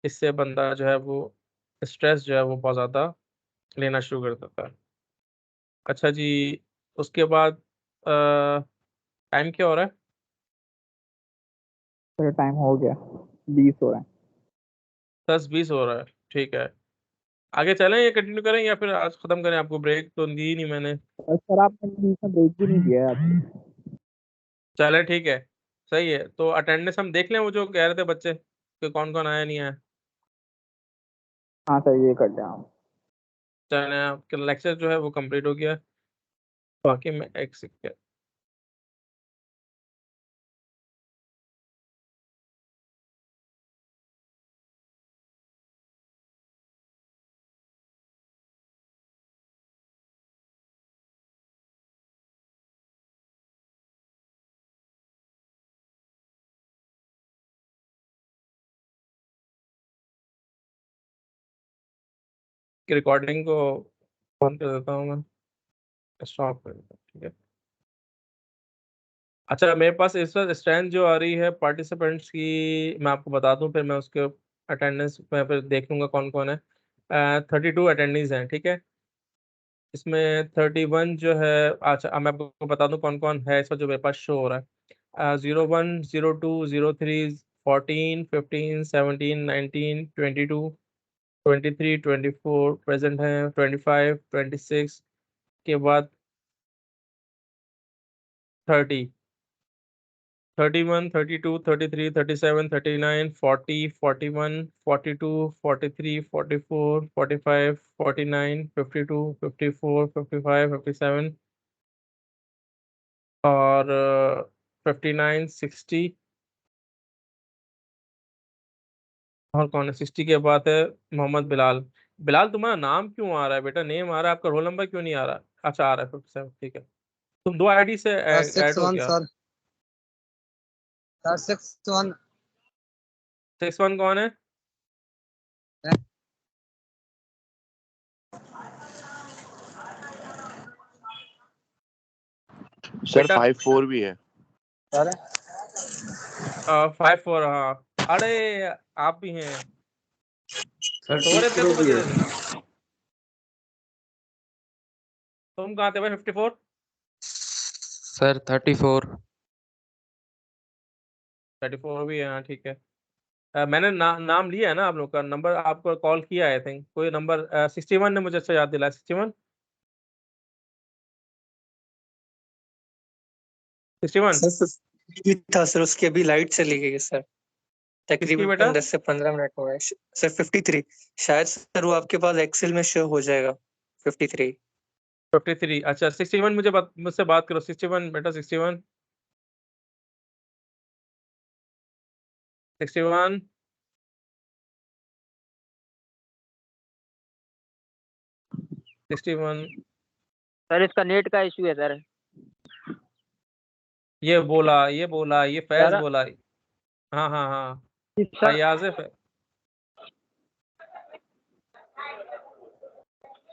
इससे बंदा जो है वो स्ट्रेस जो है वो बहुत ज़्यादा लेना शुरू कर देता है। अच्छा जी, उसके बाद टाइम क्या हो रहा है? सर टाइम हो गया, 20 हो रहा है। 10:20 हो रहा है, ठीक है। आगे चलें या कंटिन्यू करें या फिर आज खत्म करें? आपको ब्रेक तो दी नहीं मैंने। और सर आपने बीच में ब्रेक भी नहीं दिया है आपने। चलें ठीक है, सही है। तो अटेंडेंस हम देख लें वो जो कह रहे थे बच्चे कि कौन-कौन आया नहीं आया? हाँ सर ये कर लें आप। चलें आपका लेक्चर जो है वो कंप्लीट हो गया है। बाकी मैं एक सेकंड की रिकॉर्डिंग को बंद कर देता हूँ मैं, स्टॉप कर देता हूँ, ठीक है। अच्छा मेरे पास इस वक़्त स्ट्रेंथ जो आ रही है पार्टिसिपेंट्स की मैं आपको बता दूँ फिर मैं उसके अटेंडेंस में फिर देख लूँगा कौन-कौन है। 32 अटेंडीज़ हैं, ठीक है? इसमें 31 जो है अच्छा अब मैं आपको बता दूँ कौन-कौन है इस वक़्त जो मेरे पास शो हो रहा है। 01, 02, 03, 14, 15, 17, 19, 22, 23, 24 प्रेज़ेंट हैं, 25, 26 के बाद 30, 31, 32, 33, 37, 39, 40, 41, 42, 43, 44, 45, 49, 52, 54, 55, 57 और 59, 60 और कौन है? 60 के बाद है मोहम्मद बिलाल। बिलाल तुम्हारा नाम क्यों आ रहा है बेटा? नेम आ रहा है, आपका रोल नंबर क्यों नहीं आ रहा? अच्छा आ रहा है 57, ठीक है। तुम 2 आईडी से ऐड हो 61 क्या? सर 61 61 कौन है? सर बेटा 54 भी है। सर 54, हाँ। अरे आप भी हैं सर तो रहे थे 20 तुम भी अकेले है थे? तुम कहाँ थे भाई 54? सर 34 34 भी है, हाँ ठीक है। मैंने नाम लिया है ना आप लोग का, नंबर आपको कॉल किया है आई थिंक, कोई नंबर 61 ने मुझे अच्छा याद दिलाया। 61 61 सर भी था सर, उसकी अभी लाइट चली गई है सर, किसकी बेटा? तकरीबन 10 से 15 मिनट हुए हैं। सर 53 शायद सर, वो आपके पास एक्सेल में शो हो जाएगा 53। 53, अच्छा 61 मुझसे बात करो। 61 बेटा, 61 61 61। सर इसका नेट का इशू है सर। ये फैज सर बोला। हाँ हाँ हाँ, सर फयाज है।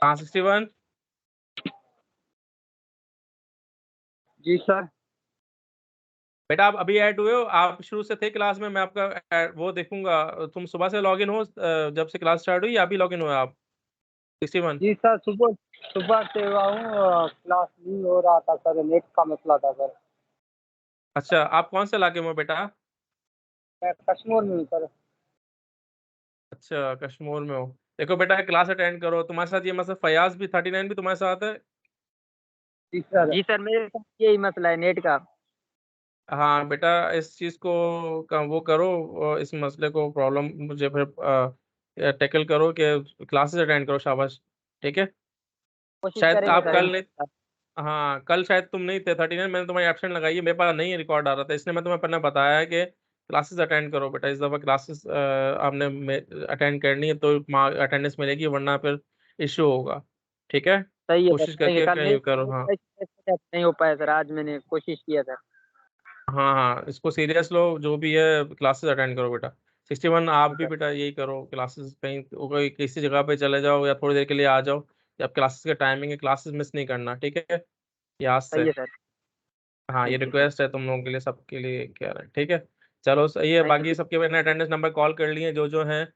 हाँ 61 जी सर। बेटा आप अभी ऐड हुए हो? आप शुरू से थे क्लास में? मैं आपका वो देखूंगा। तुम सुबह से लॉगिन हो, जब से क्लास स्टार्ट हुई, या अभी लॉगिन हुए आप? 61 जी सर, सुबह सुबह से हुआ हूँ, क्लास नहीं हो रहा था सर, नेट का मसला था सर। अच्छा, आप कौन से इलाके में हो बेटा? मैं कश्मीर में हूँ सर। अच्छा, कश्मीर में हो। देखो बेटा, क्लास अटेंड करो। तुम्हारे साथ ये मतलब फयाज भी 39 भी तुम्हारे साथ है? जी सर मेरे साथ यही मसला है नेट का। हाँ बेटा, इस चीज़ को वो करो, इस मसले को, प्रॉब्लम मुझे फिर टैकल करो कि क्लासेस अटेंड करो। शाबाश, ठीक है। कोशिश शायद करेंगे आप सर कल नहीं, इंशाल्लाह। हाँ कल शायद तुम नहीं थे 39, मैंने तुम्हारी एब्सेंट लगाई है, मेरे पास नहीं रिकॉर्ड आ रहा था, इसलिए मैं तुम्हें पहले बताया है कि क्लासेस अटेंड करो बेटा। इस दफ़ा क्लासेस आपने अटेंड करनी है तो अटेंडेंस मिलेगी, वरना फिर इशू होगा, ठीक है। सही है सर, कोशिश करेंगे करके कल। कहीं करो, हाँ। नहीं हो पाया सर, आज मैंने कोशिश किया सर। हाँ हाँ, इसको सीरियस लो, जो भी है क्लासेस अटेंड करो बेटा। 61 आप भी बेटा यही करो, क्लासेस कहीं कोई किसी जगह पे चले जाओ या थोड़ी देर के लिए आ जाओ, जब क्लासेस का टाइमिंग है, क्लासेस मिस नहीं करना, ठीक है, याद सही से। है सर। हाँ ये थैंक यू सर। रिक्वेस्ट है तुम लोगों के लिए, सबके लिए कह रहे हैं, ठीक है। चलो सही है, थैंक बाकी सबके मैंने अटेंडेंस नंबर कॉल कर लिए जो हैं।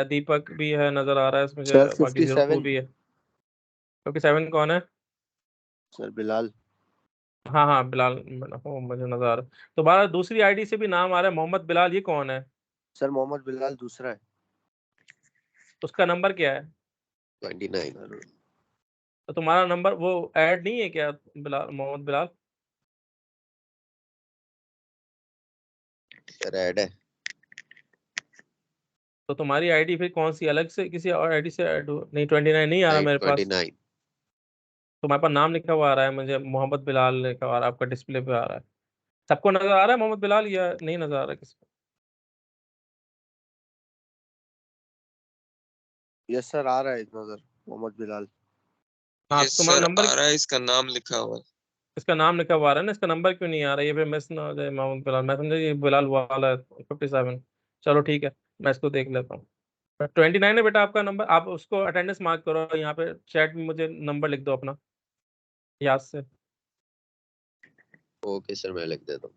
दीपक भी है, नज़र आ रहा है मुझे, सर बाकी 02 57 भी है। क्योंकि 7 कौन है? सर बिलाल। हाँ हाँ बिलाल, हो मुझे नज़र आ रहा है। तुम्हारा दूसरी आईडी से भी नाम आ रहा है मोहम्मद बिलाल, ये कौन है? सर मोहम्मद बिलाल दूसरा है। उसका नंबर क्या है? 29 तो तुम्हारा नंबर वो ऐड नहीं है क्या, बिलाल, मोहम्मद बिलाल? सर ऐड है। तो तुम्हारी आईडी फिर कौन सी, अलग से किसी और आईडी से ऐड हो? नहीं 29 नहीं आ रहा मेरे पास। 29 तुम्हारे पास नाम लिखा हुआ आ रहा है मुझे, मोहम्मद बिलाल लिखा हुआ आ रहा है, आपका डिस्प्ले पे आ रहा है। सबको नजर आ रहा है मोहम्मद बिलाल, या नहीं नजर आ रहा किसी को? यस सर आ रहा है नजर मोहम्मद बिलाल। हाँ ये तो तुम्हारा सर नंबर, आ रहा है, इसका नाम लिखा हुआ है। इसका नाम लिखा हुआ आ रहा है ना, इसका नंबर क्यों नहीं आ रहा है? ये फिर मिस ना हो जाए मोहम्मद बिलाल, मैं समझा ये बिलाल वाला है 57। चलो ठीक है, मैं इसको देख लेता हूँ। 29 है बेटा आपका नंबर, आप उसको अटेंडेंस मार्क करो यहाँ पे चैट में, मुझे नंबर लिख दो अपना याद से। ओके सर मैं लिख देता हूँ।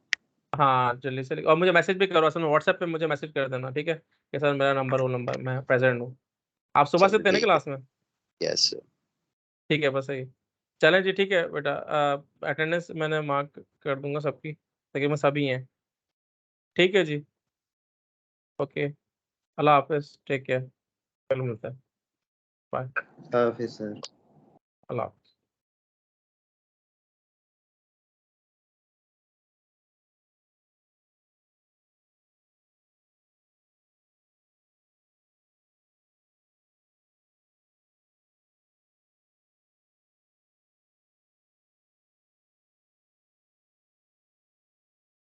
हाँ जल्दी से और मुझे मैसेज भी करो, असल में व्हाट्सएप पे मुझे मैसेज कर देना, ठीक है, कि सर मेरा नंबर, वो नंबर, मैं प्रेजेंट हूँ। आप सुबह से चलो थे ना ठीक है। क्लास में? Yes sir. ठीक है, बस सही। चलें जी, ठीक है बेटा, अटेंडेंस मैंने मार्क कर दूंगा सबकी, तकरीबन सभी हैं, ठीक है जी। ओके, अल्लाह हाफिज़, टेक केयर, कल मिलते हैं, बाय। हाफिज़ सर। अल्लाह हाफिज़।